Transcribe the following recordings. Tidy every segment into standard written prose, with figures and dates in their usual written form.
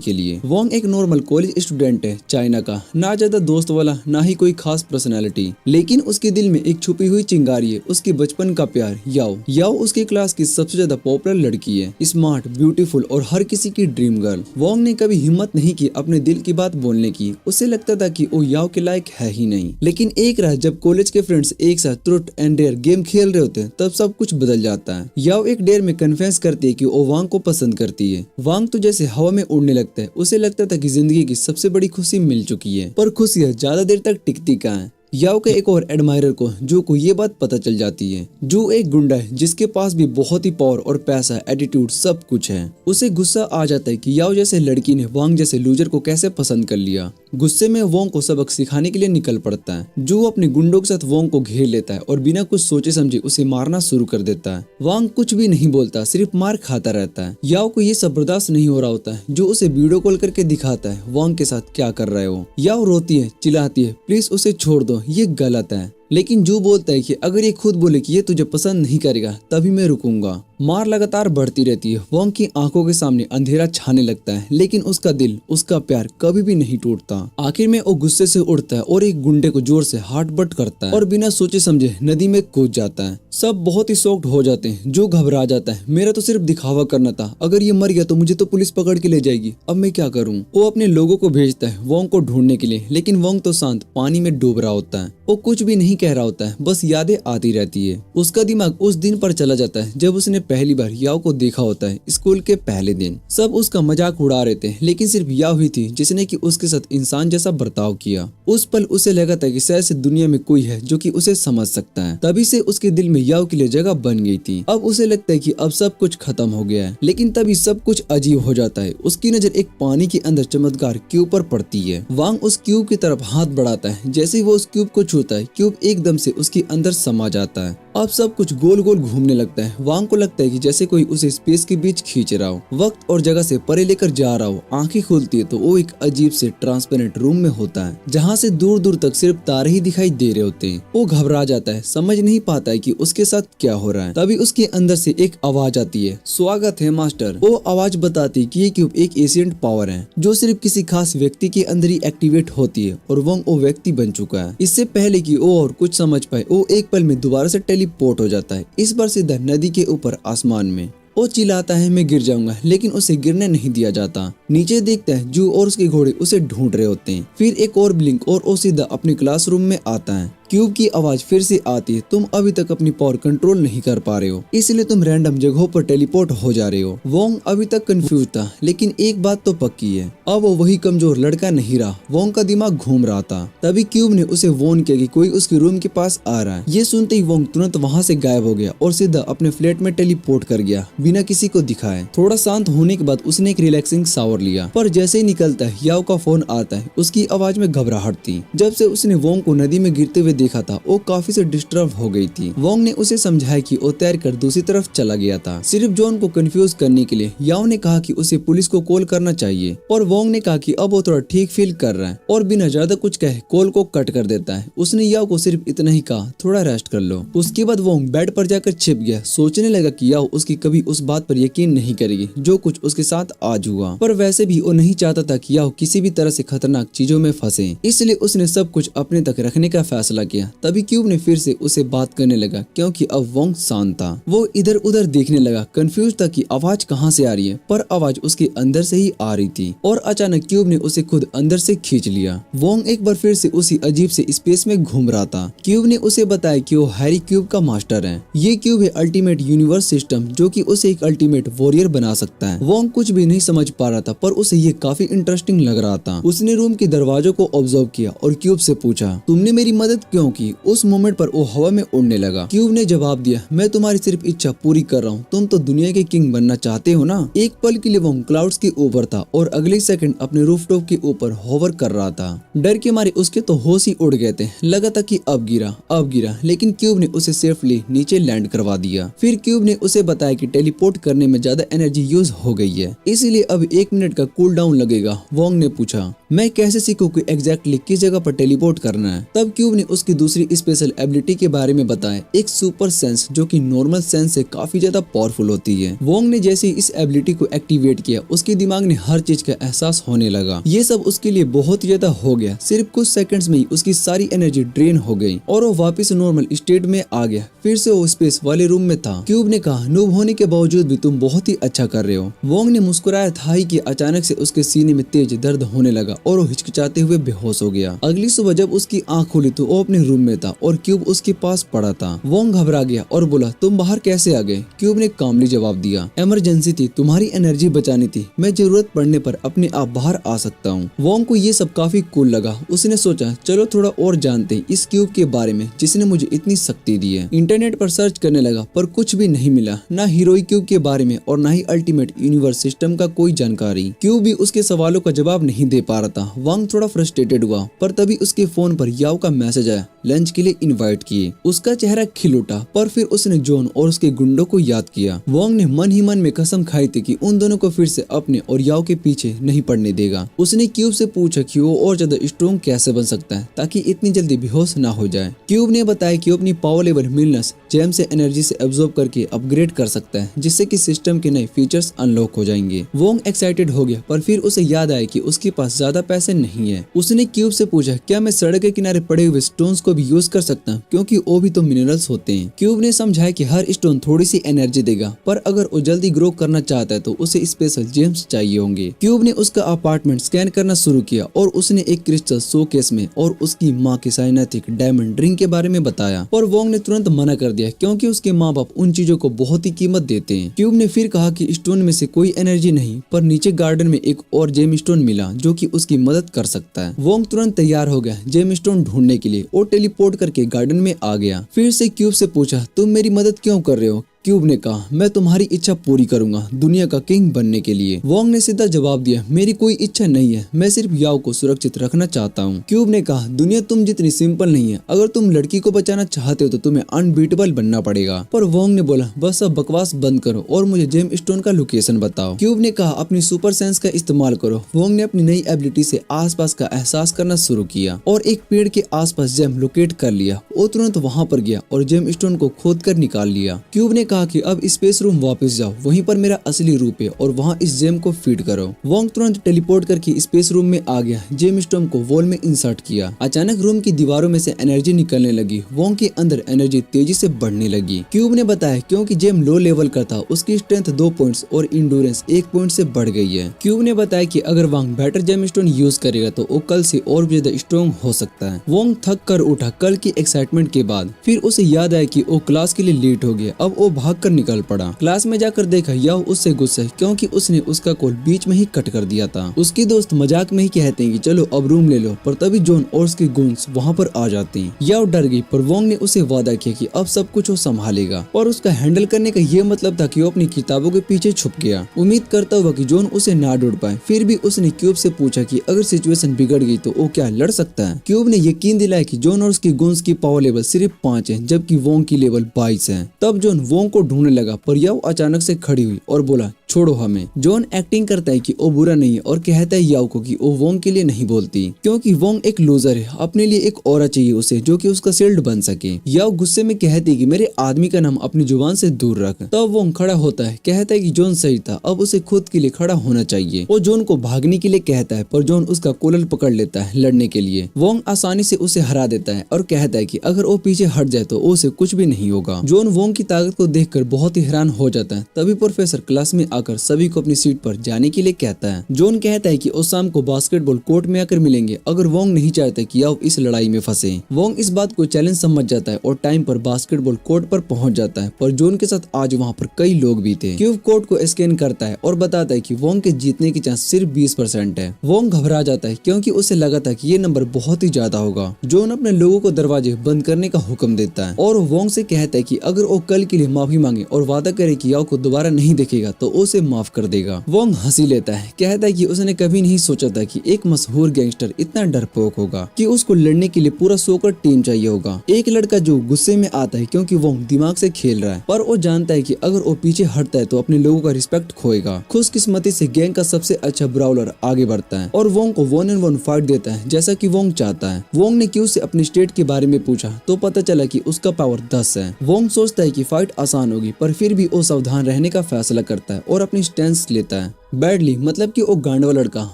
के लिए। वोंग एक नॉर्मल कॉलेज स्टूडेंट है, चाइना का, ना ज्यादा दोस्त वाला ना ही कोई खास पर्सनालिटी, लेकिन उसके दिल में एक छुपी हुई चिंगारी है, उसके बचपन का प्यार याओ। याओ उसकी क्लास की सबसे ज्यादा पॉपुलर लड़की है, स्मार्ट, ब्यूटीफुल और हर किसी की ड्रीम गर्ल। वोंग ने कभी हिम्मत नहीं की अपने दिल की बात बोलने की, उसे लगता था कि वो याओ के लायक है ही नहीं। लेकिन एक रात जब कॉलेज के फ्रेंड्स एक साथ ट्रूथ एंड डेयर गेम खेल रहे होते हैं तब सब कुछ बदल जाता है। याओ एक डेयर में कन्फेस करती है कि वो वांग को पसंद करती है। वांग तो जैसे हवा में उड़ने लगता है, उसे लगता था कि जिंदगी की सबसे बड़ी खुशी मिल चुकी है, पर खुशियां ज्यादा देर तक टिकती कहाँ है। याओ के एक और एडमायरर को जो को ये बात पता चल जाती है। जो एक गुंडा है जिसके पास भी बहुत ही पावर और पैसा, एटीट्यूड सब कुछ है। उसे गुस्सा आ जाता है कि याओ जैसे लड़की ने वांग जैसे लूजर को कैसे पसंद कर लिया। गुस्से में वोंग को सबक सिखाने के लिए निकल पड़ता है। जो अपने गुंडों के साथ वोंग को घेर लेता है और बिना कुछ सोचे समझे उसे मारना शुरू कर देता है। वांग कुछ भी नहीं बोलता, सिर्फ मार खाता रहता है। याओ को ये सब बर्दाश्त नहीं हो रहा होता है, जो उसे वीडियो कॉल करके दिखाता है वांग के साथ क्या कर रहे हो। याओ रोती है, चिल्लाती है, प्लीज उसे छोड़ दो, ये गलत है। लेकिन जो बोलता है कि अगर ये खुद बोले कि ये तुझे पसंद नहीं करेगा तभी मैं रुकूंगा। मार लगातार बढ़ती रहती है। वोंग की आंखों के सामने अंधेरा छाने लगता है, लेकिन उसका दिल, उसका प्यार कभी भी नहीं टूटता। आखिर में वो गुस्से से उठता है और एक गुंडे को जोर से हार्ट बट करता है और बिना सोचे समझे नदी में कूद जाता है। सब बहुत ही शॉक्ड हो जाते हैं। जो घबरा जाता है, मेरा तो सिर्फ दिखावा करना था, अगर ये मर गया तो मुझे तो पुलिस पकड़ के ले जाएगी, अब मैं क्या करूँ। वो अपने लोगों को भेजता है वोंग को ढूंढने के लिए, लेकिन वोंग तो शांत पानी में डूब रहा होता है। वो कुछ भी नहीं कह रहा होता है, बस यादें आती रहती है। उसका दिमाग उस दिन पर चला जाता है जब उसने पहली बार याओ को देखा होता है, स्कूल के पहले दिन। सब उसका मजाक उड़ा रहे थे, लेकिन सिर्फ याओ ही थी जिसने कि उसके साथ इंसान जैसा बर्ताव किया। उस पल उसे लगा था कि शायद से दुनिया में कोई है जो कि उसे समझ सकता है। तभी से उसके दिल में याओ के लिए जगह बन गई थी। अब उसे लगता है कि अब सब कुछ खत्म हो गया है, लेकिन तभी सब कुछ अजीब हो जाता है। उसकी नजर एक पानी के अंदर चमत्कार क्यूब पर पड़ती है। वांग उस क्यूब की तरफ हाथ बढ़ाता है। जैसे ही वो उस क्यूब को छूता है, क्यूब एकदम से उसके अंदर समा जाता है। अब सब कुछ गोल गोल घूमने लगता है। वांग को लगता है कि जैसे कोई उसे स्पेस के बीच खींच रहा हो, वक्त और जगह से परे लेकर जा रहा हो। आंखें खुलती है तो वो एक अजीब से ट्रांसपेरेंट रूम में होता है, जहाँ से दूर दूर तक सिर्फ तारे ही दिखाई दे रहे होते हैं। वो घबरा जाता है, समझ नहीं पाता है कि उसके साथ क्या हो रहा है। तभी उसके अंदर से एक आवाज आती है, स्वागत है मास्टर। वो आवाज बताती है कि ये क्यूब एक एशियंट पावर है जो सिर्फ किसी खास व्यक्ति के अंदर ही एक्टिवेट होती है, और वो व्यक्ति बन चुका है। इससे पहले कि वो और कुछ समझ पाए, वो एक पल में दोबारा से टेलीपोर्ट हो जाता है, इस बार सीधा नदी के ऊपर आसमान में। वो चिल्लाता है मैं गिर जाऊंगा, लेकिन उसे गिरने नहीं दिया जाता। नीचे देखता है जू और उसके घोड़े उसे ढूंढ रहे होते हैं। फिर एक और ब्लिंक और वो सीधा अपने क्लासरूम में आता है। क्यूब की आवाज फिर से आती है, तुम अभी तक अपनी पावर कंट्रोल नहीं कर पा रहे हो, इसलिए तुम रैंडम जगहों पर टेलीपोर्ट हो जा रहे हो। वोंग अभी तक कंफ्यूज था, लेकिन एक बात तो पक्की है, अब वो वही कमजोर लड़का नहीं रहा। वोंग का दिमाग घूम रहा था। तभी क्यूब ने उसे वॉर्न किया कि कोई उसके रूम के पास आ रहा है। ये सुनते ही वोंग तुरंत वहाँ से गायब हो गया और सीधा अपने फ्लैट में टेलीपोर्ट कर गया, बिना किसी को दिखाए। थोड़ा शांत होने के बाद उसने एक रिलैक्सिंग शावर लिया, पर जैसे ही निकलता है याओ का फोन आता है। उसकी आवाज में घबराहट थी। जब से उसने वोंग को नदी में गिरते हुए देखा था, वो काफी से डिस्टर्ब हो गई थी। वोंग ने उसे समझाया कि वो तैर कर दूसरी तरफ चला गया था, सिर्फ जॉन को कंफ्यूज करने के लिए। याओ ने कहा कि उसे पुलिस को कॉल करना चाहिए, और वोंग ने कहा कि अब वो थोड़ा ठीक फील कर रहा है, और बिना ज्यादा कुछ कहे कॉल को कट कर देता है। उसने याओ को सिर्फ इतना ही कहा, थोड़ा रेस्ट कर लो। उसके बाद वोंग बेड पर जाकर छिप गया, सोचने लगा कि याओ उसकी कभी उस बात पर यकीन नहीं करेगी जो कुछ उसके साथ आज हुआ। पर वैसे भी वो नहीं चाहता था कि याओ किसी भी तरह से खतरनाक चीजों में फंसे, इसलिए उसने सब कुछ अपने तक रखने का फैसला किया। तभी क्यूब ने फिर से उसे बात करने लगा, क्योंकि अब वोंग शांत था। वो इधर उधर देखने लगा, कंफ्यूज था कि आवाज कहाँ से आ रही है, पर आवाज उसके अंदर से ही आ रही थी। और अचानक क्यूब ने उसे खुद अंदर से खींच लिया। वोंग एक बार फिर से उसी अजीब से स्पेस में घूम रहा था। क्यूब ने उसे बताया कि वो हैरी क्यूब का मास्टर है। ये क्यूब है अल्टीमेट यूनिवर्स सिस्टम, जो कि उसे एक अल्टीमेट वॉरियर बना सकता है। वोंग कुछ भी नहीं समझ पा रहा था, पर उसे ये काफी इंटरेस्टिंग लग रहा था। उसने रूम के दरवाजों को ऑब्जर्व किया और क्यूब से पूछा, तुमने मेरी मदद क्यों की? उस मोमेंट पर वो हवा में उड़ने लगा। क्यूब ने जवाब दिया, मैं तुम्हारी सिर्फ इच्छा पूरी कर रहा हूँ, तुम तो दुनिया के किंग बनना चाहते हो ना। एक पल के लिए वो क्लाउड्स के ऊपर था और अगले सेकंड अपने रूफटॉप के ऊपर होवर कर रहा था। डर के मारे उसके तो होश ही उड़ गए थे, लगा था कि अब गिरा, लेकिन क्यूब ने उसे सेफली नीचे लैंड करवा दिया। फिर क्यूब ने उसे बताया कि टेलीपोर्ट करने में ज्यादा एनर्जी यूज हो गई है, इसीलिए अब 1 मिनट का कूल डाउन लगेगा। वोंग ने पूछा, मैं कैसे सीखूं कि एग्जैक्टली किस जगह पर टेलीपोर्ट करना है? तब क्यूब ने उसके उसकी दूसरी स्पेशल एबिलिटी के बारे में बताया, एक सुपर सेंस जो कि नॉर्मल सेंस से काफी ज्यादा पावरफुल होती है। वोंग ने जैसे ही इस एबिलिटी को एक्टिवेट किया, उसके दिमाग में हर चीज का एहसास होने लगा। ये सब उसके लिए बहुत ज्यादा हो गया। सिर्फ कुछ सेकंड्स में ही उसकी सारी एनर्जी ड्रेन हो गई और वो वापस नॉर्मल स्टेट में आ गया। फिर से वो स्पेस वाले रूम में था। क्यूब ने कहा, नूब होने के बावजूद भी तुम बहुत ही अच्छा कर रहे हो। वोंग ने मुस्कुराया था कि अचानक से उसके सीने में तेज दर्द होने लगा और वो हिचकिचाते हुए बेहोश हो गया। अगली सुबह जब उसकी आंख खुली तो वो अपने रूम में था और क्यूब उसके पास पड़ा था। वोंग घबरा गया और बोला, तुम बाहर कैसे आ गए? क्यूब ने कामली जवाब दिया, इमरजेंसी थी, तुम्हारी एनर्जी बचानी थी, मैं जरूरत पड़ने पर अपने आप बाहर आ सकता हूँ। वोंग को ये सब काफी कूल लगा। उसने सोचा, चलो थोड़ा और जानते हैं इस क्यूब के बारे में जिसने मुझे इतनी शक्ति दी है। इंटरनेट पर सर्च करने लगा पर कुछ भी नहीं मिला, ना हीरोइक क्यूब के बारे में और ना ही अल्टीमेट यूनिवर्स सिस्टम का कोई जानकारी। क्यूब भी उसके सवालों का जवाब नहीं दे पा रहा था। वांग थोड़ा फ्रस्ट्रेटेड हुआ, पर तभी उसके फोन पर याओ का मैसेज आया, लंच के लिए इनवाइट किए। उसका चेहरा खिल उठा, पर फिर उसने जॉन और उसके गुंडों को याद किया। वांग ने मन ही मन में कसम खाई थी कि उन दोनों को फिर से अपने और याओ के पीछे नहीं पड़ने देगा। उसने क्यूब से पूछा कि वो और ज्यादा स्ट्रॉन्ग कैसे बन सकता है ताकि इतनी जल्दी बेहोश ना हो जाए। क्यूब ने बताया कि वो अपनी पावर लेवल मिलनस जेम से एनर्जी से एब्जॉर्ब करके अपग्रेड कर सकता है, जिससे कि सिस्टम के नए फीचर्स अनलॉक हो जाएंगे। वोंग एक्साइटेड हो गया, पर फिर उसे याद आया कि उसके पास ज्यादा पैसे नहीं है। उसने क्यूब से पूछा, क्या मैं सड़क के किनारे पड़े हुए स्टोन्स को भी यूज कर सकता हूँ, क्योंकि वो भी तो मिनरल्स होते हैं। क्यूब ने समझाया कि हर स्टोन थोड़ी सी एनर्जी देगा, पर अगर वो जल्दी ग्रो करना चाहता है तो उसे स्पेशल जेम्स चाहिए होंगे। क्यूब ने उसका अपार्टमेंट स्कैन करना शुरू किया और उसने एक क्रिस्टल शोकेस में और उसकी माँ की साइनेटिक डायमंड रिंग के बारे में बताया, पर वोंग ने तुरंत मना कर दिया क्योंकि उसके माँ बाप उन चीजों को बहुत ही कीमत देते हैं। क्यूब ने फिर कहा कि स्टोन में से कोई एनर्जी नहीं, पर नीचे गार्डन में एक और जेम स्टोन मिला जो कि उसकी मदद कर सकता है। वोंग तुरंत तैयार हो गया जेम स्टोन ढूंढने के लिए और टेलीपोर्ट करके गार्डन में आ गया। फिर से क्यूब से पूछा, तुम मेरी मदद क्यों कर रहे हो? क्यूब ने कहा, मैं तुम्हारी इच्छा पूरी करूंगा दुनिया का किंग बनने के लिए। वोंग ने सीधा जवाब दिया, मेरी कोई इच्छा नहीं है, मैं सिर्फ याओ को सुरक्षित रखना चाहता हूँ। क्यूब ने कहा, दुनिया तुम जितनी सिंपल नहीं है, अगर तुम लड़की को बचाना चाहते हो तो तुम्हें अनबीटेबल बनना पड़ेगा। पर वोंग ने बोला, बस अब बकवास बंद करो और मुझे जेम स्टोन का लोकेशन बताओ। क्यूब ने कहा, अपनी सुपर सेंस का इस्तेमाल करो। वोंग ने अपनी नई एबिलिटी से आसपास का एहसास करना शुरू किया और एक पेड़ के आसपास जेम लोकेट कर लिया। वो तुरंत वहाँ पर गया और जेम स्टोन को खोद कर निकाल लिया। क्यूब ने कहा कि अब स्पेस रूम वापस जाओ, वहीं पर मेरा असली रूप है और वहाँ इस जेम को फीड करो। वोंग तुरंत टेलीपोर्ट करके स्पेस रूम में आ गया, जेम स्टोन को वॉल में इंसर्ट किया। अचानक रूम की दीवारों में से एनर्जी निकलने लगी। वोंग के अंदर एनर्जी तेजी से बढ़ने लगी। क्यूब ने बताया, क्योंकि जेम लो लेवल का था, उसकी स्ट्रेंथ 2 पॉइंट्स और इंडोरेंस 1 पॉइंट से बढ़ गई है। क्यूब ने बताया कि अगर Wong better gem stone use करेगा तो वो कल से और भी ज्यादा स्ट्रॉन्ग हो सकता है। वोंग थक कर उठा कल की एक्साइटमेंट के बाद। फिर उसे याद आया कि वो क्लास के लिए लेट हो गया। अब वो भाग कर निकल पड़ा। क्लास में जाकर देखा याओ उससे गुस्सा है क्योंकि उसने उसका कॉल बीच में ही कट कर दिया था। उसके दोस्त मजाक में ही कहते हैं कि चलो अब रूम ले लो, पर तभी जॉन और उसके गुंस वहाँ पर आ जाते हैं। याओ डर गई, पर वोंग ने उसे वादा किया कि अब सब कुछ वो संभालेगा, और उसका हैंडल करने का ये मतलब था कि वो अपनी किताबों के पीछे छुप गया, उम्मीद करता हुआ कि जॉन उसे ना ढूंढ पाए। फिर भी उसने क्यूब से पूछा कि अगर सिचुएशन बिगड़ गई तो वो क्या लड़ सकता है। क्यूब ने यकीन दिलाया कि जॉन और उसके गुंस की पावर लेवल सिर्फ 5 है, जबकि वोंग की लेवल 22 है। तब जॉन वोंग को ढूंढने लगा, पर याओ अचानक से खड़ी हुई और बोला, छोड़ो हमें। जॉन एक्टिंग करता है कि वो बुरा नहीं है और कहता है याओ को कि वो वोंग के लिए नहीं बोलती क्योंकि वोंग एक लूजर है, अपने लिए एक औरा चाहिए उसे जो कि उसका शील्ड बन सके। याओ गुस्से में कहती है कि मेरे आदमी का नाम अपनी जुबान से दूर रख। तब वोंग खड़ा होता है, कहता है कि जॉन सही था, अब उसे खुद के लिए खड़ा होना चाहिए। वो जॉन को भागने के लिए कहता है, पर जॉन उसका कॉलर पकड़ लेता है लड़ने के लिए। वोंग आसानी से उसे हरा देता है और कहता है कि अगर वो पीछे हट जाए तो उसे कुछ भी नहीं होगा। जॉन वोंग की ताकत को देखकर बहुत ही हैरान हो जाता है। तभी प्रोफेसर क्लास में आकर सभी को अपनी सीट पर जाने के लिए कहता है। जॉन कहता है कि वो शाम को बास्केटबॉल कोर्ट में आकर मिलेंगे अगर वोंग नहीं चाहते कि याओ इस लड़ाई में फंसे। वोंग इस बात को चैलेंज समझ जाता है और टाइम पर बास्केटबॉल कोर्ट पर पहुंच जाता है, पर जॉन के साथ आज वहां पर कई लोग भी थे। क्यूब कोर्ट को स्कैन करता है और बताता है कि वोंग के जीतने की चांस सिर्फ 20% है। वोंग घबरा जाता है क्योंकि उसे लगा था कि ये नंबर बहुत ही ज्यादा होगा। जॉन अपने लोगों को दरवाजे बंद करने का हुक्म देता है और वोंग से कहता है कि अगर वो कल के लिए माफी मांगे और वादा करे कि याओ को दोबारा नहीं देखेगा तो वो उसे माफ कर देगा। वोंग हंसी लेता है, कहता है कि उसने कभी नहीं सोचा था कि एक मशहूर गैंगस्टर इतना डरपोक होगा कि उसको लड़ने के लिए पूरा सोकर टीम चाहिए होगा। एक लड़का जो गुस्से में आता है क्योंकि वोंग दिमाग से खेल रहा है, पर वो जानता है कि अगर वो पीछे हटता है तो अपने लोगों का रिस्पेक्ट खोएगा। खुशकिस्मती से गैंग का सबसे अच्छा ब्राउलर आगे बढ़ता है और वोंग को 1-on-1 फाइट देता है जैसा कि वोंग चाहता है। वोंग ने क्यू से अपनी स्टेट के बारे में पूछा तो पता चला कि उसका पावर 10 है। वोंग सोचता है कि फाइट आसान होगी, पर फिर भी वो सावधान रहने का फैसला करता है और अपनी स्टैंस लेता है। बैडली मतलब कि वो गांडवा लड़का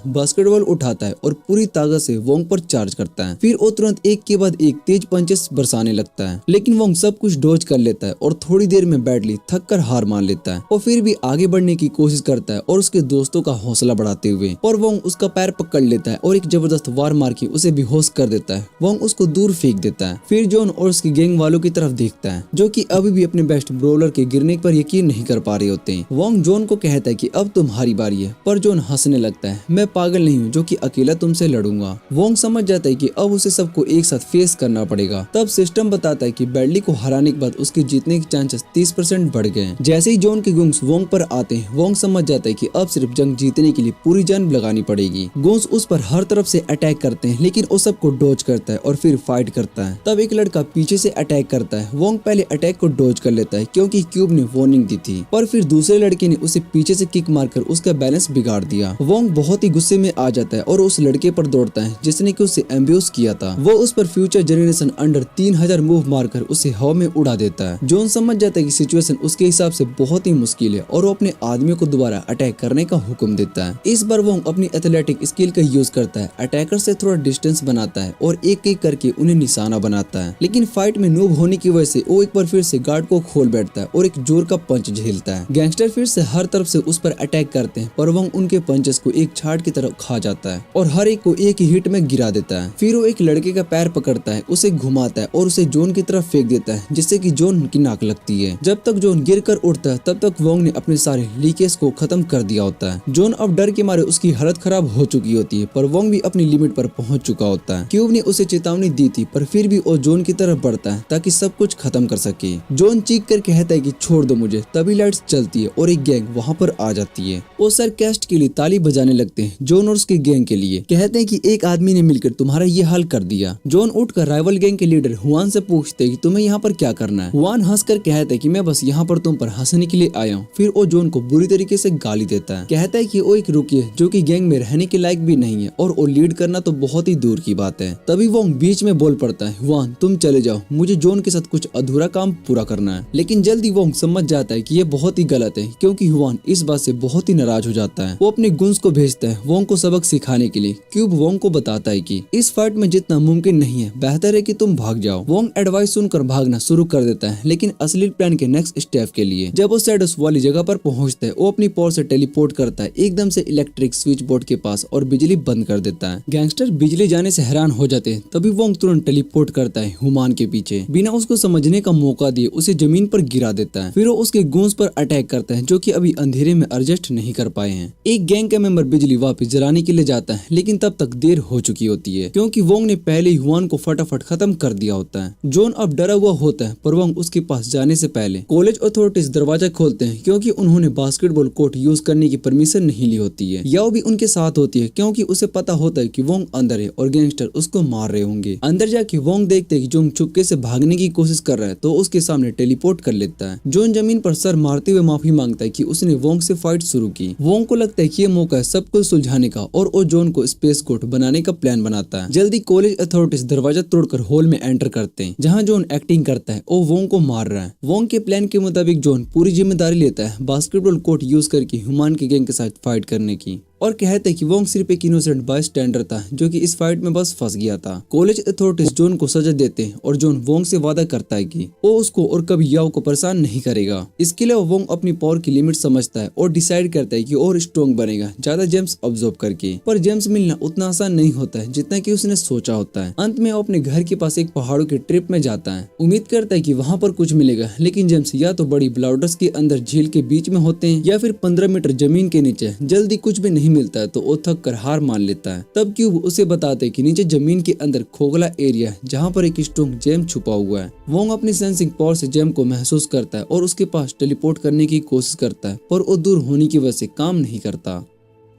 बास्केटबॉल उठाता है और पूरी ताकत से वोंग पर चार्ज करता है। फिर वो तुरंत एक के बाद एक तेज पंचेस बरसाने लगता है, लेकिन वोंग सब कुछ डॉज कर लेता है और थोड़ी देर में बैडली थक कर हार मान लेता है। वो फिर भी आगे बढ़ने की कोशिश करता है और उसके दोस्तों का हौसला बढ़ाते हुए, और वोंग उसका पैर पकड़ लेता है और एक जबरदस्त वार मार के उसे बेहोश कर देता है। वोंग उसको दूर फेंक देता है। फिर जॉन और उसकी गैंग वालों की तरफ देखता है जो कि अभी भी अपने बेस्ट ब्रोलर के गिरने पर यकीन नहीं कर पा रहे होते हैं। वोंग जॉन को कहता है कि अब तुम्हारी बारी है, पर जॉन हंसने लगता है, मैं पागल नहीं हूँ जो कि अकेला तुमसे लड़ूंगा। वोंग समझ जाता है कि अब उसे सबको एक साथ फेस करना पड़ेगा। तब सिस्टम बताता है कि बैडली को हराने के बाद उसके जीतने के चांसेस 30% बढ़ गए। जैसे ही जॉन के गुंग्स वोंग पर आते हैं, वोंग समझ जाता है कि अब सिर्फ जंग जीतने के लिए पूरी जान लगानी पड़ेगी। गुंग्स उस पर हर तरफ से अटैक करते हैं, लेकिन वो सबको डॉज करता है और फिर फाइट करता है। तब एक लड़का पीछे से अटैक करता है। वोंग पहले अटैक को डॉज कर लेता है क्योंकि क्यूब ने वार्निंग दी थी, पर फिर दूसरे लड़के ने उसे पीछे से किक मारकर उसका बैलेंस बिगाड़ दिया। वोंग बहुत ही गुस्से में आ जाता है और उस लड़के पर दौड़ता है जिसने कि उसे एम्ब्यूज किया था। वो उस पर फ्यूचर जनरेशन अंडर 3000 मूव मारकर उसे हवा में उड़ा देता है। जॉन समझ जाता है कि सिचुएशन उसके हिसाब से बहुत ही मुश्किल है और वो अपने आदमियों को दोबारा अटैक करने का हुक्म देता है। इस बार वोंग अपनी एथलेटिक स्किल का यूज करता है, अटैकर से थोड़ा डिस्टेंस बनाता है और एक एक करके उन्हें निशाना बनाता है। लेकिन फाइट में नूब होने की वजह से वो एक बार फिर से गार्ड को खोल बैठता है और एक जोर का पंच झेलता है। गैंगस्टर फिर से हर तरफ से उस पर अटैक करते हैं, पर वोंग उनके पंचेस को एक छाट की तरह खा जाता है और हर एक को एक ही हिट में गिरा देता है। फिर वो एक लड़के का पैर पकड़ता है, उसे घुमाता है और उसे जॉन की तरफ फेंक देता है, जिससे कि जॉन की नाक लगती है। जब तक जॉन गिर कर उठता है तब तक वोंग ने अपने सारे लीकेज को खत्म कर दिया होता है। जॉन अब डर के मारे उसकी हालत खराब हो चुकी होती है, पर वोंग भी अपनी लिमिट पर पहुंच चुका होता है। क्यूब ने उसे चेतावनी दी थी, पर फिर भी वो जॉन की तरफ बढ़ता है ताकि सब कुछ खत्म कर सके। जॉन चीख कर कहता है कि छोड़ दो मुझे। तभी लाइट्स चलती है और एक गैंग वहाँ पर आ जाती है। वो सरकास्ट के लिए ताली बजाने लगते हैं जॉन और उसके गैंग के लिए। कहते हैं कि एक आदमी ने मिलकर तुम्हारा ये हाल कर दिया। जॉन उठकर राइवल गैंग के लीडर हुआन से पूछते हैं कि तुम्हें यहाँ पर क्या करना है। हुआन हंसकर कहता है कि मैं बस यहाँ पर तुम पर हंसने के लिए आया हूँ। फिर वो जॉन को बुरी तरीके से गाली देता है। कहता है कि वो एक रुकी है जो कि गैंग में रहने के लायक भी नहीं है और वो लीड करना तो बहुत ही दूर की बात है। तभी वो बीच में बोल पड़ता है, हुआन तुम चले जाओ, मुझे जॉन के साथ कुछ अधूरा काम पूरा करना है। लेकिन जल्दी वो समझ जाता है कि ये बहुत ही गलत है, क्योंकि हुआन इस बात से बहुत ही नाराज हो जाता है। वो अपने गुंस को भेजता है वोंग को सबक सिखाने के लिए। क्यूब वोंग को बताता है कि इस फाइट में जितना मुमकिन नहीं है, बेहतर है कि तुम भाग जाओ। वोंग एडवाइस सुनकर भागना शुरू कर देता है, लेकिन असली प्लान के नेक्स्ट स्टेप के लिए जब वो शैडोस वाली जगह पर पहुंचता है, वो अपनी पावर से टेलीपोर्ट करता है एकदम से इलेक्ट्रिक स्विच बोर्ड के पास और बिजली बंद कर देता है। गैंगस्टर बिजली जाने से हैरान हो जाते हैं। तभी वोंग तुरंत टेलीपोर्ट करता है हुमान के पीछे, बिना उसको समझने का मौका दिए उसे जमीन पर गिरा देता है। फिर वो उसके गूंज पर अटैक करता है जो कि अभी अंधेरे में एडजस्ट नहीं कर पाए हैं। एक गैंग का मेंबर बिजली वापस जलाने के लिए जाता है, लेकिन तब तक देर हो चुकी होती है क्योंकि वोंग ने पहले ही हुआन को फटाफट खत्म कर दिया होता है। जॉन अब डरा हुआ होता है, पर वोंग उसके पास जाने से पहले कॉलेज अथॉरिटीज दरवाजा खोलते हैं क्योंकि उन्होंने बास्केटबॉल कोर्ट यूज करने की परमिशन नहीं ली होती है। याओ भी उनके साथ होती है क्योंकि उसे पता होता है कि वोंग अंदर है और गैंगस्टर उसको मार रहे होंगे। अंदर जाके वोंग देखते है कि जॉन चुपके से भागने की कोशिश कर रहा है तो उसके सामने टेलीपोर्ट कर लेता है। जॉन जमीन पर सर मारते हुए माफी मांगता है कि उसने वोंग से फाइट शुरू की। वोंग को लगता है कि ये मौका है सब कुछ सुलझाने का और वो जॉन को स्पेस कोर्ट बनाने का प्लान बनाता है। जल्दी कॉलेज अथॉरिटीज दरवाजा तोड़कर हॉल में एंटर करते हैं जहां जॉन एक्टिंग करता है और वोंग को मार रहा है। वोंग के प्लान के मुताबिक जॉन पूरी जिम्मेदारी लेता है बास्केटबॉल कोर्ट यूज करके ह्यूमन के गैंग के साथ फाइट करने की और कहते हैं कि वोंग सिर्फ एक इनोसेंट बाय स्टैंडर था जो कि इस फाइट में बस फंस गया था। कॉलेज अथॉरिटीज जॉन को सजा देते हैं और जॉन वोंग से वादा करता है कि वो उसको और कभी याओ को परेशान नहीं करेगा। इसके लिए वोंग अपनी पावर की लिमिट समझता है और डिसाइड करता है कि और स्ट्रॉन्ग बनेगा ज्यादा जेम्स ऑब्जर्व करके। पर जेम्स मिलना उतना आसान नहीं होता है जितना कि उसने सोचा होता है। अंत में वो अपने घर के पास एक पहाड़ों के ट्रिप में जाता है, उम्मीद करता है कि वहाँ पर कुछ मिलेगा, लेकिन जेम्स या तो बड़ी ब्लाउडर्स के अंदर झील के बीच में होते हैं या फिर 15 मीटर जमीन के नीचे। जल्दी कुछ भी नहीं नहीं मिलता है तो वो थक कर हार मान लेता है। तब क्यूब उसे बताते कि नीचे जमीन के अंदर खोखला एरिया है जहाँ पर एक स्ट्रॉन्ग जेम छुपा हुआ है। वोंग अपनी सेंसिंग पावर से जेम को महसूस करता है और उसके पास टेलीपोर्ट करने की कोशिश करता है, पर वो दूर होने की वजह से काम नहीं करता।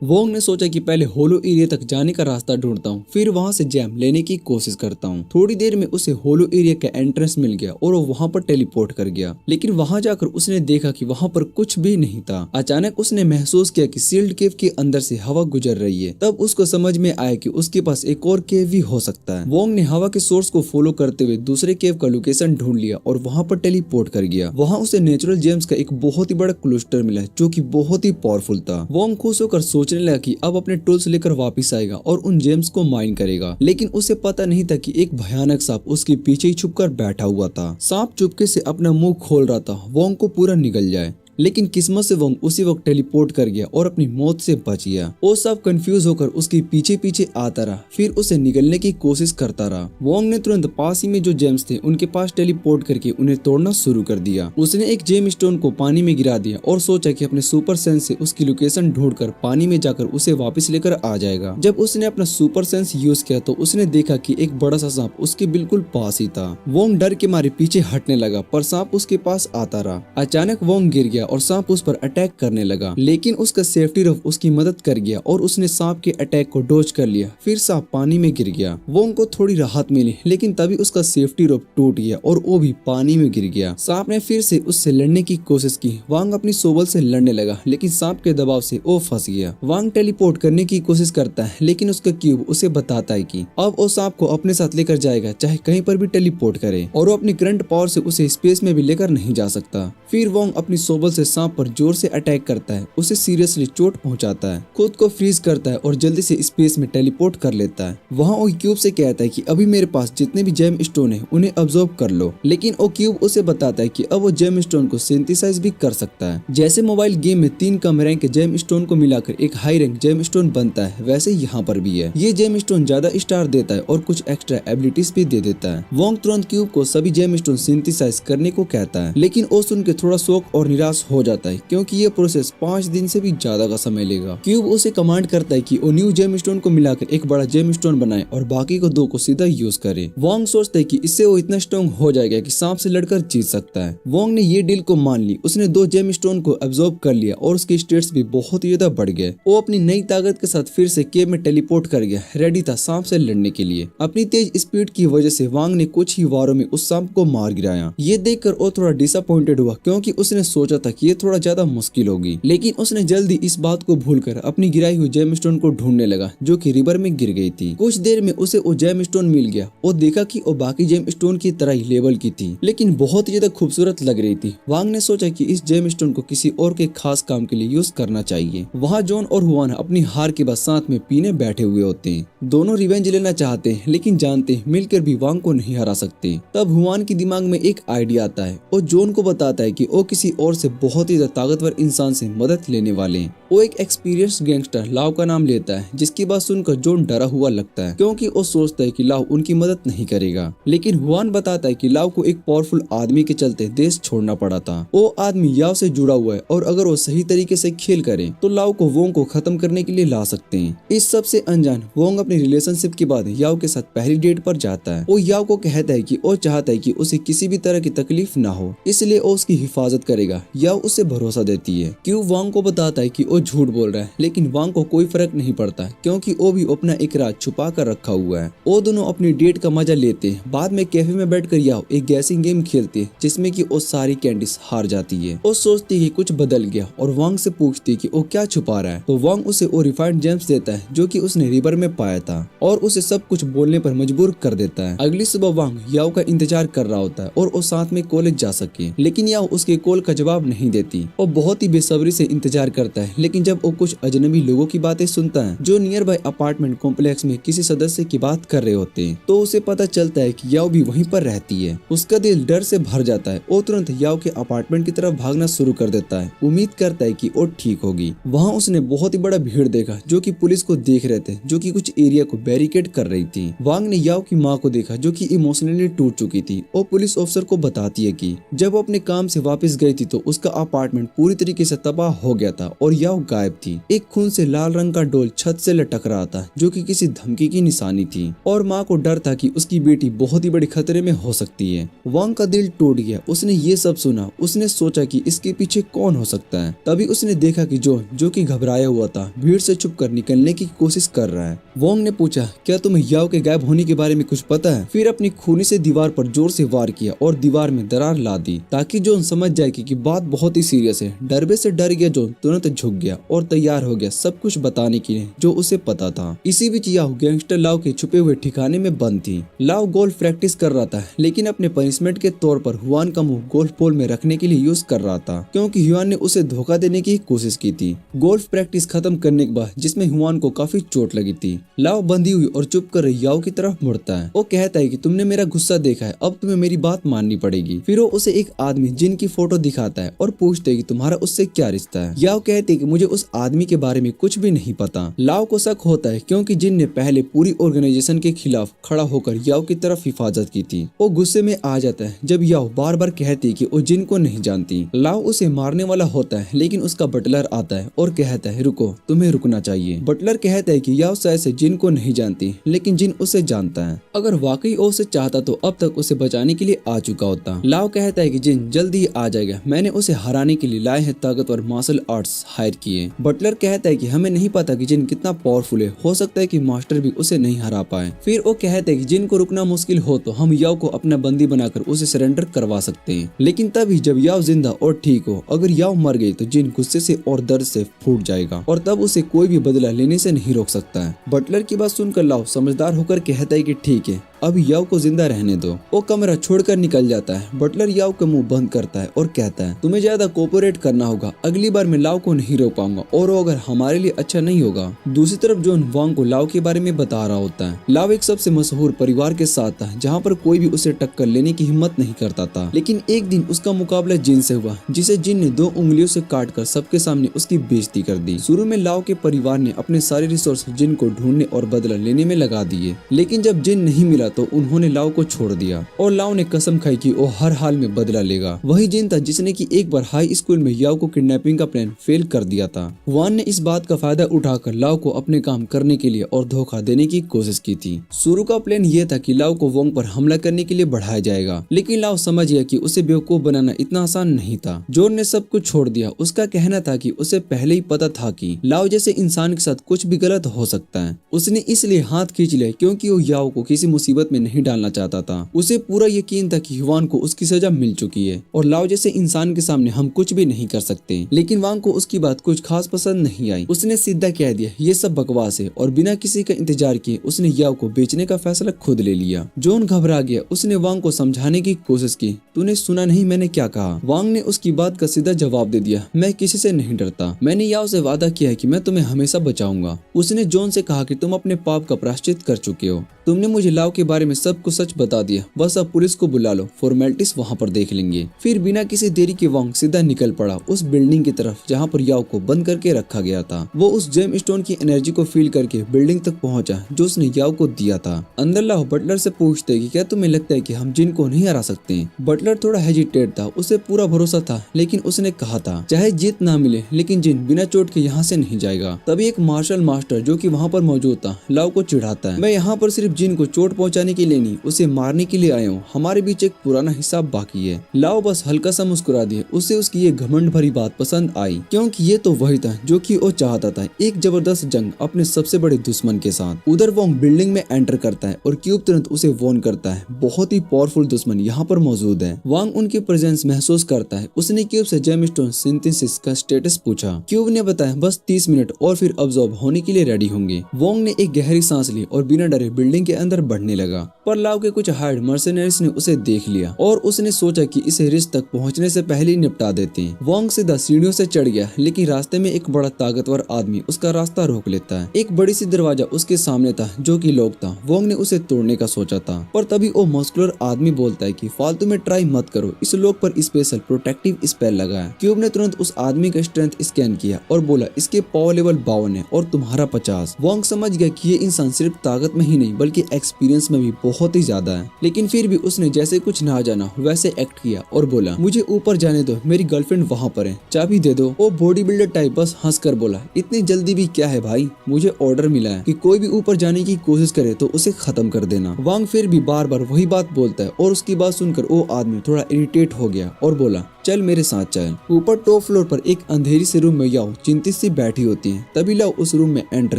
वोंग ने सोचा कि पहले होलो एरिया तक जाने का रास्ता ढूंढता हूँ, फिर वहाँ से जैम लेने की कोशिश करता हूँ। थोड़ी देर में उसे होलो एरिया का एंट्रेंस मिल गया और वो वहाँ पर टेलीपोर्ट कर गया, लेकिन वहाँ जाकर उसने देखा कि वहाँ पर कुछ भी नहीं था। अचानक उसने महसूस किया कि सील्ड केव के अंदर से हवा गुजर रही है। तब उसको समझ में आया कि उसके पास एक और केव भी हो सकता है। वोंग ने हवा के सोर्स को फॉलो करते हुए दूसरे केव का लोकेशन ढूंढ लिया और वहाँ पर टेलीपोर्ट कर गया। वहाँ उसे नेचुरल जेम्स का एक बहुत ही बड़ा क्लस्टर मिला जो कि बहुत ही पावरफुल था। वोंग खुश होकर सोचने लगा कि अब अपने टूल्स लेकर वापस आएगा और उन जेम्स को माइन करेगा, लेकिन उसे पता नहीं था कि एक भयानक सांप उसके पीछे ही छुपकर बैठा हुआ था। सांप चुपके से अपना मुंह खोल रहा था वोंग को पूरा निगल जाए, लेकिन किस्मत से वोंग उसी वक्त टेलीपोर्ट कर गया और अपनी मौत से बच गया। वो सब कंफ्यूज होकर उसके पीछे पीछे आता रहा, फिर उसे निगलने की कोशिश करता रहा। वोंग ने तुरंत पास ही में जो जेम्स थे उनके पास टेलीपोर्ट करके उन्हें तोड़ना शुरू कर दिया। उसने एक जेम स्टोन को पानी में गिरा दिया और सोचा कि अपने सुपर सेंस से उसकी लोकेशन ढूंढकर पानी में जाकर उसे वापस लेकर आ जाएगा। जब उसने अपना सुपर सेंस यूज किया तो उसने देखा कि एक बड़ा सा सांप उसके बिल्कुल पास ही था। वोंग डर के मारे पीछे हटने लगा, पर सांप उसके पास आता रहा। अचानक वोंग गिर गया और सांप उस पर अटैक करने लगा, लेकिन उसका सेफ्टी रोप उसकी मदद कर गया और उसने सांप के अटैक को डॉज कर लिया। फिर सांप पानी में गिर गया। वोंग को थोड़ी राहत मिली, लेकिन तभी उसका सेफ्टी रोप टूट गया और वो भी पानी में गिर गया। सांप ने फिर से उससे लड़ने की कोशिश की। वांग अपनी सोबल से लड़ने लगा, लेकिन सांप के दबाव से वो फंस गया। वांग टेलीपोर्ट करने की कोशिश करता है, लेकिन उसका क्यूब उसे बताता है कि अब वो सांप को अपने साथ लेकर जाएगा, चाहे कहीं पर भी टेलीपोर्ट करे, और वो अपनी करंट पावर से उसे स्पेस में भी लेकर नहीं जा सकता। फिर वोंग अपनी सोबल से सांप पर जोर से अटैक करता है, उसे सीरियसली चोट पहुंचाता है, खुद को फ्रीज करता है और जल्दी से स्पेस में टेलीपोर्ट कर लेता है। वहाँ वो क्यूब से कहता है कि अभी मेरे पास जितने भी जेम स्टोन है उन्हें अब्सॉर्ब कर लो, लेकिन वो क्यूब उसे बताता है कि अब वो जेम स्टोन को सिंथेसाइज भी कर सकता है। जैसे मोबाइल गेम में 3 कम रैंक के जेम स्टोन को मिलाकर एक हाई रैंक जेम स्टोन बनता है, वैसे यहाँ पर भी है। ये जेम स्टोन ज्यादा स्टार देता है और कुछ एक्स्ट्रा एबिलिटीज भी दे देता है। वोंग तुरंत क्यूब को सभी जेम स्टोन सिंथेसाइज करने को कहता है, लेकिन वो सुन के थोड़ा शौक और निराश हो जाता है, क्योंकि ये प्रोसेस 5 दिन से भी ज्यादा का समय लेगा। क्यूब उसे कमांड करता है कि वो न्यू जेम स्टोन को मिलाकर एक बड़ा जेम स्टोन बनाए और बाकी को 2 को सीधा यूज करे। वोंग सोचता है कि इससे वो इतना स्ट्रॉन्ग हो जाएगा कि सांप से लड़कर जीत सकता है। वोंग ने ये डील को मान ली। उसने 2 जेम स्टोन को एब्सॉर्ब कर लिया और उसके स्टेट्स भी बहुत ही ज्यादा बढ़ गए। वो अपनी नई ताकत के साथ फिर से केव में टेलीपोर्ट कर गया, रेडी था सांप से लड़ने के लिए। अपनी तेज स्पीड की वजह से वांग ने कुछ ही वारों में उस सांप को मार गिराया। ये देखकर वो थोड़ा डिसअपॉइंटेड हुआ, क्योंकि उसने सोचा था कि ये थोड़ा ज्यादा मुश्किल होगी, लेकिन उसने जल्दी इस बात को भूलकर अपनी गिराई हुई जेम स्टोन को ढूंढने लगा, जो कि रिवर में गिर गई थी। कुछ देर में उसे वो जेम स्टोन मिल गया। वो देखा कि वो बाकी जेम स्टोन की तरह ही लेवल की थी, लेकिन बहुत ज्यादा खूबसूरत लग रही थी। वांग ने सोचा कि इस जेम स्टोन को किसी और के खास काम के लिए यूज करना चाहिए। वहाँ जॉन और हुआन अपनी हार के बाद साथ में पीने बैठे हुए होते हैं। दोनों रिवेंज लेना चाहते हैं, लेकिन जानते हैं मिलकर भी वांग को नहीं हरा सकते। तब हुआन के दिमाग में एक आइडिया आता है। वो जॉन को बताता है कि वो किसी और से बहुत ही ताकतवर इंसान से मदद लेने वाले हैं। वो एक एक्सपीरियंस्ड गैंगस्टर लाव का नाम लेता है, जिसकी बात सुनकर जॉन डरा हुआ लगता है, क्योंकि वो सोचता है कि लाव उनकी मदद नहीं करेगा। लेकिन हुआन बताता है कि लाव को एक पावरफुल आदमी के चलते देश छोड़ना पड़ा था। वो आदमी याव से जुड़ा हुआ है और अगर वो सही तरीके से खेल करे तो लाव को वोंग को खत्म करने के लिए ला सकते हैं। इस सब से अनजान वोंग अपनी रिलेशनशिप के बाद याव के साथ पहली डेट पर जाता है। वो याव को कहता है कि वो चाहता है कि उसे किसी भी तरह की तकलीफ ना हो, इसलिए वो उसकी हिफाजत करेगा। याव उसे भरोसा देती है। क्यू वांग को बताता है कि वो झूठ बोल रहा है, लेकिन वांग को कोई फर्क नहीं पड़ता, क्योंकि वो भी अपना एक राज छुपा कर रखा हुआ है। वो दोनों अपनी डेट का मजा लेते हैं। बाद में कैफे में बैठकर याव एक गैसिंग गेम खेलते हैं, जिसमें कि वो सारी कैंडीज हार जाती है। वो सोचती है कुछ बदल गया और वांग से पूछती है कि वो क्या छुपा रहा है। तो वांग उसे वो रिफाइंड जेम्स देता है, जो कि उसने रिवर में पाया था, और उसे सब कुछ बोलने पर मजबूर कर देता है। अगली सुबह वांग याव का इंतजार कर रहा होता है और वो साथ में कॉलेज जा सके, लेकिन याव उसके कॉल का जवाब नहीं देती। वो बहुत ही बेसब्री से इंतजार करता है, लेकिन जब वो कुछ अजनबी लोगों की बातें सुनता है जो नियर बाय अपार्टमेंट कॉम्प्लेक्स में किसी सदस्य की बात कर रहे होते हैं, तो उसे पता चलता है कि याव भी वहीं पर रहती है। उसका दिल डर से भर जाता है। वो तुरंत याव के अपार्टमेंट की तरफ भागना शुरू कर देता है, उम्मीद करता है कि वो ठीक होगी। वहाँ उसने बहुत ही बड़ा भीड़ देखा, जो कि पुलिस को देख रहे थे, जो कि कुछ एरिया को बैरिकेड कर रही थी। वांग ने याव की माँ को देखा, जो कि इमोशनली टूट चुकी थी। वो पुलिस ऑफिसर को बताती है कि जब वो अपने काम से वापस गई थी तो उसका अपार्टमेंट पूरी तरीके से तबाह हो गया था और याओ गायब थी। एक खून से लाल रंग का डोल छत से लटक रहा था जो कि किसी धमकी की निशानी थी और माँ को डर था कि उसकी बेटी बहुत ही बड़े खतरे में हो सकती है। वांग का दिल टूट गया। उसने ये सब सुना। उसने सोचा कि इसके पीछे कौन हो सकता है। तभी उसने देखा कि जो कि घबराया हुआ था भीड़ से छुपकर निकलने की कोशिश कर रहा है। वांग ने पूछा, क्या तुम्हें याओ के गायब होने के बारे में कुछ पता है? फिर अपनी खूनी से दीवार पर जोर से वार किया और दीवार में दरार ला दी ताकि जॉन समझ जाए कि बात बहुत ही सीरियस है। डरबे से डर गया जॉन तुरंत झुक गया और तैयार हो गया सब कुछ बताने के लिए जो उसे पता था। इसी बीच याओ गैंगस्टर लाओ के छुपे हुए ठिकाने में बंद थी। लाओ गोल्फ प्रैक्टिस कर रहा था लेकिन अपने पनिशमेंट के तौर पर हुआन का मुंह गोल्फ बॉल में रखने के लिए यूज कर रहा था क्योंकि हुआन ने उसे धोखा देने की कोशिश की थी। गोल्फ प्रैक्टिस खत्म करने के बाद जिसमें हुआन को काफी चोट लगी थी, लाओ बंधी हुई और चुप कर याओ की तरफ मुड़ता है। वो कहता है कि तुमने मेरा गुस्सा देखा है, अब तुम्हें मेरी बात माननी पड़ेगी। फिर वो उसे एक आदमी जिन की फोटो दिखाता है और पूछते है कि तुम्हारा उससे क्या रिश्ता है। याओ कहते है कि मुझे उस आदमी के बारे में कुछ भी नहीं पता। लाओ को शक होता है क्योंकि जिन ने पहले पूरी ऑर्गेनाइजेशन के खिलाफ खड़ा होकर याओ की तरफ हिफाजत की थी। वो गुस्से में आ जाता है जब याओ बार बार कहती है कि वो जिन को नहीं जानती। लाओ उसे मारने वाला होता है लेकिन उसका बटलर आता है और कहता है रुको, तुम्हें रुकना चाहिए। बटलर कहता है कि याओ शायद से जिन को नहीं जानती लेकिन जिन उसे जानता है। अगर वाकई वो उसे चाहता तो अब तक उसे बचाने के लिए आ चुका होता। लाओ कहता है कि जिन जल्दी ही आ जाएगा, मैंने उसे हराने के लिए लाए हैं ताकतवर मार्शल आर्ट्स हायर किए। बटलर कहता है कि हमें नहीं पता कि जिन कितना पावरफुल है, हो सकता है कि मास्टर भी उसे नहीं हरा पाए। फिर वो कहते हैं कि जिन को रुकना मुश्किल हो तो हम याओ को अपना बंदी बनाकर उसे सरेंडर करवा सकते हैं। लेकिन तभी जब याओ जिंदा और ठीक हो, अगर याओ मर गई तो जिन गुस्से से और दर्द से फूट जाएगा और तब उसे कोई भी बदला लेने से नहीं रोक सकता है। बटलर की बात सुनकर लाओ समझदार होकर कहता है कि ठीक है, अब याओ को जिंदा रहने दो। वो कमरा छोड़कर निकल जाता है। बटलर याओ का मुंह बंद करता है और कहता है तुम्हें ज्यादा कोऑपरेट करना होगा, अगली बार मैं लाओ को नहीं रोक पाऊंगा और वो अगर हमारे लिए अच्छा नहीं होगा। दूसरी तरफ जॉन वांग को लाओ के बारे में बता रहा होता है। लाओ एक सबसे मशहूर परिवार के साथ था जहाँ पर कोई भी उसे टक्कर लेने की हिम्मत नहीं करता था। लेकिन एक दिन उसका मुकाबला जिन से हुआ जिसे जिन ने 2 उंगलियों से काटकर सबके सामने उसकी बेइज्जती कर दी। शुरू में लाओ के परिवार ने अपने सारे रिसोर्स जिन को ढूंढने और बदला लेने में लगा दिए, लेकिन जब जिन नहीं मिला तो उन्होंने लाओ को छोड़ दिया और लाओ ने कसम खाई कि वो हर हाल में बदला लेगा। वही जिन था जिसने कि एक बार हाई स्कूल में याओ को किडनैपिंग का प्लान फेल कर दिया था। वान ने इस बात का फायदा उठाकर लाओ को अपने काम करने के लिए और धोखा देने की कोशिश की थी। शुरू का प्लान ये था कि लाओ को वोंग पर हमला करने के लिए बढ़ाया जाएगा, लेकिन लाओ समझ गया कि उसे बेवकूफ बनाना इतना आसान नहीं था। जोन ने सब कुछ छोड़ दिया। उसका कहना था कि उसे पहले ही पता था कि लाओ जैसे इंसान के साथ कुछ भी गलत हो सकता है। उसने इसलिए हाथ खींच लिया क्योंकि वो याओ को किसी मुसीबत में नहीं डालना चाहता था। उसे पूरा यकीन था कि युवान को उसकी सजा मिल चुकी है और लाओ जैसे इंसान के सामने हम कुछ भी नहीं कर सकते। लेकिन वांग को उसकी बात कुछ खास पसंद नहीं आई। उसने सीधा कह दिया ये सब बकवास है और बिना किसी का इंतजार किए उसने याओ को बेचने का फैसला खुद ले लिया। जॉन घबरा गया। उसने वांग को समझाने की कोशिश की। तूने सुना नहीं मैंने क्या कहा? वांग ने उसकी बात का सीधा जवाब दे दिया, मैं किसी से नहीं डरता। मैंने याओ से वादा किया है कि मैं तुम्हें हमेशा बचाऊंगा। उसने जॉन से कहा कि तुम अपने पाप का प्रायश्चित कर चुके हो। तुमने मुझे लाओ के बारे में सब कुछ सच बता दिया। बस अब पुलिस को बुला लो, फॉर्मेलिटीज वहाँ पर देख लेंगे। फिर बिना किसी देरी के वांग सीधा निकल पड़ा उस बिल्डिंग की तरफ जहाँ पर याओ को बंद करके रखा गया था। वो उस जेम स्टोन की एनर्जी को फील करके बिल्डिंग तक पहुँचा जो उसने याओ को दिया था। अंदर लाओ बटलर से पूछते कि क्या तुम्हें लगता है कि हम जिन को नहीं हरा सकते? बटलर थोड़ा हेजिटेट था। उसे पूरा भरोसा था लेकिन उसने कहा था चाहे जीत ना मिले लेकिन जिन बिना चोट के यहाँ से नहीं जाएगा। तभी एक मार्शल मास्टर जो कि वहाँ पर मौजूद था लाओ को चिढ़ाता है, मैं यहाँ पर सिर्फ जिन को चोट पहुँचाने के लिए नहीं उसे मारने के लिए आया हूँ। हमारे बीच एक पुराना हिसाब बाकी है। लाओ बस हल्का सा मुस्कुरा दिया। उसे उसकी ये घमंड भरी बात पसंद आई क्योंकि ये तो वही था जो कि वो चाहता था, एक जबरदस्त जंग अपने सबसे बड़े दुश्मन के साथ। उधर वांग बिल्डिंग में एंटर करता है और क्यूब तुरंत उसे वॉर्न करता है बहुत ही पावरफुल दुश्मन यहाँ पर मौजूद है। वांग उनकी प्रेजेंस महसूस करता है। उसने क्यूब से जेम स्टोन सिंथेसिस का स्टेटस पूछा। क्यूब ने बताया बस 30 मिनट और फिर अब्सॉर्ब होने के लिए रेडी होंगे। वांग ने एक गहरी सांस ली और बिना डरे बिल्डिंग के अंदर बढ़ने लगा, पर लाओ के कुछ हार्ड मर्सनरीज ने उसे देख लिया और उसने सोचा कि इसे रिज तक पहुंचने से पहले ही निपटा देते हैं। वांग सीधा सीढ़ियों से चढ़ गया लेकिन रास्ते में एक बड़ा ताकतवर आदमी उसका रास्ता रोक लेता है। एक बड़ी सी दरवाजा उसके सामने था जो कि लॉक था। वांग ने उसे तोड़ने का सोचा था, पर तभी वो मस्कुलर आदमी बोलता है कि फालतू में ट्राई मत करो, इस लॉक पर स्पेशल प्रोटेक्टिव स्पेल लगा है। क्यूब ने तुरंत उस आदमी का स्ट्रेंथ स्कैन किया और बोला इसके पावर लेवल 52 है और तुम्हारा 50। वांग समझ गया कि ये इंसान सिर्फ ताकत में ही नहीं बल्कि एक्सपीरियंस में भी बहुत ही ज्यादा है, लेकिन फिर भी उसने जैसे कुछ ना जाना वैसे एक्ट किया और बोला मुझे ऊपर जाने दो, मेरी गर्लफ्रेंड वहाँ पर है, चाबी दे दो। वो बॉडी बिल्डर टाइप बस हंस कर बोला इतनी जल्दी भी क्या है भाई, मुझे ऑर्डर मिला है कि कोई भी ऊपर जाने की कोशिश करे तो उसे खत्म कर देना। वांग फिर भी बार बार वही बात बोलता है और उसकी बात सुनकर वो आदमी थोड़ा इरिटेट हो गया और बोला चल मेरे साथ चल। ऊपर टॉप फ्लोर पर एक अंधेरी से रूम में याओ चिंतित सी बैठी होती है। तभी लाओ उस रूम में एंटर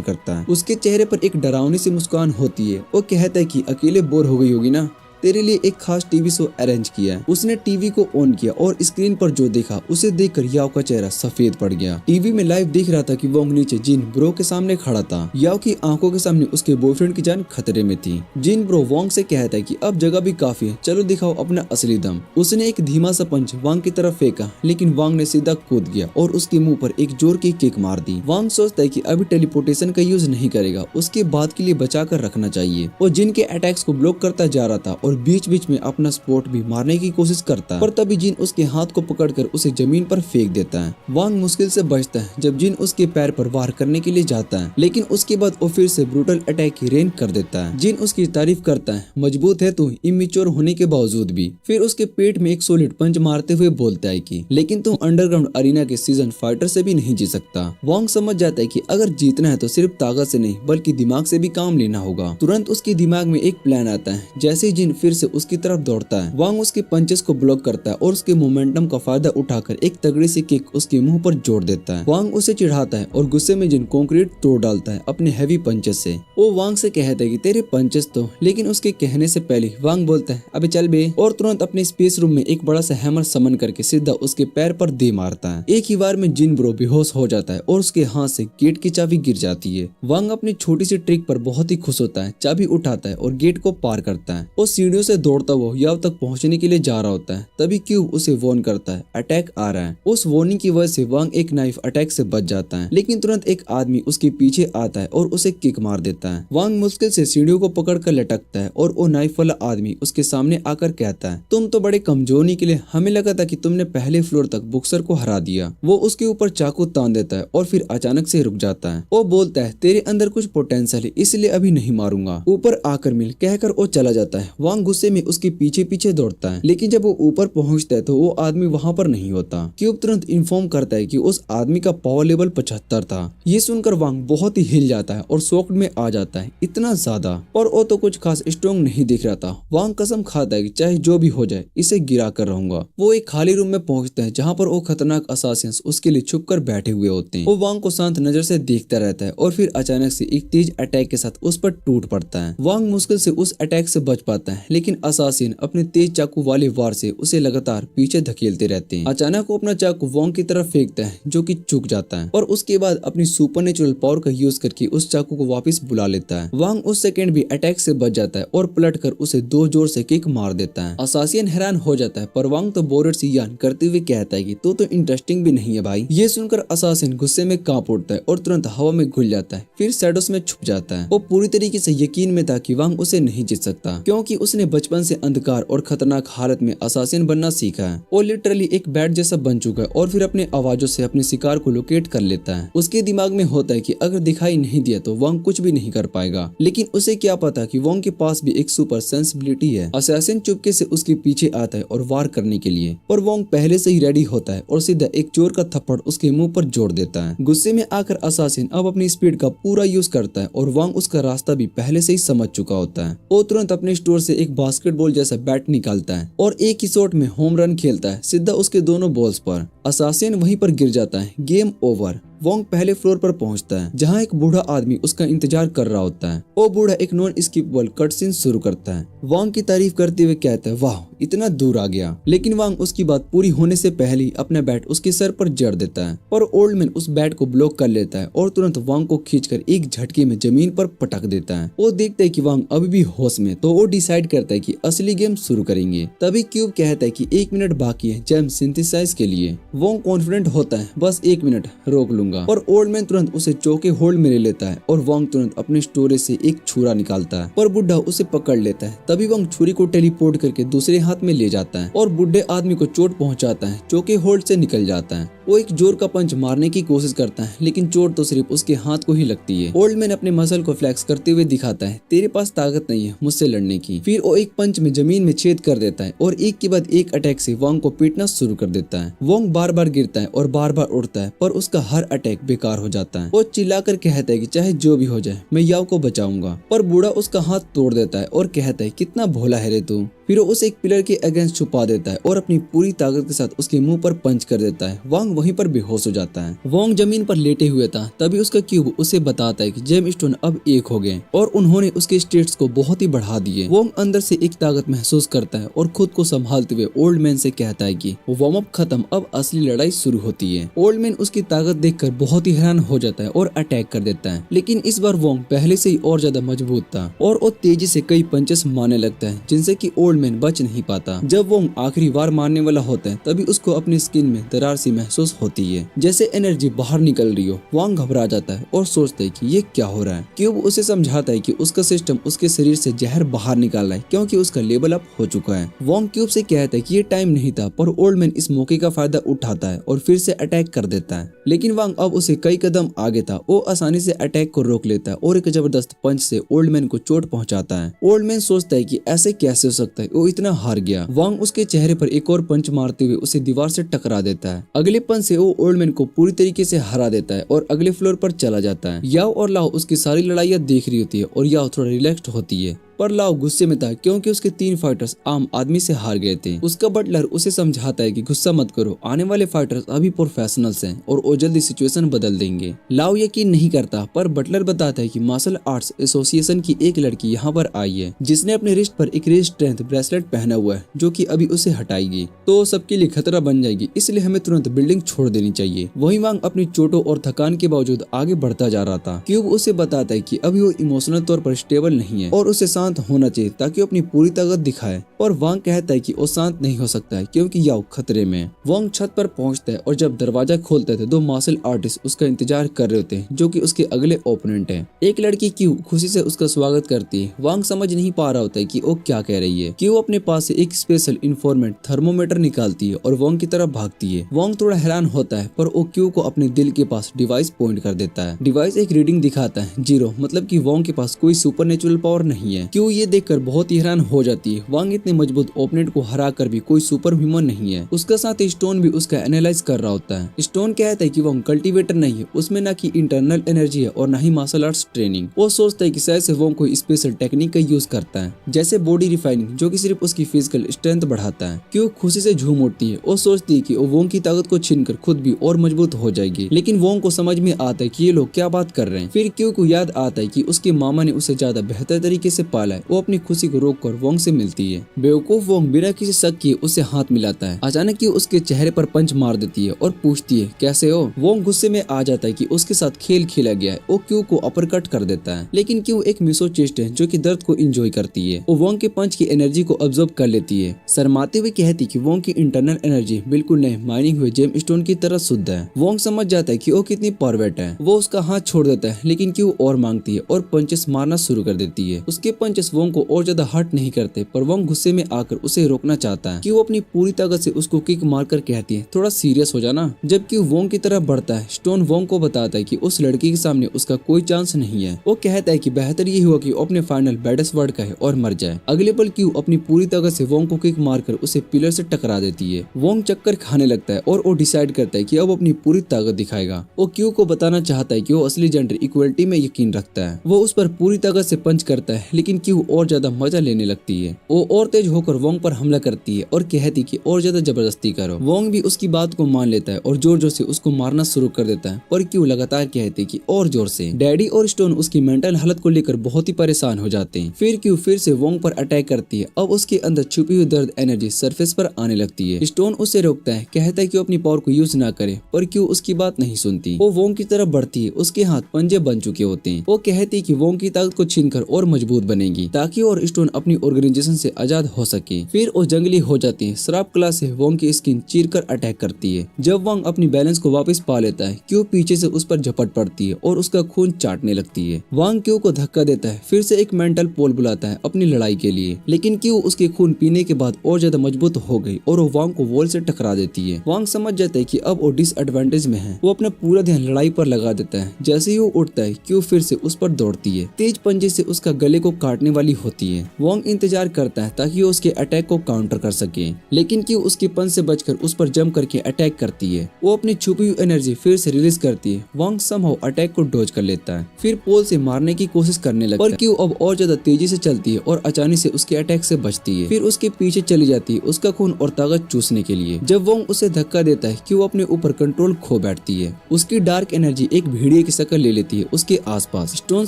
करता है। उसके चेहरे पर एक डरावनी सी मुस्कान होती है। वो कहता है कि अकेले बोर हो गई होगी ना, तेरे लिए एक खास टीवी शो अरेंज किया है। उसने टीवी को ऑन किया और स्क्रीन पर जो देखा उसे देखकर याओ का चेहरा सफेद पड़ गया। टीवी में लाइव दिख रहा था कि वोंग नीचे जिन ब्रो के सामने खड़ा था। याओ की आंखों के सामने उसके बॉयफ्रेंड की जान खतरे में थी। जिन ब्रो वोंग से कहता है कि अब जगह भी काफी है, चलो दिखाओ अपना असली दम। उसने एक धीमा सा पंच वांग की तरफ फेंका, लेकिन वांग ने सीधा कूद गया और उसके मुंह पर एक जोर की किक मार दी। वांग सोचता है कि अभी टेलीपोर्टेशन का यूज नहीं करेगा, उसके बाद के लिए बचा कर रखना चाहिए। वो जिन के अटैक्स को ब्लॉक करता जा रहा था और बीच बीच में अपना स्पॉट भी मारने की कोशिश करता है, पर तभी जिन उसके हाथ को पकड़कर उसे जमीन पर फेंक देता है। वांग मुश्किल से बचता है जब जिन उसके पैर पर वार करने के लिए जाता है, लेकिन उसके बाद वो फिर से ब्रूटल अटैक की रेंज कर देता है। जिन उसकी तारीफ करता है, मजबूत है तू इमेच्योर होने के बावजूद भी। फिर उसके पेट में एक सॉलिड पंच मारते हुए बोलता है कि लेकिन तुम अंडरग्राउंड अरीना के सीजन फाइटर से भी नहीं जीत सकता। वांग समझ जाता है कि अगर जीतना है तो सिर्फ ताकत से नहीं बल्कि दिमाग से भी काम लेना होगा। तुरंत उसके दिमाग में एक प्लान आता है। जैसे ही जिन फिर से उसकी तरफ दौड़ता है, वांग उसके पंचेस को ब्लॉक करता है और उसके मोमेंटम का फायदा उठाकर एक तगड़ी सी किक उसके मुंह पर जोड़ देता है। वांग उसे चिढ़ाता है और गुस्से में जिन कंक्रीट तोड़ डालता है अपने हैवी पंचेस से। वो वांग से कहता है कि तेरे पंचेस तो, लेकिन उसके कहने से पहले वांग बोलता है अबे चल बे, और तुरंत अपने स्पेस रूम में एक बड़ा सा हैमर समन करके सीधा उसके पैर पर दे मारता है। एक ही बार में जिन ब्रो बेहोश हो जाता है और उसके हाथ से गेट की चाबी गिर जाती है। वांग अपनी छोटी सी ट्रिक पर बहुत ही खुश होता है, चाबी उठाता है और गेट को पार करता है। वो सीढ़ियों से दौड़ता हुआ याव तक पहुंचने के लिए जा रहा होता है। तभी क्यूब उसे वार्न करता है अटैक आ रहा है। उस वार्निंग की वजह से वांग एक नाइफ अटैक से बच जाता है, लेकिन तुरंत एक आदमी उसके पीछे आता है और उसे किक मार देता है। वांग मुश्किल से सीढ़ियों को पकड़कर लटकता है और वो नाइफ वाला आदमी उसके सामने आकर कहता है तुम तो बड़े कमजोर निकले, हमें लगा था कि तुमने पहले फ्लोर तक बुक्सर को हरा दिया। वो उसके ऊपर चाकू तान देता है और फिर अचानक से रुक जाता है। वो बोलता है तेरे अंदर कुछ पोटेंशियल है, इसलिए अभी नहीं मारूंगा, ऊपर आकर मिल, कहकर वो चला जाता है। वांग गुस्से में उसके पीछे पीछे दौड़ता है, लेकिन जब वो ऊपर पहुंचता है तो वो आदमी वहां पर नहीं होता। क्यूब तुरंत इन्फॉर्म करता है कि उस आदमी का पावर लेवल 75 था। ये सुनकर वांग बहुत ही हिल जाता है और शॉक में आ जाता है, इतना ज्यादा। और वो तो कुछ खास स्ट्रॉन्ग नहीं दिख रहा था। वांग कसम खाता है कि चाहे जो भी हो जाए इसे गिरा कर रहूंगा। वो एक खाली रूम में पहुंचता है जहाँ पर वो खतरनाक असासिन्स उसके लिए छुप कर बैठे हुए होते हैं। वो वांग को शांत नजर से देखता रहता है और फिर अचानक से एक तेज अटैक के साथ उस पर टूट पड़ता है। वांग मुश्किल से उस अटैक से बच पाता है, लेकिन असासिन अपने तेज चाकू वाले वार से उसे लगातार पीछे धकेलते रहते हैं। अचानक वो अपना चाकू वांग की तरफ फेंकता है जो कि चूक जाता है और उसके बाद अपनी सुपरनेचुरल पावर का यूज करके उस चाकू को वापस बुला लेता है। वांग उस सेकंड भी अटैक से बच जाता है और पलटकर उसे दो जोर से किक मार देता है। असासिन हैरान हो जाता है, पर वांग तो बोरेट से यान करते हुए कहता है कि तू तो इंटरेस्टिंग भी नहीं है भाई। ये सुनकर असासिन गुस्से में कांप उठता है और तुरंत हवा में घुल जाता है, फिर शैडोज में छुप जाता है। वो पूरी तरीके से यकीन में था कि वांग उसे नहीं जीत सकता, क्योंकि उसने बचपन से अंधकार और खतरनाक हालत में असासिन बनना सीखा है। वो लिटरली एक बैट जैसा बन चुका है और फिर अपने आवाजों से अपने शिकार को लोकेट कर लेता है। उसके दिमाग में होता है कि अगर दिखाई नहीं दिया तो वांग कुछ भी नहीं कर पाएगा, लेकिन उसे क्या पता कि वांग के पास भी एक सुपर सेंसिबिलिटी है। असासिन चुपके से उसके पीछे आता है और वार करने के लिए, पर वांग पहले से ही रेडी होता है और सीधा एक चोर का थप्पड़ उसके मुंह पर जोड़ देता है। गुस्से में आकर असासिन अब अपनी स्पीड का पूरा यूज करता है और वांग उसका रास्ता भी पहले से ही समझ चुका होता है। वो तुरंत अपने स्टोर से एक बास्केटबॉल जैसा बैट निकालता है और एक ही शॉट में होम रन खेलता है सीधा उसके दोनों बॉल्स पर। असासिन वहीं पर गिर जाता है। Game over. वांग पहले फ्लोर पर पहुंचता है जहां एक बूढ़ा आदमी उसका इंतजार कर रहा होता है। वो बूढ़ा एक नॉन स्किपेबल कट सीन शुरू करता है। वांग की तारीफ करते हुए कहता है वाह इतना दूर आ गया, लेकिन वांग उसकी बात पूरी होने से पहले ही अपना बैट उसके सर पर जड़ देता है, पर ओल्ड मैन उस बैट को ब्लॉक कर लेता है और तुरंत वांग को खींचकर एक झटके में जमीन पर पटक देता है। वो देखता है कि वांग अभी भी होश में, तो वो डिसाइड करता है कि असली गेम शुरू करेंगे। तभी क्यूब कहता है कि 1 मिनट बाकी है जेम सिंथेसाइज के लिए। वांग कॉन्फिडेंट होता है बस 1 मिनट रोक लूंगा, पर ओल्ड मैन तुरंत उसे चौके होल्ड में ले लेता है और वांग तुरंत अपने स्टोरेज से एक छुरा निकालता है, पर बुढ़ा उसे पकड़ लेता है। तभी वांग छुरी को टेलीपोर्ट करके दूसरे हाथ में ले जाता है और बुढ़े आदमी को चोट पहुंचाता है, चौके होल्ड से निकल जाता है। वो एक जोर का पंच मारने की कोशिश करता है, लेकिन चोट तो सिर्फ उसके हाथ को ही लगती है। ओल्ड मैन अपने मसल को फ्लेक्स करते हुए दिखाता है, तेरे पास ताकत नहीं है मुझसे लड़ने की। फिर वो एक पंच में जमीन में छेद कर देता है और एक के बाद एक अटैक से वोंग को पीटना शुरू कर देता है। वोंग बार बार गिरता है और बार बार उड़ता है, पर उसका हर अटैक बेकार हो जाता है। वो चिल्लाकर कहता है कि चाहे जो भी हो जाए मैं याओ को बचाऊंगा, पर बूढ़ा उसका हाथ तोड़ देता है और कहता है कितना भोला है रे तू। फिर वो उसे एक पिलर के अगेंस्ट छुपा देता है और अपनी पूरी ताकत के साथ उसके मुंह पर पंच कर देता है। वोंग वहीं पर बेहोश हो जाता है। वोंग जमीन पर लेटे हुए था, तभी उसका क्यूब उसे बताता है कि जेम स्टोन अब एक हो गए और उन्होंने उसके स्टेट्स को बहुत ही बढ़ा दिए। वोंग अंदर से एक ताकत महसूस करता है और खुद को संभालते हुए ओल्ड मैन से कहता है कि वार्म अप खत्म, अब असली लड़ाई शुरू होती है। ओल्ड मैन उसकी ताकत देखकर बहुत ही हैरान हो जाता है और अटैक कर देता है, लेकिन इस बार वोंग पहले से ही और ज्यादा मजबूत था और वो तेजी से कई पंचेस मारने लगता है, जिनसे कि ओल्ड मैन बच नहीं पाता। जब वोंग आखिरी वार मारने वाला होता है, तभी उसको अपनी स्किन में दरार सी महसूस होती है, जैसे एनर्जी बाहर निकल रही हो। वोंग घबरा जाता है और सोचता है कि ये क्या हो रहा है। क्यूब उसे समझाता है कि उसका सिस्टम उसके शरीर से जहर बाहर निकाल रहा है, क्योंकि उसका लेवल अप हो चुका है। वोंग क्यूब से कहता है कि ये टाइम नहीं था, पर ओल्ड मैन इस मौके का फायदा उठाता है और फिर से अटैक कर देता है। लेकिन वोंग अब उसे कई कदम आगे था। वो आसानी से अटैक को रोक लेता है और एक जबरदस्त पंच से ओल्ड मैन को चोट पहुंचाता है। ओल्ड मैन सोचता है कि ऐसे कैसे हो सकता है, वो इतना हार गया। वोंग उसके चेहरे पर एक और पंच मारते हुए उसे दीवार से टकरा देता है। अगले पंच से वो ओल्ड मैन को पूरी तरीके से हरा देता है और अगले फ्लोर पर चला जाता है। याओ और लाओ उसकी सारी लड़ाइयाँ देख रही होती है और याओ थोड़ा रिलैक्स्ड होती है, पर लाओ गुस्से में था क्योंकि उसके 3 फाइटर्स आम आदमी से हार गए थे। उसका बटलर उसे समझाता है कि गुस्सा मत करो, आने वाले फाइटर्स अभी प्रोफेशनल्स हैं और वो जल्दी सिचुएशन बदल देंगे। लाओ यकीन नहीं करता, पर बटलर बताता है कि मार्शल आर्ट्स एसोसिएशन की एक लड़की यहाँ पर आई है, जिसने अपने रिस्ट पर एक रिस्ट स्ट्रेंथ ब्रेसलेट पहना हुआ है, जो कि अभी उसे हटाएगी तो सबके लिए खतरा बन जाएगी, इसलिए हमें तुरंत बिल्डिंग छोड़ देनी चाहिए। वही वांग अपनी चोटों और थकान के बावजूद आगे बढ़ता जा रहा था। क्यूब उसे बताता है कि अभी वो इमोशनल तौर पर स्टेबल नहीं है और उसे शांत होना चाहिए ताकि वो अपनी पूरी ताकत दिखाए, और वांग कहता है कि वो शांत नहीं हो सकता है क्योंकि याओ खतरे में है। वांग छत पर पहुंचता है और जब दरवाजा खोलता है तो 2 मार्शल आर्टिस्ट उसका इंतजार कर रहे होते हैं, जो कि उसके अगले ओपोनेंट है। एक लड़की क्यू खुशी से उसका स्वागत करती है। वांग समझ नहीं पा रहा होता है कि वो क्या कह रही है। क्यू अपने पास से एक स्पेशल इन्फॉर्मेंट थर्मोमीटर निकालती है और वांग की तरफ भागती है। वांग थोड़ा हैरान होता है, पर वो क्यू को अपने दिल के पास डिवाइस पॉइंट कर देता है। डिवाइस एक रीडिंग दिखाता है 0, मतलब कि वांग के पास कोई सुपरनेचुरल पावर नहीं है। क्यू ये देखकर बहुत ही हैरान हो जाती है। वांग इतने मजबूत ओपोनेंट को हरा कर भी कोई सुपर ह्यूमन नहीं है। उसका साथ स्टोन भी उसका एनालाइज कर रहा होता है। स्टोन कहता है कि वांग कल्टीवेटर नहीं है, उसमें ना की इंटरनल एनर्जी है और ना ही मार्शल आर्ट्स ट्रेनिंग। वो सोचता है कि शायद से वांग कोई स्पेशल टेक्निक का यूज करता है, जैसे बॉडी रिफाइनिंग, जो कि सिर्फ उसकी फिजिकल स्ट्रेंथ बढ़ाता है। क्यों खुशी से झूम उठती है। वो सोचती है कि वो वांग की ताकत को छीनकर खुद भी और मजबूत हो जाएगी, लेकिन वांग को समझ में आता है कि ये लोग क्या बात कर रहे हैं। फिर क्यों को याद आता है कि उसके मामा ने उसे ज्यादा बेहतर तरीके से पाला है। वो अपनी खुशी को रोक कर वांग से मिलती है। बेवकूफ वांग बिना किसी शक किए उसे हाथ मिलाता है। अचानक ही उसके चेहरे पर पंच मार देती है और पूछती है कैसे हो। वांग गुस्से में आ जाता है कि उसके साथ खेल खेला गया है। वो क्यू को अपर कट कर देता है, लेकिन क्यू एक मिसोचिस्ट है जो कि दर्द को एंजॉय करती है। वो वांग के पंच की एनर्जी को ऑब्जर्व कर लेती है। शर्माते हुए कहती कि वांग की इंटरनल एनर्जी बिल्कुल नए माइनिंग हुए जेम स्टोन की तरह शुद्ध है। वांग समझ जाता है कि वो कितनी परवेट है। वो उसका हाथ छोड़ देता है, लेकिन क्यू और मांगती है और पंचेस मारना शुरू कर देती है। उसके पंचेस वांग को और ज्यादा हर्ट नहीं करते, पर वांग गुस्से में आकर उसे रोकना चाहता है कि वो अपनी पूरी ताकत से उसको किक मारकर कहती है थोड़ा सीरियस हो जाना। जबकि वांग की तरफ बढ़ता है, स्टोन वांग को बताता है कि उस लड़की के सामने उसका कोई चांस नहीं है। वो कहता है कि बेहतर ये हुआ कि वो अपने फाइनल बैडेस्ट वर्ड कहे और मर जाए। अगले पल क्यू अपनी पूरी ताकत से वांग को किक मारकर उसे पिलर से टकरा देती है। वांग चक्कर खाने लगता है और वो डिसाइड करता है कि अब अपनी पूरी ताकत दिखाएगा। वो क्यू को बताना चाहता है कि वो असली जेंडर इक्वलिटी में यकीन रखता है। वो उस पर पूरी ताकत से पंच करता है, लेकिन क्यू और ज्यादा मजा लेने लगती है। वो और तेज होकर वांग पर हमला करती है और कहती कि और ज्यादा जबरदस्ती करो। वांग भी उसकी बात को मान लेता है और जोर जोर से उसको मारना शुरू कर देता है, पर क्यू लगातार कहते कि और जोर से। डैडी और स्टोन उसकी मेंटल हालत को लेकर बहुत ही परेशान हो जाते हैं। फिर क्यू फिर से वांग पर अटैक करती है। अब उसके अंदर छुपी हुई दर्द एनर्जी सरफेस पर आने लगती है। स्टोन उसे रोकता है, कहता है कि वो अपनी पावर को यूज ना करे, पर क्यू उसकी बात नहीं सुनती। वो वांग की तरफ बढ़ती है। उसके हाथ पंजे बन चुके होते हैं। वो कहती है कि वांग की ताकत को छीनकर और मजबूत बनेगी। जाएंगी ताकि और स्टोन अपनी ऑर्गेनाइजेशन से आजाद हो सके। फिर वो जंगली हो जाती है। श्राप कला से वोंग की स्किन चीरकर अटैक करती है। जब वोंग अपनी बैलेंस को वापस पा लेता है, क्यू पीछे से उस पर झपट पड़ती है और उसका खून चाटने लगती है। वांग क्यू को धक्का देता है, फिर से एक मेंटल पोल बुलाता है अपनी लड़ाई के लिए, लेकिन क्यू उसके खून पीने के बाद और ज्यादा मजबूत हो गई और वो वांग को वॉल से टकरा देती है। वांग समझ जाता है कि अब वो डिसएडवांटेज में है। वो अपना पूरा ध्यान लड़ाई पर लगा देता है। जैसे ही वो उठता है, क्यू फिर से उस पर दौड़ती है, तेज पंजे से उसका गले को काटने वाली होती है। वांग इंतजार करता है ताकि वो उसके अटैक को काउंटर कर सके, लेकिन क्यू उसके पंच से बचकर उस पर जंप करके अटैक करती है। वो अपनी छुपी हुई एनर्जी फिर से रिलीज करती है। वांग समहाउ अटैक को डॉज कर लेता है, फिर पोल से मारने की कोशिश करने लगता है, पर क्यू अब और ज्यादा तेजी से चलती है और अचानक से उसके अटैक से बचती है। फिर उसके पीछे चली जाती है उसका खून और ताकत चूसने के लिए। जब वांग उसे धक्का देता है, क्यू अपने ऊपर कंट्रोल खो बैठती है। उसकी डार्क एनर्जी एक भेड़िए की शक्ल ले लेती है उसके आसपास। स्टोन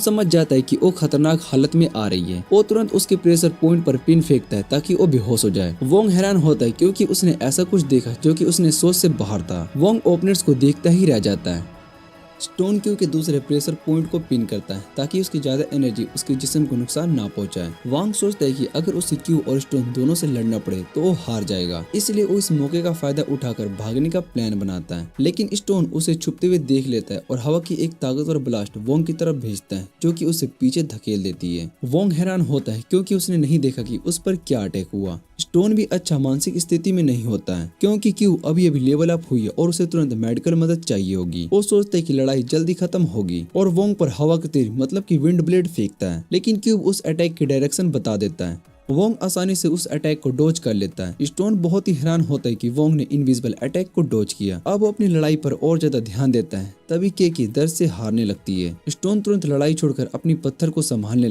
समझ जाता है कि वो खतरनाक हालत में आ रही है। वो तुरंत उसके प्रेशर पॉइंट पर पिन फेंकता है ताकि वो बेहोश हो जाए। वांग हैरान होता है क्योंकि उसने ऐसा कुछ देखा जो कि उसने सोच से बाहर था। वांग ओपोनेंट्स को देखता ही रह जाता है। स्टोन क्यू के दूसरे प्रेशर पॉइंट को पिन करता है ताकि उसकी ज्यादा एनर्जी उसके जिस्म को नुकसान ना पहुंचाए। वांग सोचता है कि अगर उसे क्यू और स्टोन दोनों से लड़ना पड़े तो वो हार जाएगा, इसलिए वो इस मौके का फायदा उठाकर भागने का प्लान बनाता है। लेकिन स्टोन उसे छुपते हुए देख लेता है और हवा की एक ताकतवर ब्लास्ट वांग की तरफ भेजता है जो कि उसे पीछे धकेल देती है। वांग हैरान होता है क्योंकि उसने नहीं देखा कि उस पर क्या अटैक हुआ। स्टोन भी अच्छा मानसिक स्थिति में नहीं होता है क्योंकि क्यू अभी लेवल अप हुई है और उसे तुरंत मेडिकल मदद चाहिए होगी। वो सोचता है कि लड़ाई जल्दी खत्म होगी और वोंग पर हवा का तीर मतलब कि विंड ब्लेड फेंकता है, लेकिन क्यूब उस अटैक की डायरेक्शन बता देता है। वोंग आसानी से उस अटैक को डॉज कर लेता है। स्टोन बहुत ही हैरान होता है कि वोंग ने इनविजिबल अटैक को डॉज किया। अब वो अपनी लड़ाई पर और ज्यादा ध्यान देता है। तभी केकी दर्द से हारने लगती है। स्टोन तुरंत लड़ाई छोड़कर अपनी पत्थर को संभालने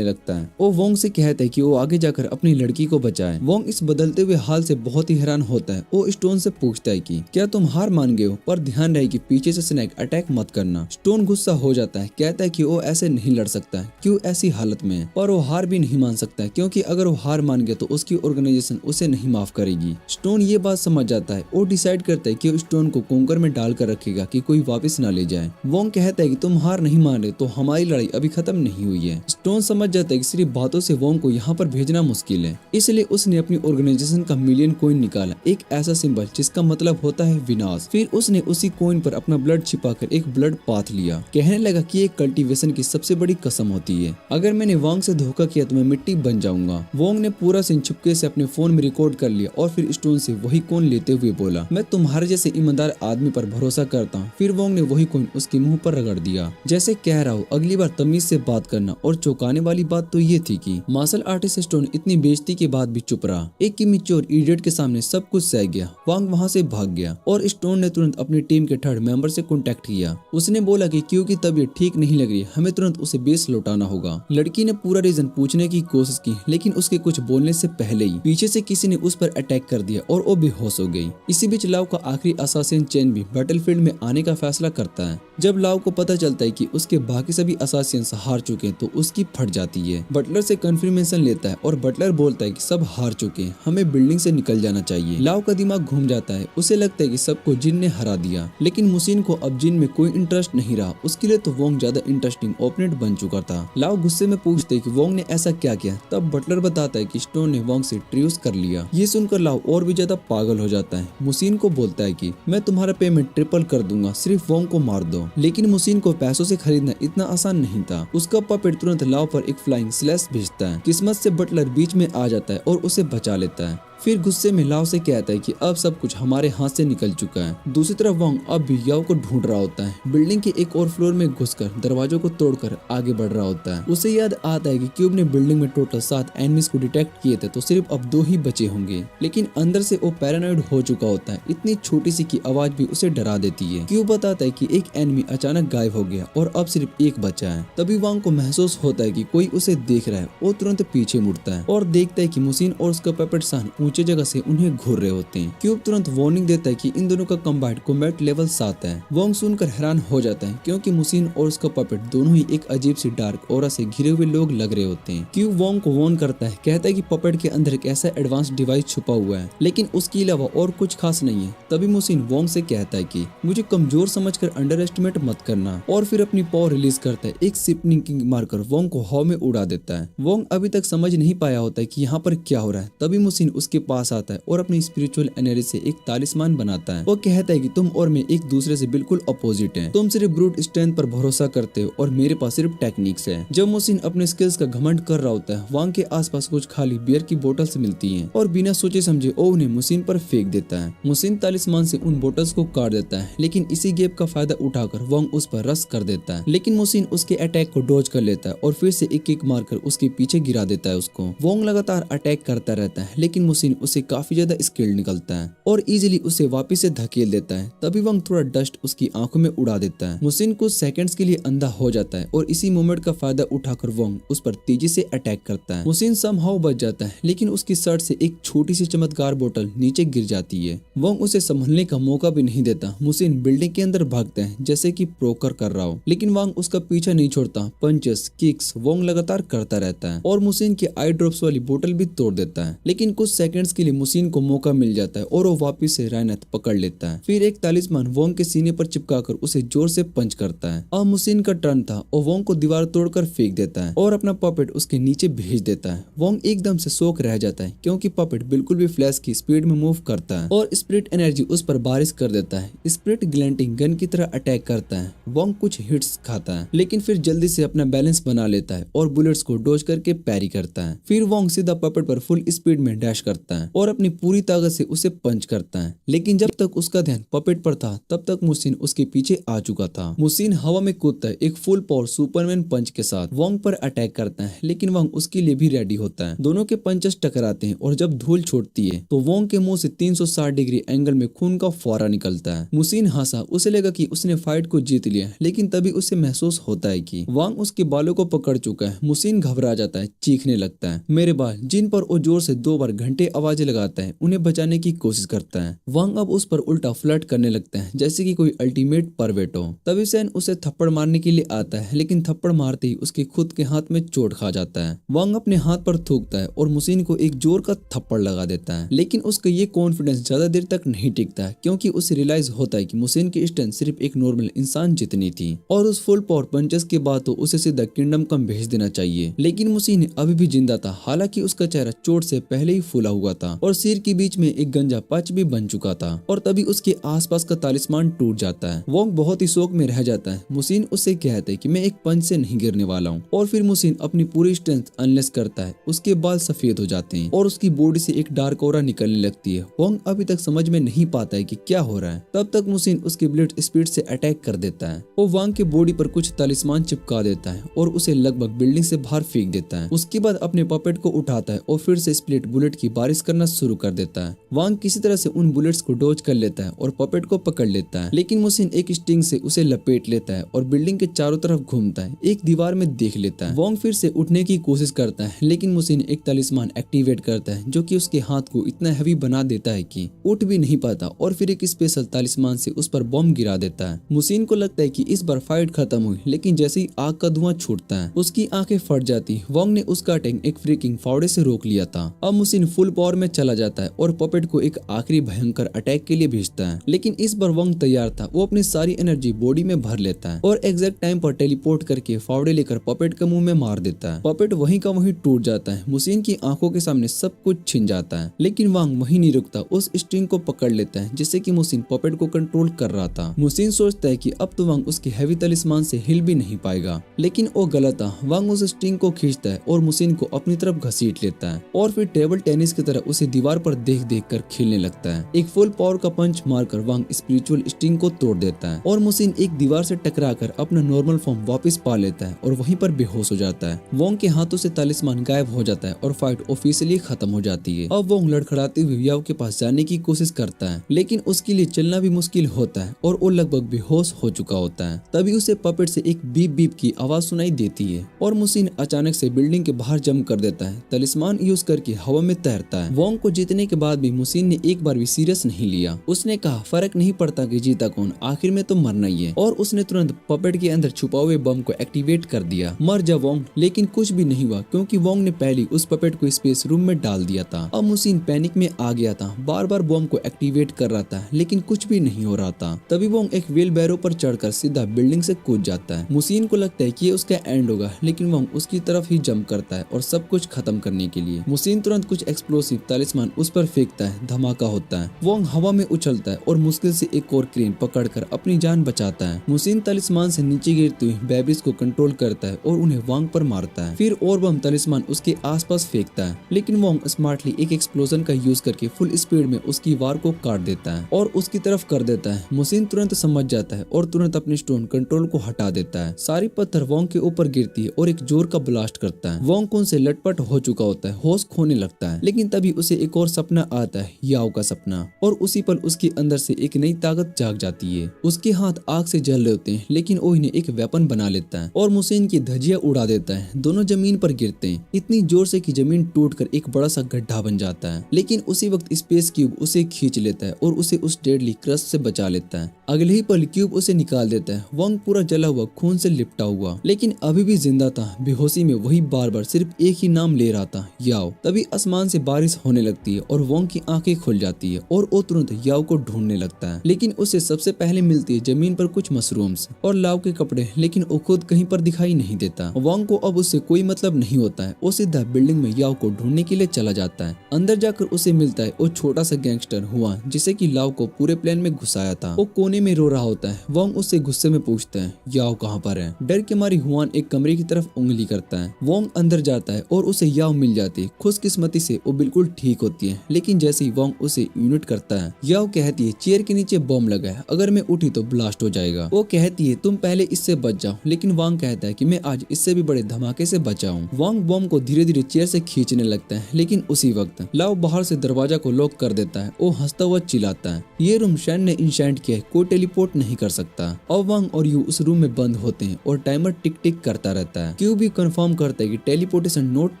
लगता है। वो वोंग से कहता है कि वो आगे जाकर अपनी लड़की को बचाए। वोंग इस बदलते हुए हाल से बहुत ही हैरान होता है। वो स्टोन से पूछता है कि क्या तुम हार मान गए हो, पर ध्यान रहे कि पीछे से स्नैक अटैक मत करना। स्टोन गुस्सा हो जाता है, कहता है कि वो ऐसे नहीं लड़ सकता, क्यों ऐसी हालत में है, पर वो हार भी नहीं मान सकता क्योंकि अगर वो हार मान गया तो उसकी ऑर्गेनाइजेशन उसे नहीं माफ करेगी। स्टोन ये बात समझ जाता है। वो डिसाइड करता है कि वो स्टोन को कोंकर में डालकर रखेगा कि कोई वापस ना ले जाए। वोंग कहता है कि तुम हार नहीं मान रहे तो हमारी लड़ाई अभी खत्म नहीं हुई है। स्टोन समझ जाता है कि सिर्फ बातों से वोंग को यहाँ पर भेजना मुश्किल है, इसलिए उसने अपनी ऑर्गेनाइजेशन का मिलियन कॉइन निकाला, एक ऐसा सिंबल जिसका मतलब होता है विनाश। फिर उसने उसी कॉइन पर अपना ब्लड छिपाकर एक ब्लड पाथ लिया। कहने लगा कि एक कल्टीवेशन की सबसे बड़ी कसम होती है, अगर मैंने वोंग से धोखा किया तो मैं मिट्टी बन जाऊंगा। वोंग ने पूरा सीन चुपके से अपने फोन में रिकॉर्ड कर लिया और फिर स्टोन से वही कॉइन लेते हुए बोला, मैं तुम्हारे जैसे ईमानदार आदमी पर भरोसा करता हूँ। फिर वोंग ने वही कॉइन उसके मुंह पर रगड़ दिया, जैसे कह रहा हूँ अगली बार तमीज से बात करना। और चौंकाने वाली बात तो ये थी कि मार्शल आर्टिस्ट स्टोन इतनी बेइज्जती के बाद भी चुप रहा। एक इमेच्योर इडियट के सामने सब कुछ सह गया। वांग वहाँ से भाग गया और स्टोन ने तुरंत अपनी टीम के थर्ड मेंबर से कांटेक्ट किया। उसने बोला कि क्यू की तबीयत ठीक नहीं लग रही, हमें तुरंत उसे बेस लौटाना होगा। लड़की ने पूरा रीजन पूछने की कोशिश की, लेकिन उसके कुछ बोलने से पहले ही पीछे से किसी ने उस पर अटैक कर दिया और वो बेहोश हो गई। इसी बीच लाओ का आखिरी असासिन चेन भी बैटलफील्ड में आने का फैसला करता है। जब लाओ को पता चलता है कि उसके बाकी सभी असासियंस हार चुके हैं तो उसकी फट जाती है। बटलर से कंफर्मेशन लेता है और बटलर बोलता है कि सब हार चुके हैं, हमें बिल्डिंग से निकल जाना चाहिए। लाओ का दिमाग घूम जाता है, उसे लगता है कि सबको जिन ने हरा दिया, लेकिन मुसीन को अब जिन में कोई इंटरेस्ट नहीं रहा। उसके लिए तो वोंग ज्यादा इंटरेस्टिंग ओपोनेंट बन चुका था। लाओ गुस्से में पूछते है कि वोंग ने ऐसा क्या किया। तब बटलर बताता है कि स्टोन ने वोंग से ट्रियोस कर लिया। ये सुनकर लाओ और भी ज्यादा पागल हो जाता है। मुसीन को बोलता है कि मैं तुम्हारा पेमेंट ट्रिपल कर दूंगा, सिर्फ वोंग को मार दो। लेकिन मुसीन को पैसों से खरीदना इतना आसान नहीं था। उसका पपेट तुरंत लाओ पर एक फ्लाइंग स्लैश भेजता है। किस्मत से बटलर बीच में आ जाता है और उसे बचा लेता है। फिर गुस्से में लाओ से कहता है कि अब सब कुछ हमारे हाथ से निकल चुका है। दूसरी तरफ वोंग अब भी याओ को ढूंढ रहा होता है। बिल्डिंग के एक और फ्लोर में घुसकर दरवाजों को तोड़कर आगे बढ़ रहा होता है। उसे याद आता है कि क्यूब ने बिल्डिंग में टोटल 7 एनिमीज को डिटेक्ट किए थे तो सिर्फ अब 2 ही बचे होंगे, लेकिन अंदर से वो पैरानॉइड हो चुका होता है। इतनी छोटी सी की आवाज भी उसे डरा देती है। क्यूब बताता है कि एक एनिमी अचानक गायब हो गया और अब सिर्फ एक बचा है। तभी वोंग को महसूस होता है कि कोई उसे देख रहा है। वो तुरंत पीछे मुड़ता है और देखता है कि मुसीन और उसका पपेट सान ऊंचे जगह से उन्हें घूर रहे होते हैं। क्यूब तुरंत वार्निंग देता है कि इन दोनों का कंबाइंड कॉम्बैट लेवल 7 है। वोंग सुनकर हैरान हो जाता है क्योंकि मुसिन और उसका पपेट दोनों ही एक अजीब सी डार्क ऑरा से घिरे हुए लोग लग रहे होते हैं। क्यूब वोंग को वार्न करता है, कहता है कि पपेट के अंदर एक ऐसा एडवांस डिवाइस छुपा हुआ है, लेकिन उसके अलावा और कुछ खास नहीं है। तभी मुसिन वोंग से कहता है कि मुझे कमजोर समझकर अंडर एस्टिमेट मत करना, और फिर अपनी पावर रिलीज करता है। एक सिपनिंग किंग मारकर वोंग को हवा में उड़ा देता है। वोंग अभी तक समझ नहीं पाया होता है कि यहाँ पर क्या हो रहा है। तभी मुसिन उसके पास आता है और अपनी स्पिरिचुअल एनर्जी से एक तालिस्मान बनाता है। वो कहता है कि तुम और मैं एक दूसरे से बिल्कुल अपोजिट हैं। तुम सिर्फ ब्रूट स्ट्रेंथ पर भरोसा करते हो और मेरे पास सिर्फ टेक्निक्स है। जब मुसिन अपने स्किल्स का घमंड कर रहा होता है, वांग के आसपास कुछ खाली बियर की बोतल्स मिलती हैं और बिना सोचे समझे वो उन्हें मुसिन पर फेंक देता है। मुसिन तालिस्मान से उन बोतल्स को काट देता है, लेकिन इसी गैप का फायदा उठाकर वांग उस पर रश कर देता है। लेकिन मुसिन उसके अटैक को डॉज कर लेता है और फिर से एक किक मारकर उसके पीछे गिरा देता है उसको। वांग लगातार अटैक करता रहता है, लेकिन मुसिन उसे काफी ज्यादा स्किल्ड निकलता है और इजीली उसे वापस से धकेल देता है। तभी वांग थोड़ा डस्ट उसकी आंखों में उड़ा देता है। मुसिन कुछ सेकंड्स के लिए अंधा हो जाता है और इसी मोमेंट का फायदा उठाकर वांग उस पर तेजी से अटैक करता है। मुसिन समहाउ बच जाता है, लेकिन उसकी शर्ट से एक छोटी सी चमत्कार बोतल नीचे गिर जाती है। वांग उसे संभलने का मौका भी नहीं देता। मुसिन बिल्डिंग के अंदर भागता है जैसे कि प्रोकर कर रहा हो, लेकिन वांग उसका पीछा नहीं छोड़ता। पंचेस, किक्स वांग लगातार करता रहता है और मुसिन की आई ड्रॉप्स वाली बोतल भी तोड़ देता है। लेकिन कुछ सेकंड्स के लिए मुसिन को मौका मिल जाता है और वो वापस से रायनथ पकड़ लेता है। फिर एक तालिस्मान वांग के सीने पर चिपकाकर उसे जोर से पंच करता है। अब मुसिन का टर्न था और वांग को दीवार तोड़कर फेंक देता है और अपना पपेट उसके नीचे भेज देता है। वांग एकदम से शॉक रह जाता है क्योंकि पपेट बिल्कुल भी फ्लैश की स्पीड में मूव करता है और स्पिरिट एनर्जी उस पर बारिश कर देता है। स्पिरिट ग्लैंटिंग गन की तरह अटैक करता है। वांग कुछ हिट्स खाता है, लेकिन फिर जल्दी से अपना बैलेंस बना लेता है और बुलेट्स को डॉज करके पैरी करता है। फिर वांग सीधा पपेट पर फुल स्पीड में डैश करता है और अपनी पूरी ताकत से उसे पंच करता है। लेकिन जब तक उसका ध्यान पपेट पर था, तब तक मुसिन उसके पीछे आ चुका था। मुसिन हवा में कूदता है एक फुल पावर सुपरमैन पंच के साथ वांग पर अटैक करता है, लेकिन वांग उसके लिए भी रेडी होता है। दोनों के पंचेस टकराते हैं और जब धूल छोड़ती है तो वांग के मुंह से 360 डिग्री एंगल में खून का फौरा निकलता है। मुसिन हंसा, उसे लगा कि उसने फाइट को जीत लिया, लेकिन तभी उसे महसूस होता है कि वांग उसके बालों को पकड़ चुका है। मुसिन घबरा जाता है, चीखने लगता है। मेरे बाल, जिन पर वो जोर से 2 बार घंटे आवाजें लगाता है, उन्हें बचाने की कोशिश करता है। वांग अब उस पर उल्टा फ्लर्ट करने लगता है जैसे कि कोई अल्टीमेट परवेट हो। तभी सैन उसे थप्पड़ मारने के लिए आता है, लेकिन थप्पड़ मारते ही उसके खुद के हाथ में चोट खा जाता है। वांग अपने हाथ पर थूकता है और मुसिन को एक जोर का थप्पड़ लगा देता है, लेकिन उसका ये कॉन्फिडेंस ज्यादा देर तक नहीं टिकता है क्योंकि उसे रियलाइज होता है कि मुसिन की स्ट्रेंथ सिर्फ एक नॉर्मल इंसान जितनी थी और उस फुल पावर पंचेस के बाद तो उसे सीधा किंगडम कम भेज देना चाहिए। लेकिन मुसिन अभी भी जिंदा था, हालांकि उसका चेहरा चोट से पहले ही फूला हुआ था और सिर के बीच में एक गंजा पच भी बन चुका था और तभी उसके आसपास का तालिस्मान टूट जाता है। वांग बहुत ही शोक में रह जाता है। मुसिन उससे कहता है कि मैं एक पंच से नहीं गिरने वाला हूँ और फिर मुसिन अपनी पूरी स्ट्रेंथ अनलेस करता है। उसके बाल सफेद हो जाते हैं और उसकी बॉडी से एक डार्क ऑरा निकलने लगती है। वांग अभी तक समझ में नहीं पाता है कि क्या हो रहा है। तब तक मुसिन उसकी ब्लेड स्पीड से अटैक कर देता है। वो वांग की बॉडी पर कुछ तालिस्मान चिपका देता है और उसे लगभग बिल्डिंग से बाहर फेंक देता है। उसके बाद अपने पपेट को उठाता है और फिर से स्प्लिट बुलेट की बारिश करना शुरू कर देता है। वांग किसी तरह से उन बुलेट्स को डॉज कर लेता है और पपेट को पकड़ लेता है, लेकिन मुसिन एक स्टिंग से उसे लपेट लेता है और बिल्डिंग के चारों तरफ घूमता है, एक दीवार में देख लेता है। वांग फिर से उठने की कोशिश करता है, लेकिन मुसिन एक तालिस्मान एक्टिवेट करता है जो कि उसके हाथ को इतना हैवी बना देता है कि उठ भी नहीं पाता और फिर एक स्पेशल तालिस्मान से उस पर बम गिरा देता है। मुसिन को लगता है कि इस बार फाइट खत्म हुई, लेकिन जैसे ही आग का धुआं छूटता है उसकी आंखें फट जाती। वांग ने उसका अटैक एक फ्रीकिंग फावड़े से रोक लिया था। अब मुसिन फुल पावर में चला जाता है और पपेट को एक आखिरी भयंकर अटैक के लिए भेजता है, लेकिन इस बार वांग तैयार था। वो अपनी सारी एनर्जी बॉडी में भर लेता है और एग्जैक्ट टाइम पर टेलीपोर्ट करके फावड़े लेकर पपेट के मुंह में मार देता है। पपेट वहीं का वहीं टूट जाता है। मुसिन की आंखों के सामने सब कुछ छिन जाता है, लेकिन वांग वहीं नहीं रुकता, उस स्ट्रिंग को पकड़ लेता है जिससे कि मुसिन पपेट को कंट्रोल कर रहा था। मुसिन सोचता है कि अब तो वांग उसके हैवी तालिस्मान से हिल भी नहीं पाएगा, लेकिन वो गलत था। वांग उस स्ट्रिंग को खींचता है और मुसिन को अपनी तरफ घसीट लेता है और फिर टेबल टेनिस की तरह उसे दीवार पर देख देख कर खेलने लगता है। एक फुल पावर का पंच मारकर वांग स्पिरिचुअल स्ट्रिंग को तोड़ देता है और मुसिन एक दीवार से टकराकर अपना नॉर्मल फॉर्म वापस पा लेता है और वहीं पर बेहोश हो जाता है। वांग के हाथों से तालिस्मान गायब हो जाता है और फाइट ऑफिशियली खत्म हो जाती है। अब वांग लड़खड़ाते हुए याओ के पास जाने की कोशिश करता है, लेकिन उसके लिए चलना भी मुश्किल होता है और वो लगभग बेहोश हो चुका होता है। तभी उसे पपेट से एक बीप बीप की आवाज सुनाई देती है और मुसिन अचानक से बिल्डिंग के बाहर जंप कर देता है। तालिस्मान यूज करके हवा में तैरता है। वोंग को जीतने के बाद भी मुसीन ने एक बार भी सीरियस नहीं लिया। उसने कहा फर्क नहीं पड़ता कि जीता कौन, आखिर में तो मरना ही है। और उसने तुरंत पपेट के अंदर छुपा हुए बम को एक्टिवेट कर दिया। मर जा वोंग। लेकिन कुछ भी नहीं हुआ क्योंकि वोंग ने पहले उस पपेट को स्पेस रूम में डाल दिया था। अब मुसीन पैनिक में आ गया था, बार बार बम को एक्टिवेट कर रहा था लेकिन कुछ भी नहीं हो रहा था। तभी वोंग एक व्हील बैरो पर चढ़कर सीधा बिल्डिंग से कूद जाता है। मुसीन को लगता है कि ये उसका एंड होगा लेकिन वोंग उसकी तरफ ही जंप करता है और सब कुछ खत्म करने के लिए। मुसीन तुरंत कुछ एक्सप्लोसिव तालिस्मान उस पर फेंकता है, धमाका होता है। वोंग हवा में उछलता है और मुश्किल से एक और क्रेन पकड़कर अपनी जान बचाता है। मुसीन तालिस्मान से नीचे गिरती हुई बेब्रिज को कंट्रोल करता है और उन्हें वांग पर मारता है। फिर और बम तालिस्मान उसके आसपास फेंकता है लेकिन वोंग स्मार्टली एक एक्सप्लोजन का यूज करके फुल स्पीड में उसकी वार को काट देता है और उसकी तरफ कर देता है। मुसीन तुरंत समझ जाता है और तुरंत अपने स्टोन कंट्रोल को हटा देता है। सारी पत्थर वोंग के ऊपर गिरती है और एक जोर का ब्लास्ट करता है। वोंग खून से लटपट हो चुका होता है, होश खोने लगता है। लेकिन तभी उसे एक और सपना आता है, याओ का सपना, और उसी पल उसके अंदर से एक नई ताकत जाग जाती है। उसके हाथ आग से जल रहे होते हैं लेकिन वो इन्हें एक वेपन बना लेता है और मुसीन की धज्जियां उड़ा देता है। दोनों जमीन पर गिरते हैं इतनी जोर से कि जमीन टूटकर एक बड़ा सा गड्ढा बन जाता है। लेकिन उसी वक्त स्पेस क्यूब उसे खींच लेता है और उसे उस डेडली क्रश से बचा लेता है। अगले ही पल क्यूब उसे निकाल देता है। वोंग पूरा जला हुआ, खून से लिपटा हुआ लेकिन अभी भी जिंदा था। बेहोशी में वही बार बार सिर्फ एक ही नाम ले रहा था, याओ। तभी आसमान से बारिश होने लगती है और वोंग की आंखें खुल जाती है और वो तुरंत याओ को ढूंढने लगता है। लेकिन उसे सबसे पहले मिलती है जमीन पर कुछ मशरूम्स और लाव के कपड़े, लेकिन वो खुद कहीं पर दिखाई नहीं देता। वोंग को अब उससे कोई मतलब नहीं होता है। वो सीधा बिल्डिंग में याओ को ढूंढने के लिए चला जाता है। अंदर जाकर उसे मिलता है वो छोटा सा गैंगस्टर हुआ जिसे कि लाव को पूरे प्लान में घुसाया था। वो कोने में रो रहा होता है। वोंग उससे गुस्से में पूछता है, याओ कहाँ पर है? डर के मारी हुआन एक कमरे की तरफ उंगली करता है। वोंग अंदर जाता है और उसे याओ मिल जाती है। खुशकिस्मती से वो बिल्कुल ठीक होती है लेकिन जैसे ही वोंग उसे यूनिट करता है, याओ कहती है चेयर के नीचे बम लगा है, अगर मैं उठी तो ब्लास्ट हो जाएगा। वो कहती है तुम पहले इससे बच जाओ, लेकिन वांग कहता है कि मैं आज इससे भी बड़े धमाके से बचाऊं। वांग बम को धीरे धीरे चेयर से खींचने लगता है लेकिन उसी वक्त लाओ बाहर से दरवाजा को लॉक कर देता है। वो हंसता हुआ चिल्लाता है, ये रूम शैन ने इंशेंट किया है, कोई टेलीपोर्ट नहीं कर सकता। और वांग और यू उस रूम में बंद होते हैं और टाइमर टिक टिक करता रहता है। क्यूब भी कंफर्म करता है कि टेलीपोर्टेशन नॉट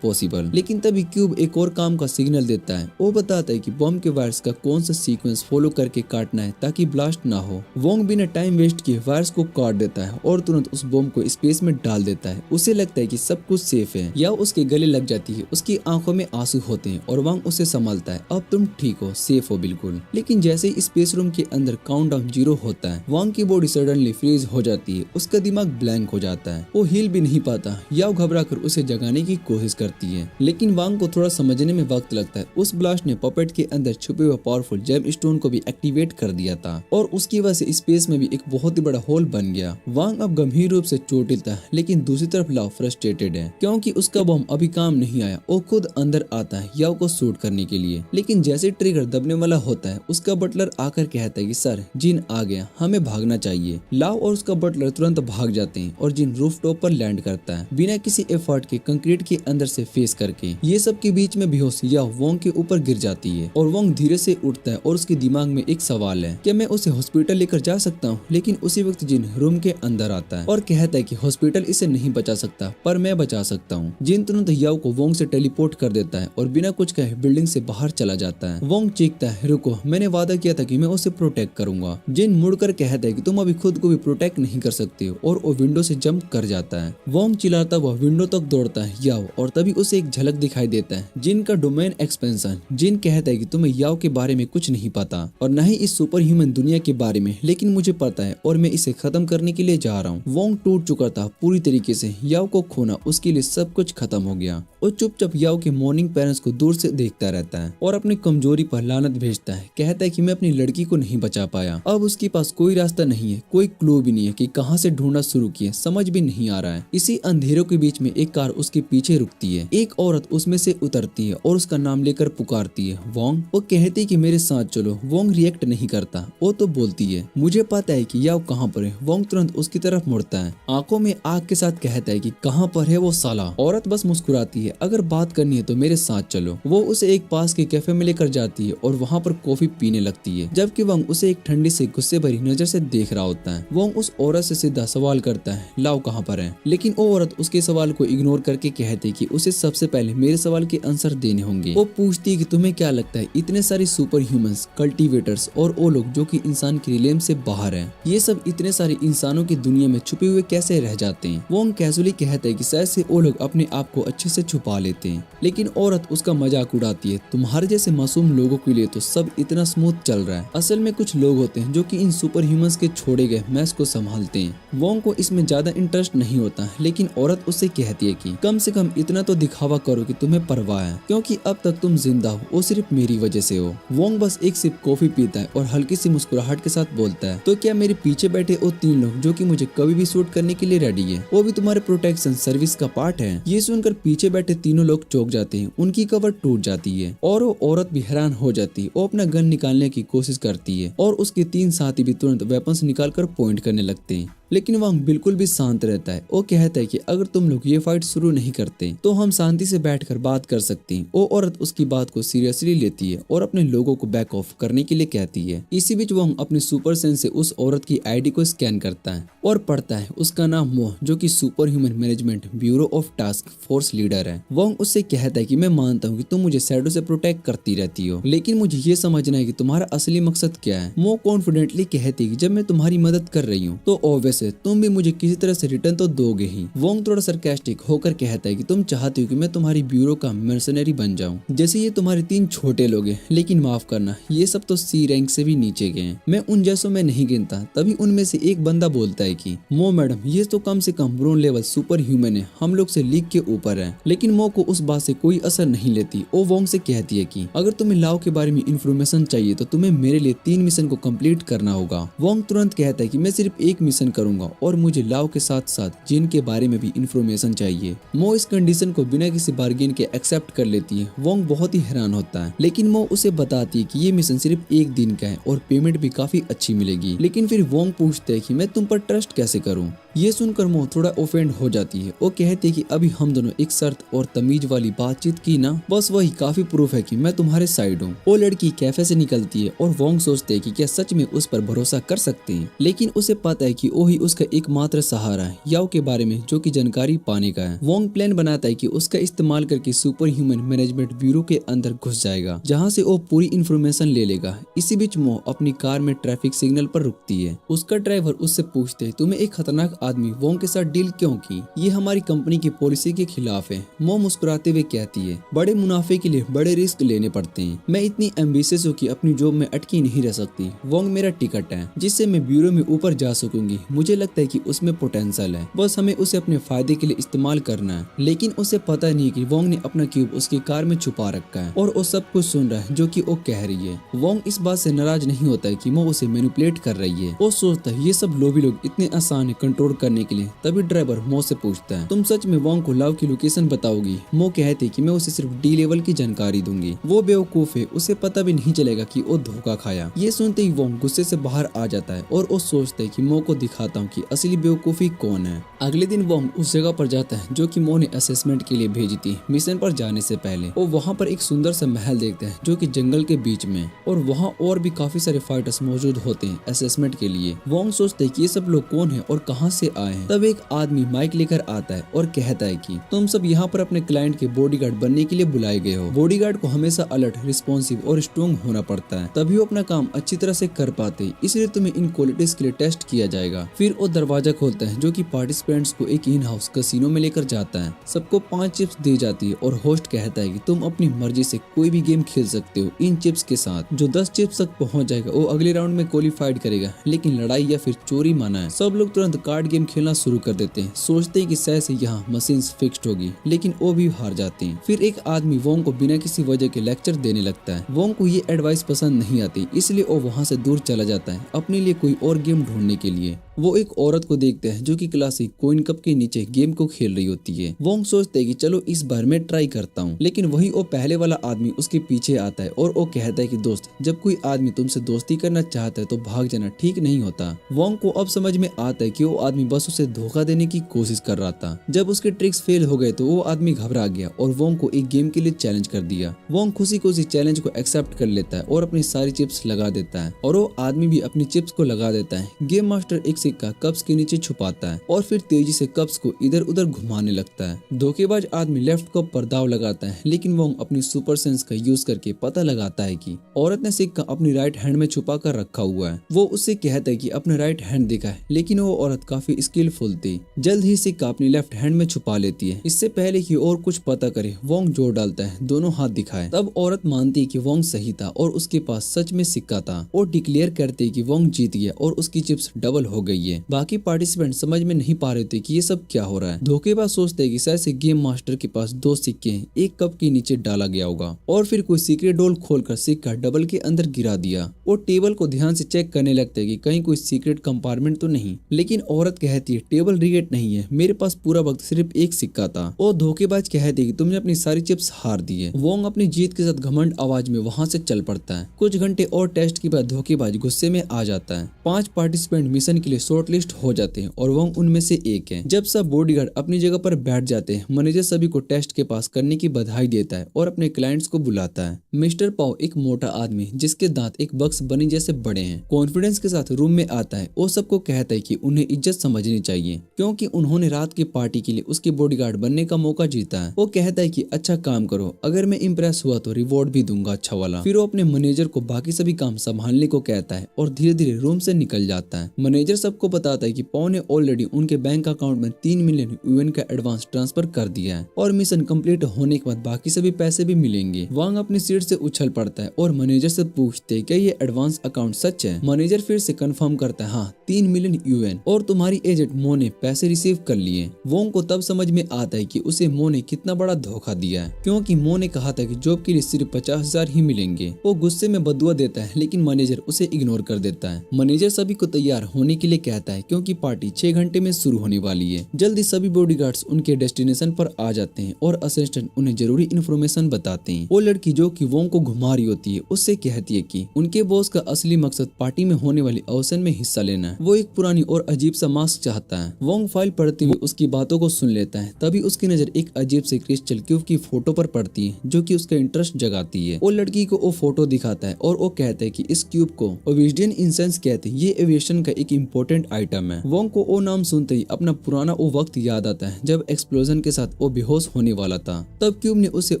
पॉसिबल। लेकिन तभी क्यूब एक और काम का सिग्नल देता है। वो बताता है कि बम के वायर्स का कौन सा सीक्वेंस फॉलो करके काटना है ताकि ब्लास्ट ना हो। वोंग बिना टाइम वेस्ट किए वायर्स को काट देता है और तुरंत उस बम को स्पेस में डाल देता है। उसे लगता है कि सब कुछ सेफ है। या उसके गले लग जाती है। उसकी आंखों में आंसू होते हैं और वांग उसे संभालता है, अब तुम ठीक हो, सेफ हो बिल्कुल। लेकिन जैसे ही स्पेस रूम के अंदर काउंटडाउन 0 होता है, वांग की बॉडी सडनली फ्रीज हो जाती है। उसका दिमाग ब्लैंक हो जाता है। वो हिल भी नहीं पाता। याओ घबरा कर उसे जगाने की कोशिश करती है लेकिन वांग को थोड़ा समझने में वक्त लगता है। उस ब्लास्ट ने पपेट के अंदर छुपे हुए पावरफुल जेम स्टोन को भी एक्टिवेट कर दिया था और उसकी वजह से स्पेस में भी एक बहुत ही बड़ा होल बन गया। वांग अब गंभीर रूप से चोटिल था लेकिन दूसरी तरफ लाओ फ्रस्ट्रेटेड है क्योंकि उसका बम अभी काम नहीं आया। वो खुद अंदर आता है याओ को शूट करने के लिए, लेकिन जैसे ट्रिगर दबने वाला होता है उसका बटलर आकर कहता है कि सर जिन आ गया, हमें भागना चाहिए। लाओ और उसका बटलर तुरंत भाग जाते हैं और जिन रूफटॉप पर लैंड करता है बिना किसी एफर्ट के कंक्रीट के अंदर से फेस करके। ये सब के बीच में बेहोश याओ वोंग के ऊपर गिर जाती है और वोंग धीरे से उठता है और उसके दिमाग में एक सवाल है, क्या मैं उसे हॉस्पिटल लेकर जा सकता हूँ? लेकिन उसी वक्त जिन रूम के अंदर आता है और कहता है कि हॉस्पिटल इसे नहीं बचा सकता पर मैं बचा सकता हूँ। जिन तुरंत याओ को वोंग से टेलीपोर्ट कर देता है और बिना कुछ कहे बिल्डिंग से बाहर चला जाता है। वोंग चीखता है, रुको, मैंने वादा किया था कि मैं उसे प्रोटेक्ट करूंगा। जिन मुड़कर कहता है कि तुम अभी खुद को भी प्रोटेक्ट नहीं कर सकते हो और वो विंडो से जंप कर जाता है। वोंग चिल्लाता हुआ विंडो तक दौड़ता है याओ और तभी उसे एक झलक दिखाई देता है जिन का डोमेन एक्सपेंशन। जिन कहता है कि तुम्हें याओ के बारे में कुछ नहीं पता और न ही इस सुपर ह्यूमन दुनिया के बारे में, लेकिन मुझे पता है और मैं इसे खत्म करने के लिए जा रहा हूँ। वोंग टूट चुका था पूरी तरीके से। याओ को खोना उसके लिए सब कुछ खत्म हो गया। वो चुपचाप याओ के मॉर्निंग पेरेंट्स को दूर से देखता रहता है और अपनी कमजोरी पर लानत भेजता है। कहता है कि मैं अपनी लड़की को नहीं बचा पाया। अब उसके पास कोई रास्ता नहीं है, कोई क्लू भी नहीं है कि कहां से ढूंढना शुरू किए, समझ भी नहीं आ रहा है। इसी अंधेरों के बीच में एक कार उसके पीछे रुकती है। एक औरत उसमें से उतरती है और उसका नाम लेकर पुकारती है, वोंग। वो कहती है कि मेरे साथ चलो। वोंग रिएक्ट नहीं करता। वो तो बोलती है, मुझे पता है कि याओ कहाँ पर है। वोंग तुरंत उसकी तरफ मुड़ता है, आंखों में आग के साथ कहता है कि कहाँ पर है वो साला। औरत बस मुस्कुराती है, अगर बात करनी है तो मेरे साथ चलो। वो उसे एक पास के कैफे में लेकर जाती है और वहाँ पर कॉफी पीने लगती है, जबकि वोंग उसे एक ठंडी से गुस्से भरी नजर से देख रहा होता है। वोंग उस औरत से सीधा सवाल करता है, लाओ कहाँ पर है? लेकिन वो औरत उसके सवाल को इग्नोर करके कहती है कि उसे सबसे पहले मेरे सवाल के आंसर देने होंगे। होंगे। वो पूछती है कि तुम्हें क्या लगता है इतने सारे सुपर ह्यूमंस, कल्टीवेटर्स और वो लोग जो कि इंसान की रिलेम से बाहर हैं, ये सब इतने सारे इंसानों की दुनिया में छुपे हुए कैसे रह जाते हैं। वोंग कैजुअली कहता है कि शायद से वो लोग अपने आप को अच्छे से छुपा लेते हैं, लेकिन औरत उसका मजाक उड़ाती है। तुम्हारे जैसे मासूम लोगों के लिए तो सब इतना स्मूथ चल रहा है, असल में कुछ लोग होते हैं जो कि इन सुपर ह्यूमंस के छोड़े गए मैस को संभालते हैं। वोंग को इसमें ज्यादा इंटरेस्ट नहीं होता, लेकिन औरत उससे कहती है कि कम से कम इतना तो दिखावा करो कि तुम्हें परवाह है, क्योंकि अब तक तुम जिंदा हो वो सिर्फ मेरी वजह से हो। वोंग बस एक सिप कॉफी पीता है और हल्की सी मुस्कुराहट के साथ बोलता है, तो क्या मेरे पीछे बैठे वो 3 लोग जो कि मुझे कभी भी शूट करने के लिए रेडी है, वो भी तुम्हारे प्रोटेक्शन सर्विस का पार्ट है? ये सुनकर पीछे बैठे तीनों लोग चौंक जाते हैं, उनकी कवर टूट जाती है और वो औरत भी हैरान हो जाती है। वो अपना गन निकालने की कोशिश करती है और उसके 3 साथी भी तुरंत वेपन्स निकालकर पॉइंट करने लगते हैं, लेकिन वह बिल्कुल भी शांत रहता है। वो कहता है कि अगर तुम लोग ये फाइट शुरू नहीं करते तो हम शांति से बैठकर बात कर सकते हैं। वो औरत उसकी बात को सीरियसली लेती है और अपने लोगों को बैक ऑफ करने के लिए कहती है। इसी बीच वो अपने सुपर सेंस से उस औरत की आईडी को स्कैन करता है और पढ़ता है उसका नाम मोह, जो कि super human management bureau of task force leader है। वोंग उससे कहता है कि मैं मानता हूँ कि तुम मुझे शैडो से प्रोटेक्ट करती रहती हो, लेकिन मुझे ये समझना है कि तुम्हारा असली मकसद क्या है। मोह कॉन्फिडेंटली कहती है कि जब मैं तुम्हारी मदद कर रही हूँ तो ऑब्वियस है तुम भी मुझे किसी तरह से रिटर्न तो दोगे ही। वोंग थोड़ा सरकास्टिक होकर कहता है कि तुम चाहती हो कि मैं तुम्हारी ब्यूरो का मर्सनरी बन जाऊं, जैसे ये तुम्हारे 3 छोटे लोग हैं, लेकिन माफ करना ये सब तो सी रैंक से भी नीचे गए हैं, मैं उन जैसों में नहीं गिनता। तभी उनमें से एक बंदा बोलता है कि मो मैडम ये तो कम से कम ब्रोन लेवल सुपर ह्यूमन है, हम लोग से लीग के ऊपर है। लेकिन मो को उस बात से कोई असर नहीं लेती। वो वोंग से कहती है कि अगर तुम्हें लाओ के बारे में इंफॉर्मेशन चाहिए तो तुम्हें मेरे लिए 3 मिशन को कंप्लीट करना होगा। वोंग तुरंत कहता है कि मैं सिर्फ 1 मिशन करूंगा और मुझे लाओ के साथ साथ जिन के बारे में भी इंफॉर्मेशन चाहिए। मो इस कंडीशन को बिना किसी बार्गेन के एक्सेप्ट कर लेती है। वोंग बहुत ही हैरान होता है, लेकिन मो उसे बताती है कि ये मिशन सिर्फ 1 दिन का है और पेमेंट भी काफी अच्छी मिलेगी। लेकिन फिर वोंग पूछता है कि मैं तुम पर ट्रस्ट कैसे करूं। ये सुनकर मो थोड़ा ऑफेंड हो जाती है। वो कहती है कि अभी हम दोनों एक शर्त और तमीज वाली बातचीत की ना, बस वही काफी प्रूफ है कि मैं तुम्हारे साइड हूँ। वो लड़की कैफे से निकलती है और वोंग सोचते है कि क्या सच में उस पर भरोसा कर सकते हैं, लेकिन उसे पता है कि वही उसका एकमात्र सहारा है याओ के बारे में जो कि जानकारी पाने का है। वोंग प्लान बनाता है कि उसका इस्तेमाल करके सुपर ह्यूमन मैनेजमेंट ब्यूरो के अंदर घुस जाएगा, जहाँ से वो पूरी इंफॉर्मेशन ले लेगा। इसी बीच मो अपनी कार में ट्रैफिक सिग्नल पर रुकती है। उसका ड्राइवर उससे पूछते है तुम्हें एक खतरनाक आदमी वोंग के साथ डील क्यों की, ये हमारी कंपनी की पॉलिसी के खिलाफ है। मो मुस्कुराते हुए कहती है बड़े मुनाफे के लिए बड़े रिस्क लेने पड़ते हैं, मैं इतनी एम्बिशियस हूँ कि अपनी जॉब में अटकी नहीं रह सकती। वोंग मेरा टिकट है जिससे मैं ब्यूरो में ऊपर जा सकूंगी, मुझे लगता है कि उसमें पोटेंशियल है, बस हमें उसे अपने फायदे के लिए इस्तेमाल करना है। लेकिन उसे पता नहीं कि वोंग ने अपना क्यूब उसकी कार में छुपा रखा है और वो सब कुछ सुन रहा है जो कि वो कह रही है। वोंग इस बात से नाराज नहीं होता है कि वो उसे मैनिपुलेट कर रही है। वो सोचता है ये सब लोभी लोग इतने आसान है कंट्रोल करने के लिए। तभी ड्राइवर मो से पूछता है तुम सच में वोंग को लाव की लोकेशन बताओगी? मो कहती कि मैं उसे सिर्फ डी लेवल की जानकारी दूंगी। वो बेवकूफ है, उसे पता भी नहीं चलेगा कि वो धोखा खाया। ये सुनते ही वोंग गुस्से से बाहर आ जाता है और वो सोचता है कि मो को दिखाता हूँ कि असली बेवकूफी कौन है। अगले दिन वोंग उस जगह पर जाता है जो कि मो ने असेसमेंट के लिए भेजी थी। मिशन पर जाने से पहले वो वहाँ पर एक सुंदर सा महल देखते हैं जो कि जंगल के बीच में, और वहाँ और भी काफी सारे फाइटर्स मौजूद होते हैं असेसमेंट के लिए। वोंग सोचते हैं कि ये सब लोग कौन है और कहाँ से आए हैं। तब एक आदमी माइक लेकर आता है और कहता है कि तुम सब यहाँ पर अपने क्लाइंट के बॉडीगार्ड बनने के लिए बुलाए गए हो। बॉडीगार्ड को हमेशा अलर्ट, रिस्पॉन्सिव और स्ट्रॉन्ग होना पड़ता है, तभी वो अपना काम अच्छी तरह से कर पाते, इसलिए तुम्हें इन क्वालिटीज के लिए टेस्ट किया जाएगा। फिर वो दरवाजा खोलता है जो कि पार्टिसिपेंट्स को एक इन हाउस कैसीनो में लेकर जाता है। सबको 5 चिप्स दी जाती है और होस्ट कहता है कि तुम अपनी मर्जी से कोई भी गेम खेल सकते हो इन चिप्स के साथ। जो 10 चिप्स तक पहुंच जाएगा वो अगले राउंड में क्वालिफाइड करेगा, लेकिन लड़ाई या फिर चोरी माना है। सब लोग तुरंत कार्ड गेम खेलना शुरू कर देते हैं, सोचते हैं कि शायद से यहाँ मशीन्स फिक्स्ड होगी, लेकिन वो भी हार जाते हैं। फिर एक आदमी वोंग को बिना किसी वजह के लेक्चर देने लगता है। वोंग को ये एडवाइस पसंद नहीं आती, इसलिए वो वहाँ से दूर चला जाता है अपने लिए कोई और गेम ढूंढने के लिए। वो एक औरत को देखते हैं जो कि क्लासिक कोइन कप के नीचे गेम को खेल रही होती है। वोंग सोचते है कि चलो इस बार मैं ट्राई करता हूँ, लेकिन वही वो पहले वाला आदमी उसके पीछे आता है और वो कहता है कि दोस्त, जब कोई आदमी तुमसे दोस्ती करना चाहता है तो भाग जाना ठीक नहीं होता। वोंग को अब समझ में आता है कि वो आदमी आदमी बस उसे धोखा देने की कोशिश कर रहा था। जब उसके ट्रिक्स फेल हो गए तो वो आदमी घबरा गया और वोंग को एक गेम के लिए चैलेंज कर दिया। वोंग खुशी खुशी चैलेंज को एक्सेप्ट कर लेता है और अपनी सारी चिप्स लगा देता है और वो आदमी भी अपनी चिप्स को लगा देता है। गेम मास्टर एक सिक्का कप्स के नीचे छुपाता है और फिर तेजी से कप्स को इधर उधर घुमाने लगता है। धोखेबाज आदमी लेफ्ट कप पर दाव लगाता है, लेकिन वोंग अपनी सुपर सेंस का यूज करके पता लगाता है कि औरत ने सिक्का अपनी राइट हैंड में छुपा कर रखा हुआ है। वो उससे कहता है कि अपने राइट हैंड दिखा है, लेकिन वो औरत काफी स्किलफुल थी। जल्द ही सिक्का अपनी लेफ्ट हैंड में छुपा लेती है। इससे पहले कि और कुछ पता करे वोंग जोड़ डालता है, दोनों हाथ दिखाए। तब औरत मानती है कि वोंग सही था और उसके पास सच में सिक्का था। और डिक्लेयर करते कि वोंग जीत गया और उसकी चिप्स डबल हो गई है। बाकी पार्टिसिपेंट समझ में नहीं पा रहे थे कि ये सब क्या हो रहा है। धोखेबाज सोचते हैं कि शायद से गेम मास्टर के पास दो सिक्के हैं, एक कप के नीचे डाला गया होगा और फिर कोई सीक्रेट डोल खोलकर सिक्का डबल के अंदर गिरा दिया। वो टेबल को ध्यान से चेक करने लगते हैं कि कहीं कोई सीक्रेट कंपार्टमेंट तो नहीं, लेकिन औरत कहती है टेबल रिगेट नहीं है, मेरे पास पूरा वक्त सिर्फ एक सिक्का था। और धोखेबाज कहते कि तुमने अपनी सारी चिप्स हार दी है। वोंग अपनी जीत के साथ घमंड आवाज में वहां से चल पड़ता है। कुछ घंटे और टेस्ट के बाद धोखेबाज गुस्से में आ जाता है। 5 पार्टिसिपेंट मिशन के लिए शॉर्ट लिस्ट हो जाते हैं और वोंग उनमें से एक है। जब सब बॉडीगार्ड अपनी जगह पर बैठ जाते हैं, मैनेजर सभी को टेस्ट के पास करने की बधाई देता है और अपने क्लाइंट्स को बुलाता है। मिस्टर पाओ एक मोटा आदमी जिसके दांत एक बक्स बनी जैसे बड़े हैं, कॉन्फिडेंस के साथ रूम में आता है और सबको कहता है कि उन्हें इज्जत समझनी चाहिए क्योंकि उन्होंने रात की पार्टी के लिए उसके बॉडीगार्ड बनने का मौका जीता है। वो कहता है कि अच्छा काम करो, अगर मैं इम्प्रेस हुआ तो रिवॉर्ड भी दूंगा अच्छा वाला। फिर वो अपने मैनेजर को बाकी सभी काम संभालने को कहता है और धीरे धीरे रूम से निकल जाता है। मैनेजर सबको बताता है कि पाओ ने ऑलरेडी उनके बैंक अकाउंट में 3 मिलियन यूएन का एडवांस ट्रांसफर कर दिया है और मिशन कंप्लीट होने के बाद बाकी सभी पैसे भी मिलेंगे। वांग अपनी सीट से उछल पड़ता है और मैनेजर से पूछते हैं क्या ये एडवांस अकाउंट सच है। मैनेजर फिर से कंफर्म करता है हाँ 3 मिलियन यूएन और तुम्हारी एजेंट मो ने पैसे रिसीव कर लिए। वोंग को तब समझ में आता है कि उसे मो ने कितना बड़ा धोखा दिया है, क्योंकि मो ने कहा था कि जॉब के लिए सिर्फ 50,000 ही मिलेंगे। वो गुस्से में बदुआ देता है, लेकिन मैनेजर उसे इग्नोर कर देता है। मैनेजर सभी को तैयार होने के लिए कहता है क्योंकि पार्टी 6 घंटे में शुरू होने वाली है। जल्दी सभी बॉडीगार्ड्स उनके डेस्टिनेशन पर आ जाते हैं और असिस्टेंट उन्हें जरूरी इन्फॉर्मेशन बताते हैं। वो लड़की जो कि वोंग को घुमा रही होती है उससे कहती है कि उनके बॉस का असली मकसद पार्टी में होने वाली अवसर में हिस्सा लेना है। वो एक पुरानी और अजीब सा मास्क चाहता है। वोंग फाइल पढ़ते हुए उसकी बातों को सुन लेता है। तभी उसकी नजर एक अजीब से क्रिस्टल क्यूब की फोटो पर पड़ती है जो कि उसका इंटरेस्ट जगाती है। वो लड़की को वो फोटो दिखाता है और वो कहता है कि इस क्यूब को ओविडियन इंसेंस कहते हैं, ये एविएशन का एक इम्पोर्टेंट आइटम है। वोंग को वो नाम सुनते ही अपना पुराना वो वक्त याद आता है जब एक्सप्लोजन के साथ वो बेहोश होने वाला था। तब क्यूब ने उसे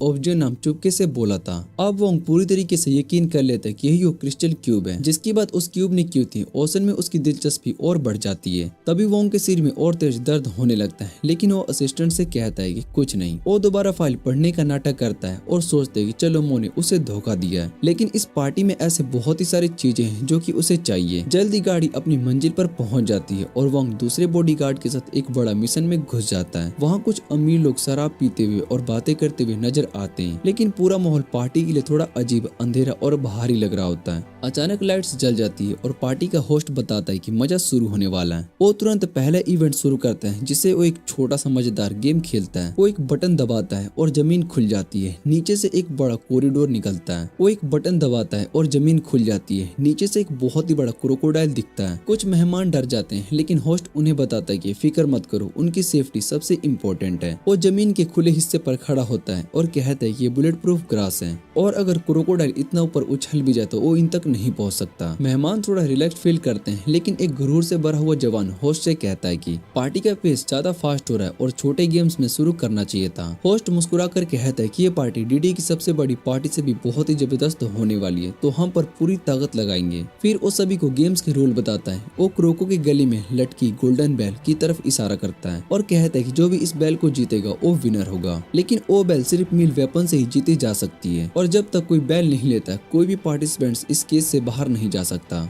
ओविडियन नाम चुपके से बोला था। अब वोंग पूरी तरीके से यकीन कर लेता है कि यही वो क्रिस्टल क्यूब है। जिसकी बात उस क्यूब ने की थी, ओशन में उसकी दिलचस्पी और बढ़ जाती है। तभी वोंग के सिर में और तेज दर्द होने लगता है, लेकिन वो असिस्टेंट से कहता है कि कुछ नहीं। वो दोबारा फाइल पढ़ने का नाटक करता है और सोचते है कि चलो मो ने उसे धोखा दिया है, लेकिन इस पार्टी में ऐसे बहुत ही सारी चीजें हैं जो कि उसे चाहिए। जल्दी गाड़ी अपनी मंजिल पर पहुंच जाती है और वोंग दूसरे बॉडीगार्ड के साथ एक बड़ा मिशन में घुस जाता है। वहाँ कुछ अमीर लोग शराब पीते हुए और बातें करते हुए नजर आते हैं, लेकिन पूरा माहौल पार्टी के लिए थोड़ा अजीब, अंधेरा और भारी लग रहा होता है। अचानक लाइट्स जल जाती है और पार्टी का होस्ट बताता है कि मजा शुरू होने वाला है। वो तुरंत पहला इवेंट शुरू करता है जिसे वो एक छोटा सा मजेदार गेम खेलता है। वो एक बटन दबाता है और जमीन खुल जाती है। नीचे से एक बड़ा कॉरिडोर निकलता है। वो एक बटन दबाता है और जमीन खुल जाती है। नीचे से एक बहुत ही बड़ा क्रोकोडाइल दिखता है। कुछ मेहमान डर जाते हैं, लेकिन होस्ट उन्हें बताता है कि फिक्र मत करो, उनकी सेफ्टी सबसे इम्पोर्टेंट है। वो जमीन के खुले हिस्से पर खड़ा होता है और कहता है कि ये बुलेट प्रूफ ग्रास है और अगर क्रोकोडाइल इतना ऊपर उछल भी जाए तो वो इन तक नहीं पहुंच सकता। मेहमान थोड़ा रिलैक्स फील करते हैं, लेकिन एक गुरूर से भरा हुआ जवान होस्ट से कहता है कि पार्टी का पेस ज्यादा फास्ट हो रहा है और छोटे गेम्स में शुरू करना चाहिए था। होस्ट मुस्कुराकर कहता है कि ये पार्टी डीडी की सबसे बड़ी पार्टी से भी बहुत ही जबरदस्त होने वाली है, तो हम पर पूरी ताकत लगाएंगे। फिर वो सभी को गेम्स के रूल बताता है। वो क्रोको के गले में लटकी गोल्डन बैल की तरफ इशारा करता है और कहता है कि जो भी इस बैल को जीतेगा वो विनर होगा, लेकिन वो बैल सिर्फ मील वेपन से ही जीती जा सकती है और जब तक कोई बैल नहीं लेता कोई भी पार्टिसिपेंट्स इस केस से बाहर नहीं जा सकता।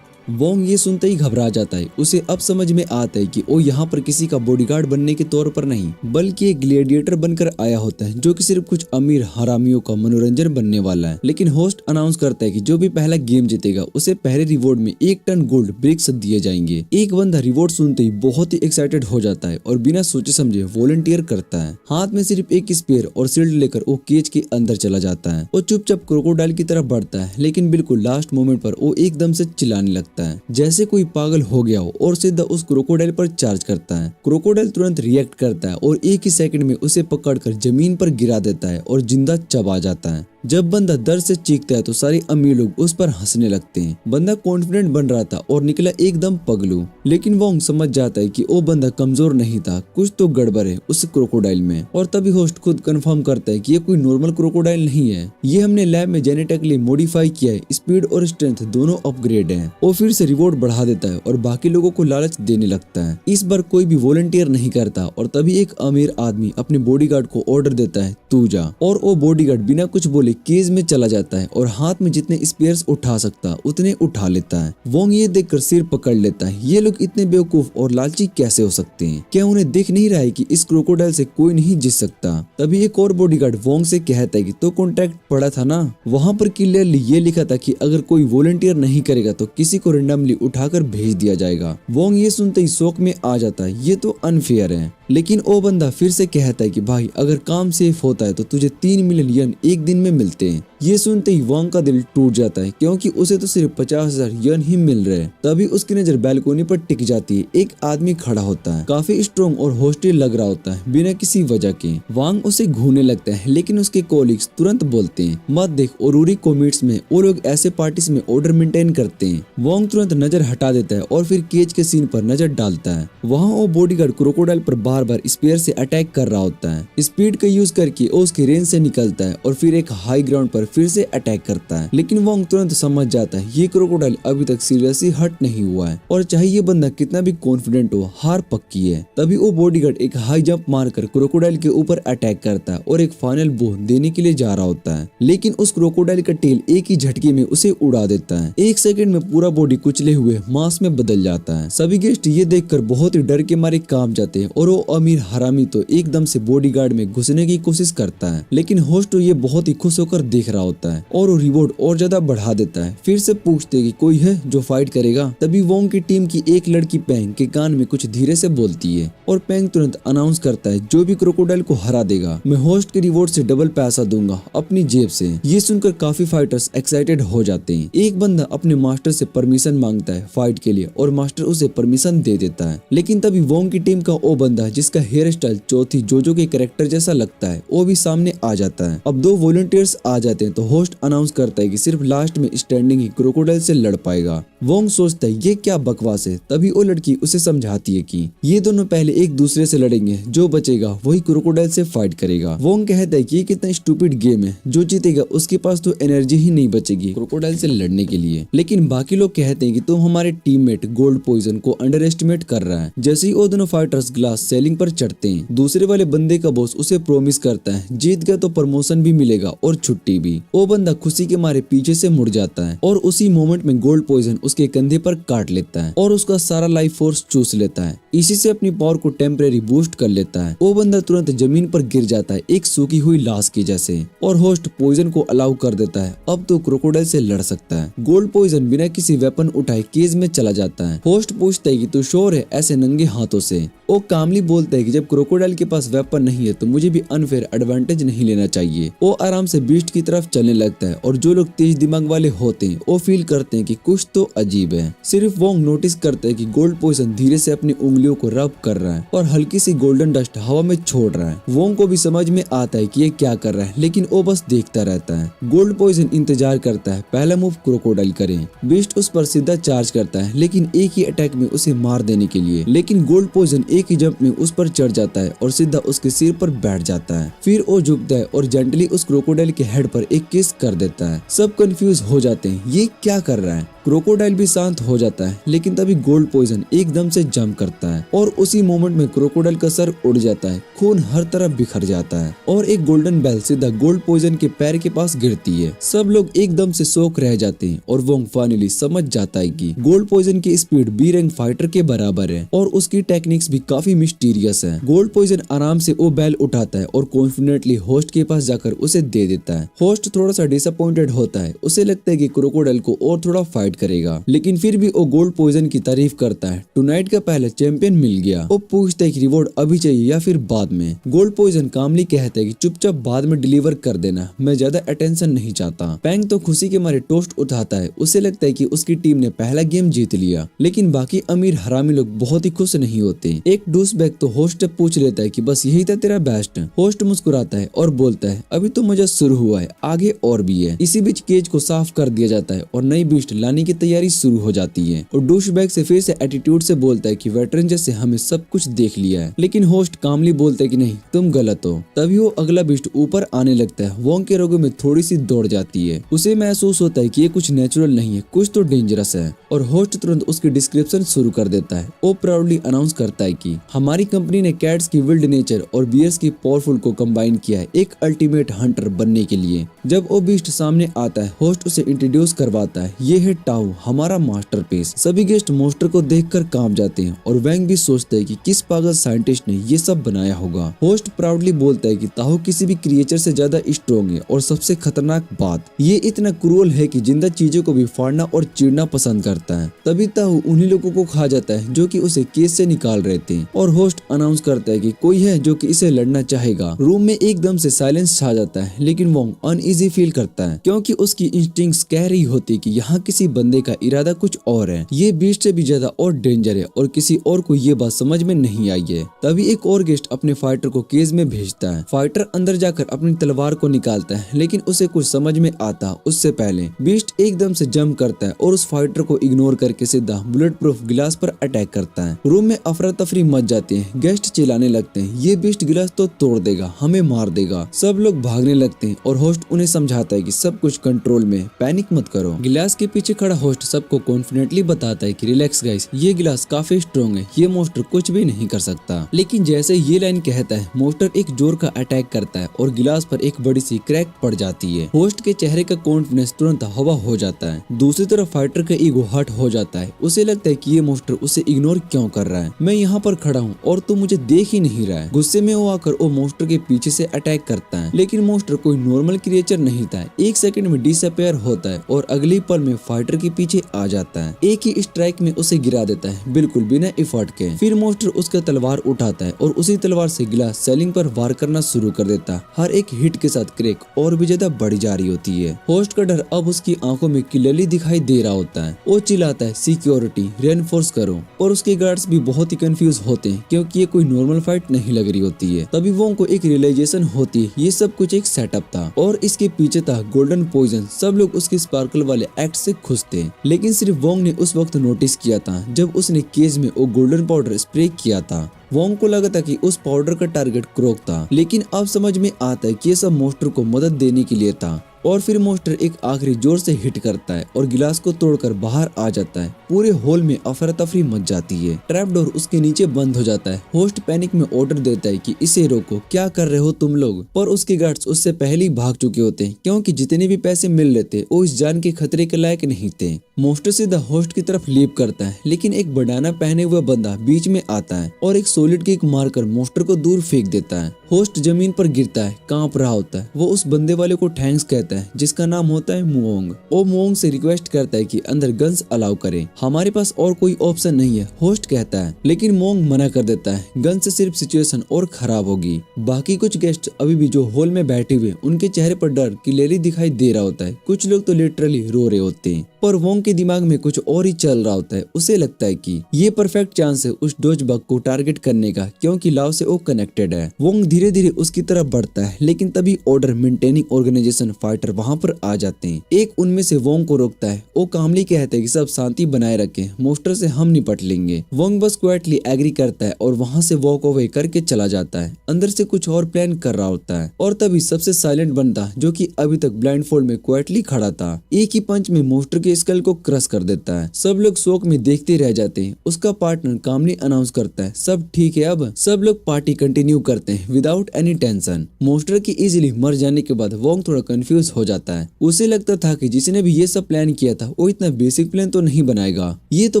वोंग ये सुनते ही घबरा जाता है। उसे अब समझ में आता है कि वो यहाँ पर किसी का बॉडीगार्ड बनने के तौर पर नहीं, बल्कि एक ग्लैडिएटर बनकर आया होता है जो कि सिर्फ कुछ अमीर हरामियों का मनोरंजन बनने वाला है। लेकिन होस्ट अनाउंस करता है कि जो भी पहला गेम जीतेगा उसे पहले रिवॉर्ड में 1 टन गोल्ड ब्रिक्स दिए जाएंगे। एक बंदा रिवॉर्ड सुनते ही बहुत ही एक्साइटेड हो जाता है और बिना सोचे समझे वॉलंटियर करता है। हाथ में सिर्फ एक स्पेयर और शील्ड लेकर वो केज के अंदर चला जाता है। वो चुपचाप क्रोकोडाइल की तरफ बढ़ता है, लेकिन बिल्कुल लास्ट मोमेंट पर वो एकदम से चिल्लाने लगता है। लगता है जैसे कोई पागल हो गया हो और सीधा उस क्रोकोडाइल पर चार्ज करता है। क्रोकोडाइल तुरंत रिएक्ट करता है और एक ही सेकंड में उसे पकड़कर जमीन पर गिरा देता है और जिंदा चबा जाता है। जब बंदा दर्द से चीखता है तो सारे अमीर लोग उस पर हंसने लगते हैं। बंदा कॉन्फिडेंट बन रहा था और निकला एकदम पगलू, लेकिन वोंग समझ जाता है कि वो बंदा कमजोर नहीं था, कुछ तो गड़बड़ है उस क्रोकोडाइल में। और तभी होस्ट खुद कंफर्म करता है कि ये कोई नॉर्मल क्रोकोडाइल नहीं है, ये हमने लैब में जेनेटिकली मॉडिफाई किया है, स्पीड और स्ट्रेंथ दोनों अपग्रेड है। वो फिर से रिवॉर्ड बढ़ा देता है और बाकी लोगों को लालच देने लगता है। इस बार कोई भी वॉलंटियर नहीं करता और तभी एक अमीर आदमी अपने बॉडीगार्ड को ऑर्डर देता है तू जा, और वो बॉडीगार्ड बिना कुछ बोले केज में चला जाता है और हाथ में जितने स्पेयर्स उठा सकता उतने उठा लेता है। वोंग ये देखकर सिर पकड़ लेता है, ये लोग इतने बेवकूफ और लालची कैसे हो सकते हैं? क्या उन्हें दिख नहीं रहा है कि इस क्रोकोडाइल से कोई नहीं जीत सकता? तभी एक और बॉडीगार्ड वोंग से कहता है कि तो कॉन्ट्रैक्ट पड़ा था ना, वहाँ पर क्लियरली ये लिखा था कि अगर कोई वॉलंटियर नहीं करेगा तो किसी को रेंडमली उठाकर भेज दिया जाएगा। वोंग ये सुनते ही शौक में आ जाता है, ये तो अनफेयर है। लेकिन वो बंदा फिर से कहता है कि भाई अगर काम सेफ होता है तो तुझे 3 मिलियन यन एक दिन में मिलते हैं। ये सुनते ही वोंग का दिल टूट जाता है क्योंकि उसे तो सिर्फ 50,000 यन ही मिल रहे हैं। तभी उसकी नजर बैल्कोनी पर टिक जाती है। एक आदमी खड़ा होता है, काफी स्ट्रॉन्ग और हॉस्टिल लग रहा होता है बिना किसी वजह के। वांग उसे घूरने लगता है लेकिन उसके कोलिग्स तुरंत बोलते हैं मत देख, ओरूरी कोमिट्स में वो लोग ऐसे पार्टीज में ऑर्डर मेंटेन करते हैं। वोंग तुरंत नजर हटा देता है और फिर केज के सीन पर नजर डालता है। वहाँ वो बॉडीगार्ड क्रोकोडाइल पर बार बार स्पेयर से अटैक कर रहा होता है। स्पीड का यूज करके वो उसकी रेंज से निकलता है और फिर एक हाई ग्राउंड पर फिर से अटैक करता है। लेकिन वोंग तुरंत समझ जाता है ये क्रोकोडाइल अभी तक सीरियसली हर्ट नहीं हुआ है और चाहे ये बंदा कितना भी कॉन्फिडेंट हो, हार पक्की है। तभी वो बॉडीगार्ड एक हाई जंप मारकर क्रोकोडाइल के ऊपर अटैक करता है और एक फाइनल बो देने के लिए जा रहा होता है, लेकिन उस क्रोकोडाइल का टेल एक ही झटके में उसे उड़ा देता है। एक सेकंड में पूरा बॉडी कुचले हुए मांस में बदल जाता है। सभी गेस्ट ये देखकर बहुत ही डर के मारे कांप जाते हैं और वो अमीर हरामी तो एकदम से बॉडीगार्ड में घुसने की कोशिश करता है, लेकिन होस्ट ये बहुत ही खुश होकर देख रहा होता है और वो रिवॉर्ड और ज्यादा बढ़ा देता है। फिर से पूछते कि कोई है जो फाइट करेगा। तभी वोंग की टीम की एक लड़की पेंग के कान में कुछ धीरे से बोलती है और पेंग तुरंत अनाउंस करता है जो भी क्रोकोडाइल को हरा देगा मैं होस्ट के रिवॉर्ड से डबल पैसा दूंगा अपनी जेब से। ये सुनकर काफी फाइटर्स एक्साइटेड हो जाते हैं। एक बंदा अपने मास्टर से परमिशन मांगता है फाइट के लिए और मास्टर उसे परमिशन दे देता है। लेकिन तभी वोंग की टीम का वो बंदा जिसका हेयर स्टाइल चौथी जोजो के कैरेक्टर जैसा लगता है वो भी सामने आ जाता है। अब 2 वॉलंटियर्स आ जाते हैं तो होस्ट अनाउंस करता है कि सिर्फ लास्ट में स्टैंडिंग ही क्रोकोडाइल से लड़ पाएगा। वोंग सोचता है ये क्या बकवास है। तभी वो लड़की उसे समझाती है कि ये दोनों पहले एक दूसरे से लड़ेंगे, जो बचेगा वही क्रोकोडाइल से फाइट करेगा। वोंग कहता है कि ये कितना स्टूपिड गेम है, जो जीतेगा उसके पास तो एनर्जी ही नहीं बचेगी क्रोकोडाइल से लड़ने के लिए। लेकिन बाकी लोग कहते हैं कि तुम हमारे टीममेट गोल्ड पॉइजन को अंडर एस्टिमेट कर रहा है। जैसे ही वो दोनों फाइटर्स ग्लास सेलिंग पर चढ़ते हैं, दूसरे वाले बंदे का बॉस उसे प्रॉमिस करता है जीत गया तो प्रमोशन भी मिलेगा और छुट्टी भी। वो बंदा खुशी के मारे पीछे से मुड़ जाता है और उसी मोमेंट में गोल्ड पॉइजन उसके कंधे पर काट लेता है और उसका सारा लाइफ फोर्स चूस लेता है। इसी से अपनी पावर को टेम्परेरी बूस्ट कर लेता है। वो बंदा तुरंत जमीन पर गिर जाता है एक सूखी हुई लाश की जैसे, और होस्ट पॉइजन को अलाउ कर देता है अब तो क्रोकोडाइल से लड़ सकता है। गोल्ड पॉइजन बिना किसी वेपन उठाए केज में चला जाता है। होस्ट पूछता है कि तू श्योर है ऐसे नंगे हाथों से? वो कामली बोलता है कि जब क्रोकोडाइल के पास वेपन नहीं है तो मुझे भी अनफेयर एडवांटेज नहीं लेना चाहिए। वो आराम से बीस्ट की तरफ चलने लगता है और जो लोग तेज दिमाग वाले होते हैं वो फील करते हैं कि कुछ तो अजीब है। सिर्फ वोंग नोटिस करता है कि गोल्ड पॉइजन धीरे से अपनी उंगलियों को रब कर रहा है और हल्की सी गोल्डन डस्ट हवा में छोड़ रहा है। वोंग को भी समझ में आता है कि ये क्या कर रहा है, लेकिन वो बस देखता रहता है। गोल्ड पॉइजन इंतजार करता है पहला मूव क्रोकोडाइल करे। बीस्ट उस पर सीधा चार्ज करता है लेकिन एक ही अटैक में उसे मार देने के लिए, लेकिन गोल्ड पॉइजन एक ही जंप में उस पर चढ़ जाता है और सीधा उसके सिर पर बैठ जाता है। फिर वो झुकता है और जेंटली उस क्रोकोडाइल के हेड पर एक किस कर देता है। सब कंफ्यूज हो जाते हैं ये क्या कर रहा है। क्रोकोडाइल भी शांत हो जाता है, लेकिन तभी गोल्ड पॉइजन एकदम से जंप करता है और उसी मोमेंट में क्रोकोडाइल का सर उड़ जाता है, खून हर तरफ बिखर जाता है और एक गोल्डन बेल सीधा गोल्ड पॉइजन के पैर के पास गिरती है। सब लोग एकदम से शॉक रह जाते हैं और वोंग फाइनली समझ जाता है कि गोल्ड पॉइजन की स्पीड बी रैंक फाइटर के बराबर है और उसकी टेक्निक्स भी काफी मिस्टीरियस है। गोल्ड पॉइजन आराम से वो बेल उठाता है और कॉन्फिडेंटली होस्ट के पास जाकर उसे दे देता है। होस्ट थोड़ा सा डिसअपॉइंटेड होता है, उसे लगता है कि क्रोकोडाइल को और थोड़ा फाइट करेगा, लेकिन फिर भी वो गोल्ड पॉइजन की तारीफ करता है। टुनाइट का पहला चैंपियन मिल गया। वो पूछता है कि रिवॉर्ड अभी चाहिए या फिर बाद में। गोल्ड पॉइजन कामली कहता है कि चुपचाप बाद में डिलीवर कर देना, मैं ज्यादा अटेंशन नहीं चाहता। पैंग तो खुशी के मारे टोस्ट उठाता है। उसे लगता है कि उसकी टीम ने पहला गेम जीत लिया, लेकिन बाकी अमीर हरामी लोग बहुत ही खुश नहीं होते। एक डूसबैग तो होस्ट से पूछ लेता है कि बस यही था तेरा बेस्ट। होस्ट मुस्कुराता है और बोलता है अभी तो मजा शुरू हुआ है, आगे और भी है। इसी बीच केज को साफ कर दिया जाता है और नई बीस्ट लाने की तैयारी शुरू हो जाती है। और डूसबैग से फिर से एटीट्यूड से बोलता है कि वेटरन जैसे हमें सब कुछ देख लिया है, लेकिन होस्ट कामली बोलता है कि नहीं, तुम गलत हो। तभी वो अगला बीस्ट ऊपर आने लगता है। वोंग के रोगों में थोड़ी सी दौड़ जाती है। उसे महसूस होता है कि ये कुछ नेचुरल नहीं है, कुछ तो डेंजरस है। और होस्ट तुरंत उसकी डिस्क्रिप्शन शुरू कर देता है। वो प्राउडली अनाउंस करता है कि हमारी कंपनी ने कैट्स की विल्ड नेचर और बियर्स की पावरफुल को कंबाइन किया है एक अल्टीमेट हंटर बनने के लिए। जब वो बीस्ट सामने आता है, होस्ट उसे इंट्रोड्यूस करवाता है। ये है टाउ, हमारा मास्टरपीस। सभी गेस्ट मोस्टर को देखकर कांप जाते हैं और वैंग भी सोचता है कि किस पागल साइंटिस्ट ने ये सब बनाया होगा। होस्ट प्राउडली बोलता है कि ताहू किसी भी क्रिएचर से ज्यादा स्ट्रॉन्ग है और सबसे खतरनाक बात, ये इतना क्रूअल है कि जिंदा चीजों को भी फाड़ना और चीरना पसंद करता है। तभी ताहू उन्हीं लोगों को खा जाता है जो कि उसे केस से निकाल रहे थे। और होस्ट अनाउंस करता है कि कोई है जो कि इसे लड़ना चाहेगा। रूम में एकदम से साइलेंस छा जाता है, लेकिन वोंग अनईजी फील करता है क्योंकि उसकी इंस्टिंक्ट्स कह रही होती कि यहाँ किसी बंदे का इरादा कुछ और है। ये बीस्ट से भी ज्यादा और डेंजर है और किसी और को ये बात समझ में नहीं आई है। तभी एक और गेस्ट अपने फाइटर को केज में भेजता है। फाइटर अंदर जाकर अपनी तलवार को निकालता है, लेकिन उसे कुछ समझ में आता उससे पहले बीस्ट एकदम से जंप करता है और उस फाइटर को इग्नोर करके सीधा बुलेट प्रूफ गिलास पर अटैक करता है। रूम में अफरा तफरी मच जाती है। गेस्ट चिल्लाने लगते हैं ये बीस्ट गिलास तो तोड़ देगा, हमें मार देगा। सब लोग भागने लगते हैं और होस्ट उन्हें समझाता है कि सब कुछ कंट्रोल में, पैनिक मत करो। गिलास के पीछे खड़ा होस्ट सबको कॉन्फिडेंटली बताता है कि रिलैक्स गाइस, ये गिलास काफी स्ट्रॉन्ग है, ये मोस्टर कुछ भी नहीं कर सकता। लेकिन जैसे ये लाइन कहता है, मोस्टर एक जोर का अटैक करता है और गिलास पर एक बड़ी सी क्रैक पड़ जाती है। होस्ट के चेहरे का कॉन्फिडेंस तुरंत हवा हो जाता है। दूसरी तरफ फाइटर का ईगो हर्ट हो जाता है। उसे लगता है कि ये मोस्टर उसे इग्नोर क्यों कर रहा है, मैं यहाँ पर खड़ा हूँ और तू मुझे देख ही नहीं रहा है। गुस्से में वो आकर वो मोस्टर के पीछे से अटैक करता है, लेकिन मोस्टर कोई नॉर्मल क्रिएचर नहीं था। एक सेकंड में डिसअपेयर होता है और अगली पल में फाइटर के पीछे आ जाता है। एक ही स्ट्राइक में उसे गिरा देता है, बिल्कुल बिना एफर्ट के। फिर मोस्टर उसका तलवार उठाता है और उसी तलवार से गिलास सेलिंग पर वार करना शुरू कर देता है। हर एक हिट के साथ क्रैक और भी ज्यादा बढ़ जा रही होती है। होस्ट का डर अब उसकी आंखों में क्लियरली दिखाई दे रहा होता है। वो चिल्लाता है सिक्योरिटी रेनफोर्स करो, और उसके गार्ड्स भी बहुत ही कंफ्यूज होते हैं क्योंकि ये कोई नॉर्मल फाइट नहीं लग रही होती है। तभी वोंग को एक रियलाइजेशन होती है, ये सब कुछ एक सेटअप था और इसके पीछे था गोल्डन पॉइजन। सब लोग उसके स्पार्कल वाले एक्ट से खुश थे, लेकिन सिर्फ वोंग ने उस वक्त नोटिस किया था जब उसने केज में वो गोल्डन पाउडर स्प्रे किया था। वोंग को लगा था कि उस पाउडर का टारगेट क्रोक था, लेकिन अब समझ में आता है कि ये सब मोस्टर को मदद देने के लिए था। और फिर मोस्टर एक आखिरी जोर से हिट करता है और गिलास को तोड़कर बाहर आ जाता है। पूरे हॉल में अफरा तफरी मच जाती है। ट्रैप डोर उसके नीचे बंद हो जाता है। होस्ट पैनिक में ऑर्डर देता है कि इसे रोको, क्या कर रहे हो तुम लोग, पर उसके गार्ड्स उससे पहले ही भाग चुके होते हैं क्योंकि जितने भी पैसे मिल रहे थे वो इस जान के खतरे के लायक नहीं थे। मोस्टर सीधा होस्ट की तरफ लीप करता है, लेकिन एक बंडाना पहने हुआ बंदा बीच में आता है और एक सॉलिड किक मारकर मोस्टर को दूर फेंक देता है। होस्ट जमीन पर गिरता है, कांप रहा होता है। वो उस बंदे वाले को थैंक्स कहता है जिसका नाम होता है मुओंग। वो मुओंग से रिक्वेस्ट करता है कि अंदर गन्स अलाउ करे, हमारे पास और कोई ऑप्शन नहीं है, होस्ट कहता है। लेकिन मुओंग मना कर देता है, गन से सिर्फ सिचुएशन और खराब होगी। बाकी कुछ गेस्ट अभी भी जो हॉल में बैठे हुए, उनके चेहरे पर डर क्लियरली दिखाई दे रहा होता है। कुछ लोग तो लिटरली रो रहे होते हैं, पर वोंग के दिमाग में कुछ और ही चल रहा होता है। उसे लगता है कि ये परफेक्ट चांस है उस डोजबग को टारगेट करने का क्योंकि लाव से वो कनेक्टेड है। वोंग धीरे धीरे उसकी तरफ बढ़ता है, लेकिन तभी ऑर्डर मेंटेनिंग ऑर्गेनाइजेशन फाइटर वहां पर आ जाते हैं। एक उनमें से वोंग को रोकता है। वो कामली कहते हैं कि सब शांति बनाए रखें, मोस्टर से हम निपट लेंगे। वोंग बस क्वाइटली एग्री करता है और वहां से वॉक अवे करके चला जाता है। अंदर से कुछ और प्लान कर रहा होता है और तभी सबसे साइलेंट बनता जो कि अभी तक ब्लाइंड फोल्ड में क्वाइटली खड़ा था, एक ही पंच में मोस्टर के स्कल को क्रश कर देता है। सब लोग शोक में देखते रह जाते हैं। उसका पार्टनर कामली अनाउंस करता है सब ठीक है। अब सब लोग पार्टी कंटिन्यू करते हैं विदाउट एनी टेंशन। मोस्टर की इजीली मर जाने के बाद वोंग थोड़ा कंफ्यूज हो जाता है। उसे लगता था कि जिसने भी ये सब प्लान किया था वो इतना बेसिक प्लान तो नहीं बनाएगा, ये तो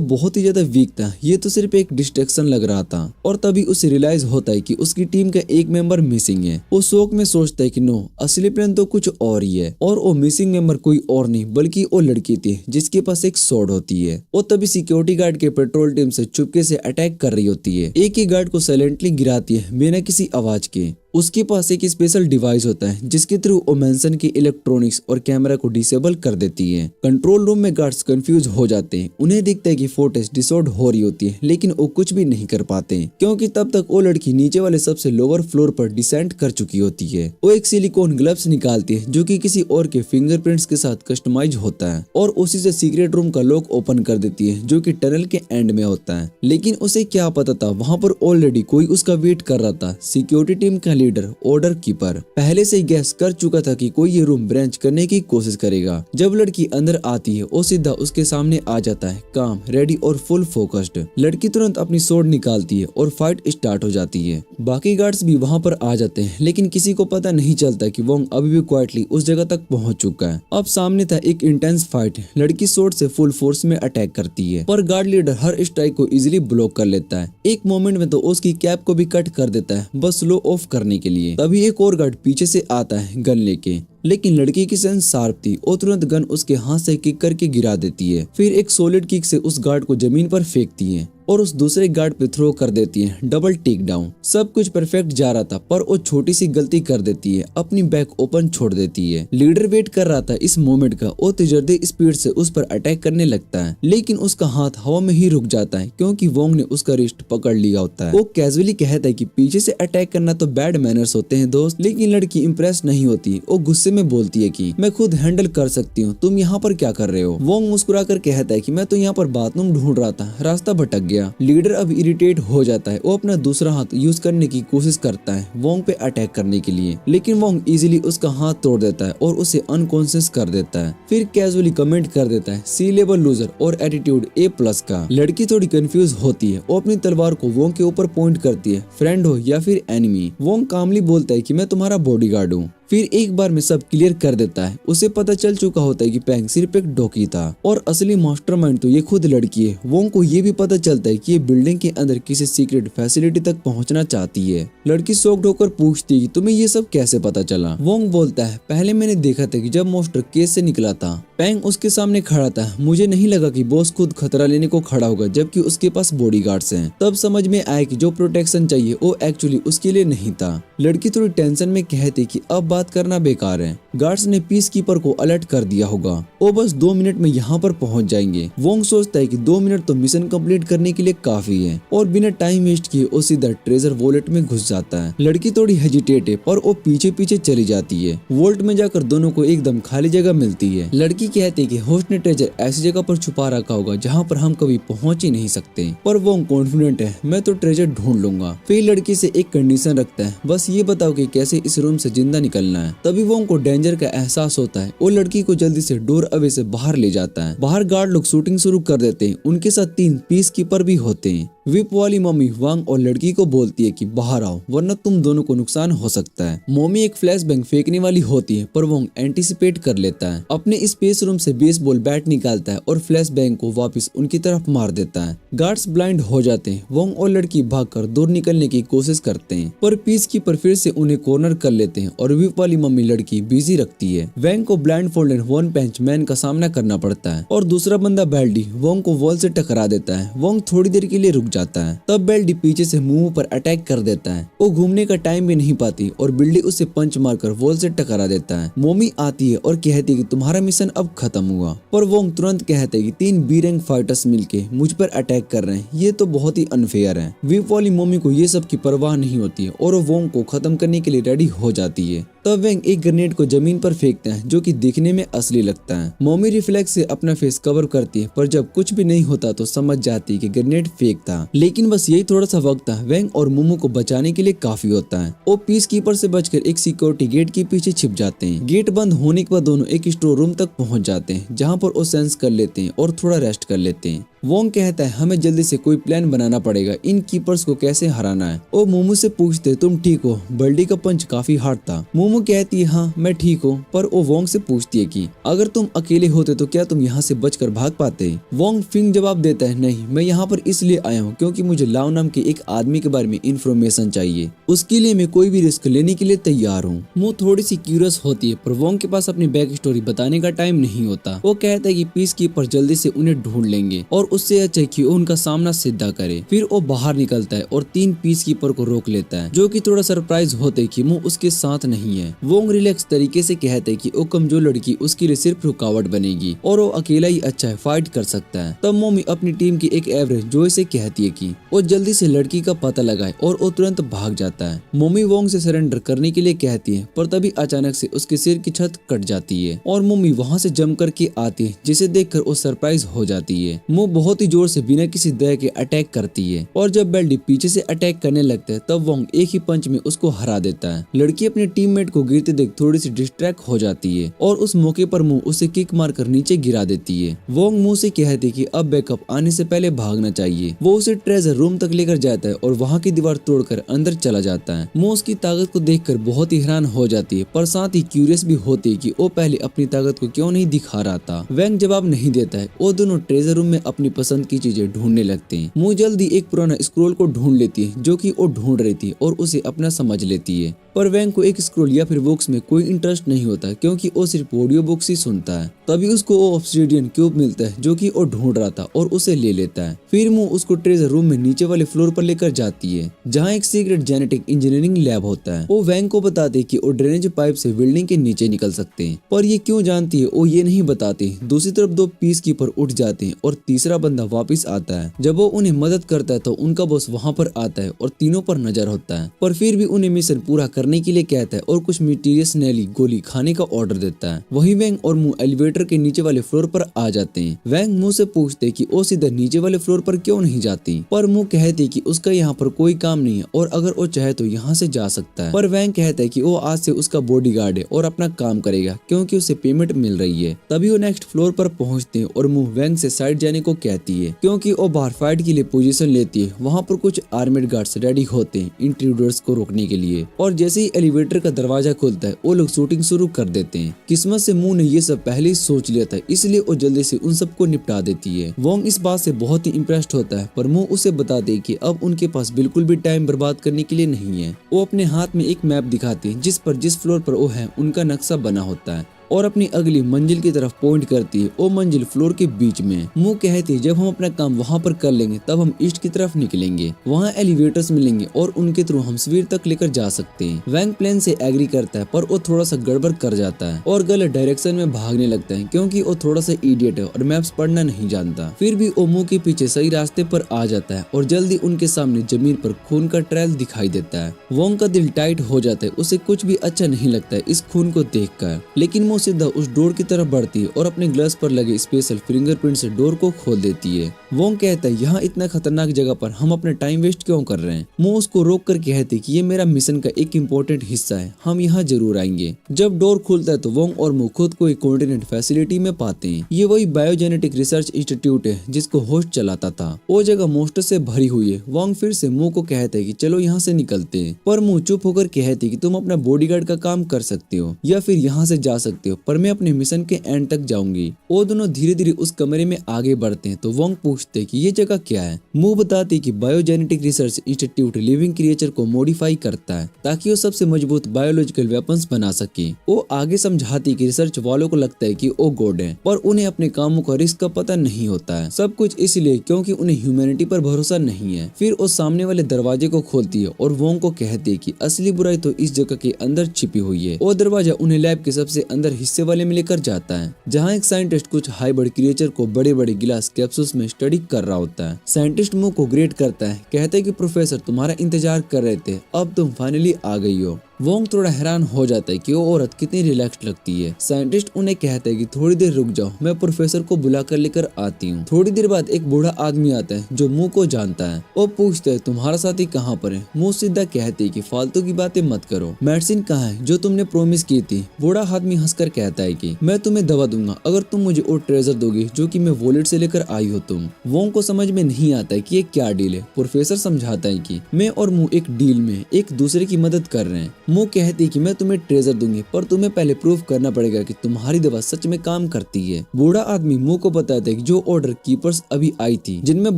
बहुत ही ज्यादा वीक था, ये तो सिर्फ एक डिस्ट्रैक्शन लग रहा था। और तभी उसे रियलाइज होता है कि उसकी टीम का एक मेंबर मिसिंग है। वो शोक में सोचता है कि नो, असली प्लान तो कुछ और ही है और वो मिसिंग मेंबर कोई और नहीं बल्कि वो लड़की थी है जिसके पास एक स्वॉर्ड होती है और तभी सिक्योरिटी गार्ड के पेट्रोल टीम से चुपके से अटैक कर रही होती है। एक ही गार्ड को साइलेंटली गिराती है बिना किसी आवाज के। उसके पास एक स्पेशल डिवाइस होता है जिसके थ्रू वो मैंसन के इलेक्ट्रॉनिक्स और कैमरा को डिसेबल कर देती है। कंट्रोल रूम में गार्ड्स कंफ्यूज हो जाते हैं। उन्हें दिखता है कि फुटेज डिसऑर्ड हो रही होती है लेकिन वो कुछ भी नहीं कर पाते क्योंकि तब तक वो लड़की नीचे वाले सबसे लोअर फ्लोर पर डिसेंट कर चुकी होती है। वो एक सिलिकॉन ग्लव्स निकालती है जो कि किसी और के फिंगरप्रिंट्स के साथ कस्टमाइज होता है और उसी से सीक्रेट रूम का लॉक ओपन कर देती है जो कि टनल के एंड में होता है। लेकिन उसे क्या पता था वहाँ पर ऑलरेडी कोई उसका वेट कर रहा था। सिक्योरिटी टीम का लीडर ऑर्डर कीपर पहले से ही गैस कर चुका था कि कोई ये रूम ब्रेंच करने की कोशिश करेगा। जब लड़की अंदर आती है वो सीधा उसके सामने आ जाता है, काम, रेडी और फुल फोकस्ड। लड़की तुरंत अपनी स्वॉर्ड निकालती है और फाइट स्टार्ट हो जाती है। बाकी गार्ड्स भी वहाँ पर आ जाते हैं लेकिन किसी को पता नहीं चलता कि वोंग अभी भी क्वाइटली उस जगह तक पहुँच चुका है। अब सामने था एक इंटेंस फाइट। लड़की स्वॉर्ड से फुल फोर्स में अटैक करती है पर गार्ड लीडर हर स्ट्राइक को इजिली ब्लॉक कर लेता है। एक मोमेंट में तो उसकी कैप को भी कट कर देता है बस स्लो ऑफ करने के लिए। तभी एक और गार्ड पीछे से आता है गन लेके, लेकिन लड़की की सेंस शार्प थी और तुरंत गन उसके हाथ से किक करके गिरा देती है। फिर एक सॉलिड किक से उस गार्ड को जमीन पर फेंकती है और उस दूसरे गार्ड पे थ्रो कर देती है। Double take down. सब कुछ परफेक्ट जा रहा था पर वो छोटी सी गलती कर देती है, अपनी बैक ओपन छोड़ देती है। लीडर वेट कर रहा था इस मोमेंट का और तेजर्दे स्पीड से उस पर अटैक करने लगता है लेकिन उसका हाथ हवा में ही रुक जाता है क्योंकि वोंग ने उसका रिस्ट पकड़ लिया होता है। वो कैजुअली कहता है कि पीछे से अटैक करना तो बैड मैनर्स होते हैं दोस्त, लेकिन लड़की इम्प्रेस नहीं होती। वो गुस्से में बोलती है कि मैं खुद हैंडल कर सकती हूँ, तुम यहाँ पर क्या कर रहे हो। वोंग मुस्कुरा कर कहता है कि मैं तो यहाँ पर बाथरूम ढूंढ रहा था, रास्ता भटक गया। लीडर अब इरिटेट हो जाता है। वो अपना दूसरा हाथ यूज करने की कोशिश करता है वोंग पे अटैक करने के लिए लेकिन वोंग इजीली उसका हाथ तोड़ देता है और उसे अनकॉन्शियस कर देता है। फिर कैजुअली कमेंट कर देता है सी लेवल लूजर और एटीट्यूड A+ का। लड़की थोड़ी कंफ्यूज होती है। वो अपनी तलवार को वोंग के ऊपर पॉइंट करती है, फ्रेंड हो या फिर एनिमी। वोंग कामली बोलता है कि मैं तुम्हारा बॉडीगार्ड हूँ। फिर एक बार में सब क्लियर कर देता है। उसे पता चल चुका होता है कि पैंग सिर्फ एक डोकी था और असली मास्टरमाइंड तो ये खुद लड़की है। वोंग को ये भी पता चलता है कि ये बिल्डिंग के अंदर किसी सीक्रेट फैसिलिटी तक पहुंचना चाहती है। लड़की शॉक्ड होकर पूछती है तुम्हें ये सब कैसे पता चला। वोंग बोलता है पहले मैंने देखा था कि जब मास्टर केस से निकला था पैंग उसके सामने खड़ा था। मुझे नहीं लगा कि बॉस खुद खतरा लेने को खड़ा होगा जबकि उसके पास बॉडीगार्ड्स हैं। तब समझ में आया कि जो प्रोटेक्शन चाहिए वो एक्चुअली उसके लिए नहीं था। लड़की थोड़ी टेंशन में कहती कि अब बात करना बेकार है। गार्ड्स ने पीस कीपर को अलर्ट कर दिया होगा, वो बस 2 मिनट में यहाँ पर पहुँच जाएंगे। वोंग सोचता है कि 2 मिनट तो मिशन कंप्लीट करने के लिए काफी है और बिना टाइम वेस्ट किए वो सीधा ट्रेजर वॉलेट में घुस जाता है। लड़की थोड़ी हेजिटेट है पर वो पीछे पीछे चली जाती है। वॉल्ट में जाकर दोनों को एकदम खाली जगह मिलती है। लड़की कहती है कि होस्ट ने ट्रेजर ऐसी जगह पर छुपा रखा होगा जहाँ पर हम कभी पहुँच ही नहीं सकते, पर वोंग कॉन्फिडेंट है मैं तो ट्रेजर ढूंढ लूंगा। फिर लड़की से एक कंडीशन रखता है, बस ये बताओ कि कैसे इस रूम से जिंदा निकलना है। तभी वोंग को डेंजर का एहसास होता है। वो लड़की को जल्दी से डोर अवे से बाहर ले जाता है। बाहर गार्ड लोग शूटिंग शुरू कर देते हैं। उनके साथ 3 पीस कीपर भी होते हैं। विप वाली मम्मी वांग और लड़की को बोलती है कि बाहर आओ वरना तुम दोनों को नुकसान हो सकता है। मम्मी एक फ्लैश बैंग फेंकने वाली होती है पर वोंग एंटीसिपेट कर लेता है। अपने स्पेस रूम से बेसबॉल बैट निकालता है और फ्लैश बैंग को वापस उनकी तरफ मार देता है। गार्ड्स ब्लाइंड हो जाते हैं। वोंग और लड़की भागकर दूर निकलने की कोशिश करते हैं पर पीस कीपर फिर से उन्हें कॉर्नर कर लेते हैं और विप वाली मम्मी लड़की बिजी रखती है। वैंग को ब्लाइंड फोल्डेड वन पंच मैन का सामना करना पड़ता है और दूसरा बंदा बेल्डी वोंग को वॉल से टकरा देता है। वोंग थोड़ी देर के लिए रुक जाता है। तब बेल्डी पीछे से मुंह पर अटैक कर देता है। वो घूमने का टाइम भी नहीं पाती और बिल्डी उसे पंच मारकर वॉल से टकरा देता है। मोमी आती है और कहती है कि तुम्हारा मिशन अब खत्म हुआ, पर वोंग तुरंत कहते हैं कि 3 बी रैंक फाइटर्स मिलके मुझ पर अटैक कर रहे हैं, ये तो बहुत ही अनफेयर है। विप वाली मोमी को ये सब की परवाह नहीं होती है और वो वोंग को खत्म करने के लिए रेडी हो जाती है। तब वैंग एक ग्रेनेड को जमीन पर फेंकता है जो कि दिखने में असली लगता है। मोमी रिफ्लेक्स से अपना फेस कवर करती है पर जब कुछ भी नहीं होता तो समझ जाती है कि ग्रेनेड फेक था। लेकिन बस यही थोड़ा सा वक्त था। वैंग और मोमो को बचाने के लिए काफी होता है। वो पीस कीपर से बचकर एक सिक्योरिटी गेट के पीछे छिप जाते हैं। गेट बंद होने के बाद दोनों एक स्टोर रूम तक पहुंच जाते हैं जहां पर वो सेंस कर लेते हैं और थोड़ा रेस्ट कर लेते हैं। वोंग कहता है हमें जल्दी से कोई प्लान बनाना पड़ेगा, इन कीपर्स को कैसे हराना है। और मोमो से पूछते तुम ठीक हो, बल्डी का पंच काफी हार्ड था। मोमो कहती है हाँ मैं ठीक हूँ, पर वो वोंग से पूछती है कि अगर तुम अकेले होते तो क्या तुम यहाँ से बचकर भाग पाते। वोंग फिंग जवाब देता है नहीं, मैं यहाँ पर इसलिए आया हूँ क्योंकि मुझे लाओ नाम के एक आदमी के बारे में इंफॉर्मेशन चाहिए, उसके लिए मैं कोई भी रिस्क लेने के लिए तैयार हूँ। मो थोड़ी सी क्यूरियस होती है, पर वोंग के पास अपनी बैक स्टोरी बताने का टाइम नहीं होता। वो कहता है कि पीस कीपर जल्दी से उन्हें ढूंढ लेंगे और उससे अच्छा कि वो उनका सामना सीधा करे। फिर वो बाहर निकलता है और 3 पीस कीपर को रोक लेता है, जो कि थोड़ा सरप्राइज होते कि मो उसके साथ नहीं है। वोंग रिलैक्स तरीके से कहते कि वो कमजोर लड़की उसके लिए सिर्फ रुकावट बनेगी और वो अकेला ही अच्छा है, फाइट कर सकता है। तब मोमी अपनी टीम की एक एवरेज जो इसे कहती है कि वो जल्दी से लड़की का पता लगाए और वो तुरंत भाग जाता है। मोमी वोंग से सरेंडर करने के लिए कहती है, पर तभी अचानक से उसके सिर की छत कट जाती है और मोमी वहाँ से जम करके आती है, जिसे देखकर वो सरप्राइज हो जाती है। मो बहुत ही जोर से बिना किसी दया के अटैक करती है और जब बेल्डी पीछे से अटैक करने लगता है तब वोंग एक ही पंच में उसको हरा देता है। लड़की अपने टीममेट को गिरते देख थोड़ी सी डिस्ट्रैक्ट हो जाती है और उस मौके पर मुंह उसे किक मारकर नीचे गिरा देती है। वोंग मुंह से कहती कि अब बैकअप आने से पहले भागना चाहिए। वो उसे ट्रेजर रूम तक लेकर जाता है और वहाँ की दीवार तोड़कर अंदर चला जाता है। मो उसकी ताकत को देखकर बहुत ही हैरान हो जाती है, पर साथ ही क्यूरियस भी होती है कि वो पहले अपनी ताकत को क्यों नहीं दिखा रहा था। वैंग जवाब नहीं देता है। वो दोनों ट्रेजर रूम में अपनी पसंद की चीजें ढूंढने लगते हैं। मो जल्दी एक पुराना स्क्रोल को ढूंढ लेती है जो कि वो ढूंढ रही थी और उसे अपना समझ लेती है, पर वैंग को एक स्क्रोल या फिर बुक्स में कोई इंटरेस्ट नहीं होता क्योंकि वो सिर्फ ऑडियो बुक्स ही सुनता है। तभी उसको वो ऑब्सिडियन क्यूब मिलता है जो कि वो ढूंढ रहा था और उसे ले लेता है। फिर वो उसको ट्रेजर रूम में नीचे वाले फ्लोर पर लेकर जाती है जहाँ एक सीक्रेट जेनेटिक इंजीनियरिंग लैब होता है। वो वैंग को बताते कि वो ड्रेनेज पाइप से बिल्डिंग के नीचे निकल सकते हैं, पर ये क्यों जानती है वो ये नहीं बताते। दूसरी तरफ 2 पीस कीपर उठ जाते हैं और तीसरा बंदा वापस आता है। जब वो उन्हें मदद करता है तो उनका बॉस वहाँ पर आता है और तीनों पर नजर होता है, पर फिर भी उन्हें मिशन पूरा करने के लिए कहता है और कुछ मिस्टीरियस नैली गोली खाने का ऑर्डर देता है। वही वैंग और मुंह एलिवेटर के नीचे वाले फ्लोर पर आ जाते हैं। वैंग मुंह से पूछते कि वो सीधा नीचे वाले फ्लोर पर क्यों नहीं जाती, पर मुंह कहते कि उसका यहाँ पर कोई काम नहीं है और अगर वो चाहे तो यहाँ से जा सकता है। पर वैंग कहता है कि वो आज से उसका बॉडीगार्ड है और अपना काम करेगा क्योंकि उसे पेमेंट मिल रही है। तभी वो नेक्स्ट फ्लोर पर पहुँचते हैं और मुंह वैंग से साइड जाने को कहती है क्योंकि वो बाहर फाइट के लिए पोजीशन लेती है। वहाँ पर कुछ आर्मेड गार्ड्स रेडी होते हैं इंट्रूडर्स को रोकने के लिए, और जैसे ही एलिवेटर का दरवाजा खुलता है वो लोग शूटिंग शुरू कर देते हैं। किस्मत से मुंह ने ये सब पहले ही सोच लिया था, इसलिए वो जल्दी से उन सबको निपटा देती है। वोंग इस बात से बहुत ही इम्प्रेस्ड होता है, पर मुंह उसे बता दे कि अब उनके पास बिल्कुल भी टाइम बर्बाद करने के लिए नहीं है। वो अपने हाथ में एक मैप दिखाते हैं जिस पर जिस फ्लोर पर वो है उनका नक्शा बना होता है और अपनी अगली मंजिल की तरफ पॉइंट करती है। वो मंजिल फ्लोर के बीच में। मुंह कहती है जब हम अपना काम वहाँ पर कर लेंगे तब हम ईस्ट की तरफ निकलेंगे, वहाँ एलिवेटर्स मिलेंगे और उनके थ्रू हम स्वीर तक लेकर जा सकते हैं। वैंग प्लान से एग्री करता है, पर वो थोड़ा सा गड़बड़ कर जाता है और गलत डायरेक्शन में भागने लगता है क्योंकि वो थोड़ा सा इडियट है और मैप्स पढ़ना नहीं जानता। फिर भी वो मुंह के पीछे सही रास्ते पर आ जाता है और जल्दी उनके सामने जमीन पर खून का ट्रेल दिखाई देता है। वोंग का दिल टाइट हो जाता है, उसे कुछ भी अच्छा नहीं लगता है इस खून को देखकर, लेकिन वो सीधा उस डोर की तरफ बढ़ती है और अपने ग्लव्स पर लगे स्पेशल फिंगरप्रिंट से डोर को खोल देती है। वोंग कहता है यहाँ इतना खतरनाक जगह पर हम अपना टाइम वेस्ट क्यों कर रहे हैं। मुंह उसको रोक कर कहते कि ये मेरा मिशन का एक इम्पोर्टेंट हिस्सा है, हम यहाँ जरूर आएंगे। जब डोर खुलता है तो वोंग और मुंह खुद को एक कोऑर्डिनेट फैसिलिटी में पाते हैं। ये वही बायोजेनेटिक रिसर्च इंस्टीट्यूट है जिसको होस्ट चलाता था। वो जगह मोस्टर से भरी हुई है। वोंग फिर से मुंह को कहते है कि चलो यहाँ से निकलते हैं, पर मुंह चुप होकर कहते कि तुम अपना बॉडीगार्ड का काम कर सकते हो या फिर यहाँ से जा सकते हो, पर मैं अपने मिशन के एंड तक जाऊंगी। वो दोनों धीरे धीरे उस कमरे में आगे बढ़ते हैं तो वोंग पूछते कि ये जगह क्या है। मुंह बताती कि biogenetic research institute living creature को मॉडिफाई करता है ताकि वो सबसे मजबूत बायोलॉजिकल वेपन्स बना सके। वो आगे समझाती कि रिसर्च वालों को लगता है कि वो गॉड है, पर उन्हें अपने कामों का रिस्क का पता नहीं होता है। सब कुछ इसलिए क्योंकि उन्हें ह्यूमैनिटी पर भरोसा नहीं है। फिर वो सामने वाले दरवाजे को खोलती है और वोंग को कहती है कि असली बुराई तो इस जगह के अंदर छिपी हुई है। वो दरवाजा उन्हें लैब के सबसे अंदर हिस्से वाले में लेकर जाता है जहाँ एक साइंटिस्ट कुछ हाइब्रिड क्रिएचर को बड़े बड़े गिलास कैप्सूल्स में स्टडी कर रहा होता है। साइंटिस्ट मुंह को ग्रेट करता है, कहता है कि प्रोफेसर तुम्हारा इंतजार कर रहे थे, अब तुम फाइनली आ गई हो। वोंग थोड़ा हैरान हो जाता है कि वो औरत कितनी रिलैक्स लगती है। साइंटिस्ट उन्हें कहता है कि थोड़ी देर रुक जाओ, मैं प्रोफेसर को बुला कर लेकर आती हूँ। थोड़ी देर बाद एक बूढ़ा आदमी आता है जो मुंह को जानता है। वो पूछता है तुम्हारा साथी कहाँ पर है। मुंह सीधा कहती है कि फालतू की बातें मत करो, मेडिसिन कहाँ है जो तुमने प्रॉमिस की थी। बूढ़ा आदमी हंसकर कहता है कि मैं तुम्हें दवा दूंगा अगर तुम मुझे वो ट्रेजर दोगे जो कि मैं वॉलेट से लेकर आई हो तुम। वोंग को समझ में नहीं आता है कि ये क्या डील है। प्रोफेसर समझाता है कि मैं और मुंह एक डील में एक दूसरे की मदद कर रहे हैं। मुंह कहती है कि मैं तुम्हें ट्रेजर दूंगी पर तुम्हें पहले प्रूफ करना पड़ेगा कि तुम्हारी दवा सच में काम करती है। बूढ़ा आदमी मुंह को बताता है कि जो ऑर्डर कीपर्स अभी आई थी जिनमें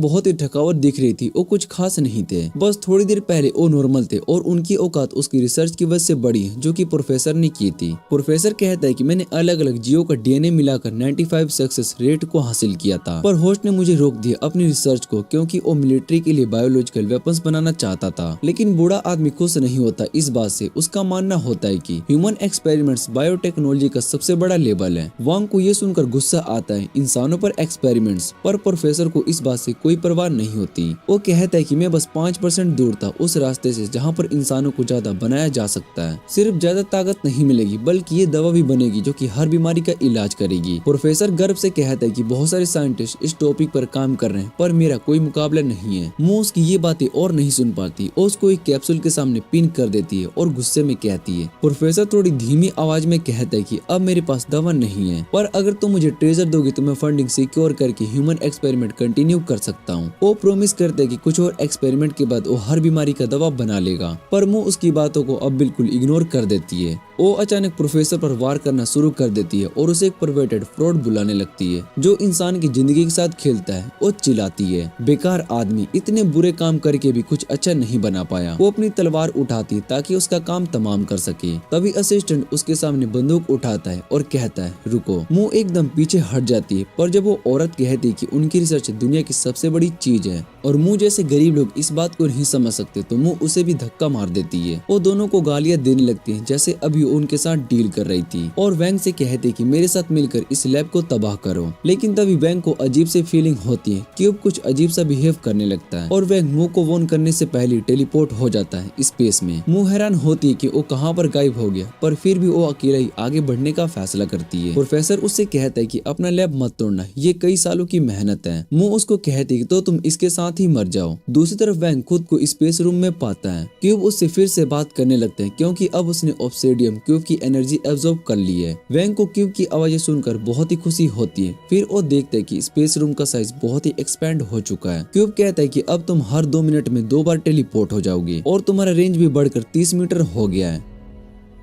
बहुत ही थकावट दिख रही थी वो कुछ खास नहीं थे, बस थोड़ी देर पहले वो नॉर्मल थे और उनकी औकात उसकी रिसर्च की वजह से बढ़ी जो कि प्रोफेसर ने की थी। प्रोफेसर कहता है कि मैंने अलग अलग जीवों का डीएनए मिलाकर 95 सक्सेस रेट को हासिल किया था, पर होस्ट ने मुझे रोक दिया अपनी रिसर्च को क्योंकि वो मिलिट्री के लिए बायोलॉजिकल वेपन्स बनाना चाहता था। लेकिन बूढ़ा आदमी खुश नहीं होता इस बात से। उसका मानना होता है कि ह्यूमन एक्सपेरिमेंट्स बायोटेक्नोलॉजी का सबसे बड़ा लेवल है। वांग को ये सुनकर गुस्सा आता है इंसानों पर एक्सपेरिमेंट्स, पर प्रोफेसर को इस बात से कोई परवाह नहीं होती। वो कहता है कि मैं बस 5% दूर था उस रास्ते से जहाँ पर इंसानों को ज्यादा बनाया जा सकता है। सिर्फ ज्यादा ताकत नहीं मिलेगी बल्कि ये दवा भी बनेगी जो कि हर बीमारी का इलाज करेगी। प्रोफेसर गर्व से कहता है कि बहुत सारे साइंटिस्ट इस टॉपिक पर काम कर रहे हैं पर मेरा कोई मुकाबला नहीं है। मुंह उसकी ये बातें और नहीं सुन पाती और उसको एक कैप्सूल के सामने पिन कर देती है और गुस्से में कहती है। प्रोफेसर थोड़ी धीमी आवाज में कहता है कि अब मेरे पास दवा नहीं है पर अगर तुम मुझे ट्रेजर दोगे तो मैं फंडिंग सिक्योर करके ह्यूमन एक्सपेरिमेंट कंटिन्यू कर सकता हूँ। वो प्रॉमिस करते है कि कुछ और एक्सपेरिमेंट के बाद वो हर बीमारी का दवा बना लेगा, पर मुंह उसकी बातों को अब बिल्कुल इग्नोर कर देती है। वो अचानक प्रोफेसर पर वार करना शुरू कर देती है और उसे एक परवर्टेड फ्रॉड बुलाने लगती है जो इंसान की जिंदगी के साथ खेलता है। वो चिल्लाती है बेकार आदमी, इतने बुरे काम करके भी कुछ अच्छा नहीं बना पाया। वो अपनी तलवार उठाती है ताकि उसका काम तमाम कर सके। तभी असिस्टेंट उसके सामने बंदूक उठाता है और कहता है रुको। मुंह एकदम पीछे हट जाती है, पर जब वो औरत कहती है कि उनकी रिसर्च दुनिया की सबसे बड़ी चीज है और मुंह जैसे गरीब लोग इस बात को नहीं समझ सकते तो मुंह उसे भी धक्का मार देती है। वो दोनों को गालियां देने लगती है जैसे अभी उनके साथ डील कर रही थी और वैंग से कहते कि मेरे साथ मिलकर इस लैब को तबाह करो। लेकिन तभी वैंग को अजीब सी फीलिंग होती है कि अब कुछ अजीब सा बिहेव करने लगता है और वैंग मुंह को वॉर्न करने से पहले टेलीपोर्ट हो जाता है स्पेस में। मुंह हैरान होती है कि वो कहां पर गायब हो गया, पर फिर भी वो अकेला ही आगे बढ़ने का फैसला करती है। प्रोफेसर उससे कहता है कि अपना लैब मत तोड़ना, ये कई सालों की मेहनत है। मुंह उसको कहती है तो तुम इसके साथ ही मर जाओ। दूसरी तरफ वैंग खुद को स्पेस रूम में पाता है। क्यूब उससे फिर से बात करने लगते हैं क्योंकि अब उसने ऑब्सिडियम क्यूब की एनर्जी एब्जॉर्ब कर ली है। वैंग को क्यूब की आवाजें सुनकर बहुत ही खुशी होती है। फिर वो देखते है कि स्पेस रूम का साइज बहुत ही एक्सपेंड हो चुका है। क्यूब कहता है कि अब तुम हर 2 मिनट में 2 बार टेलीपोर्ट हो जाओगे और तुम्हारा रेंज भी बढ़कर 30 मीटर हो गया है।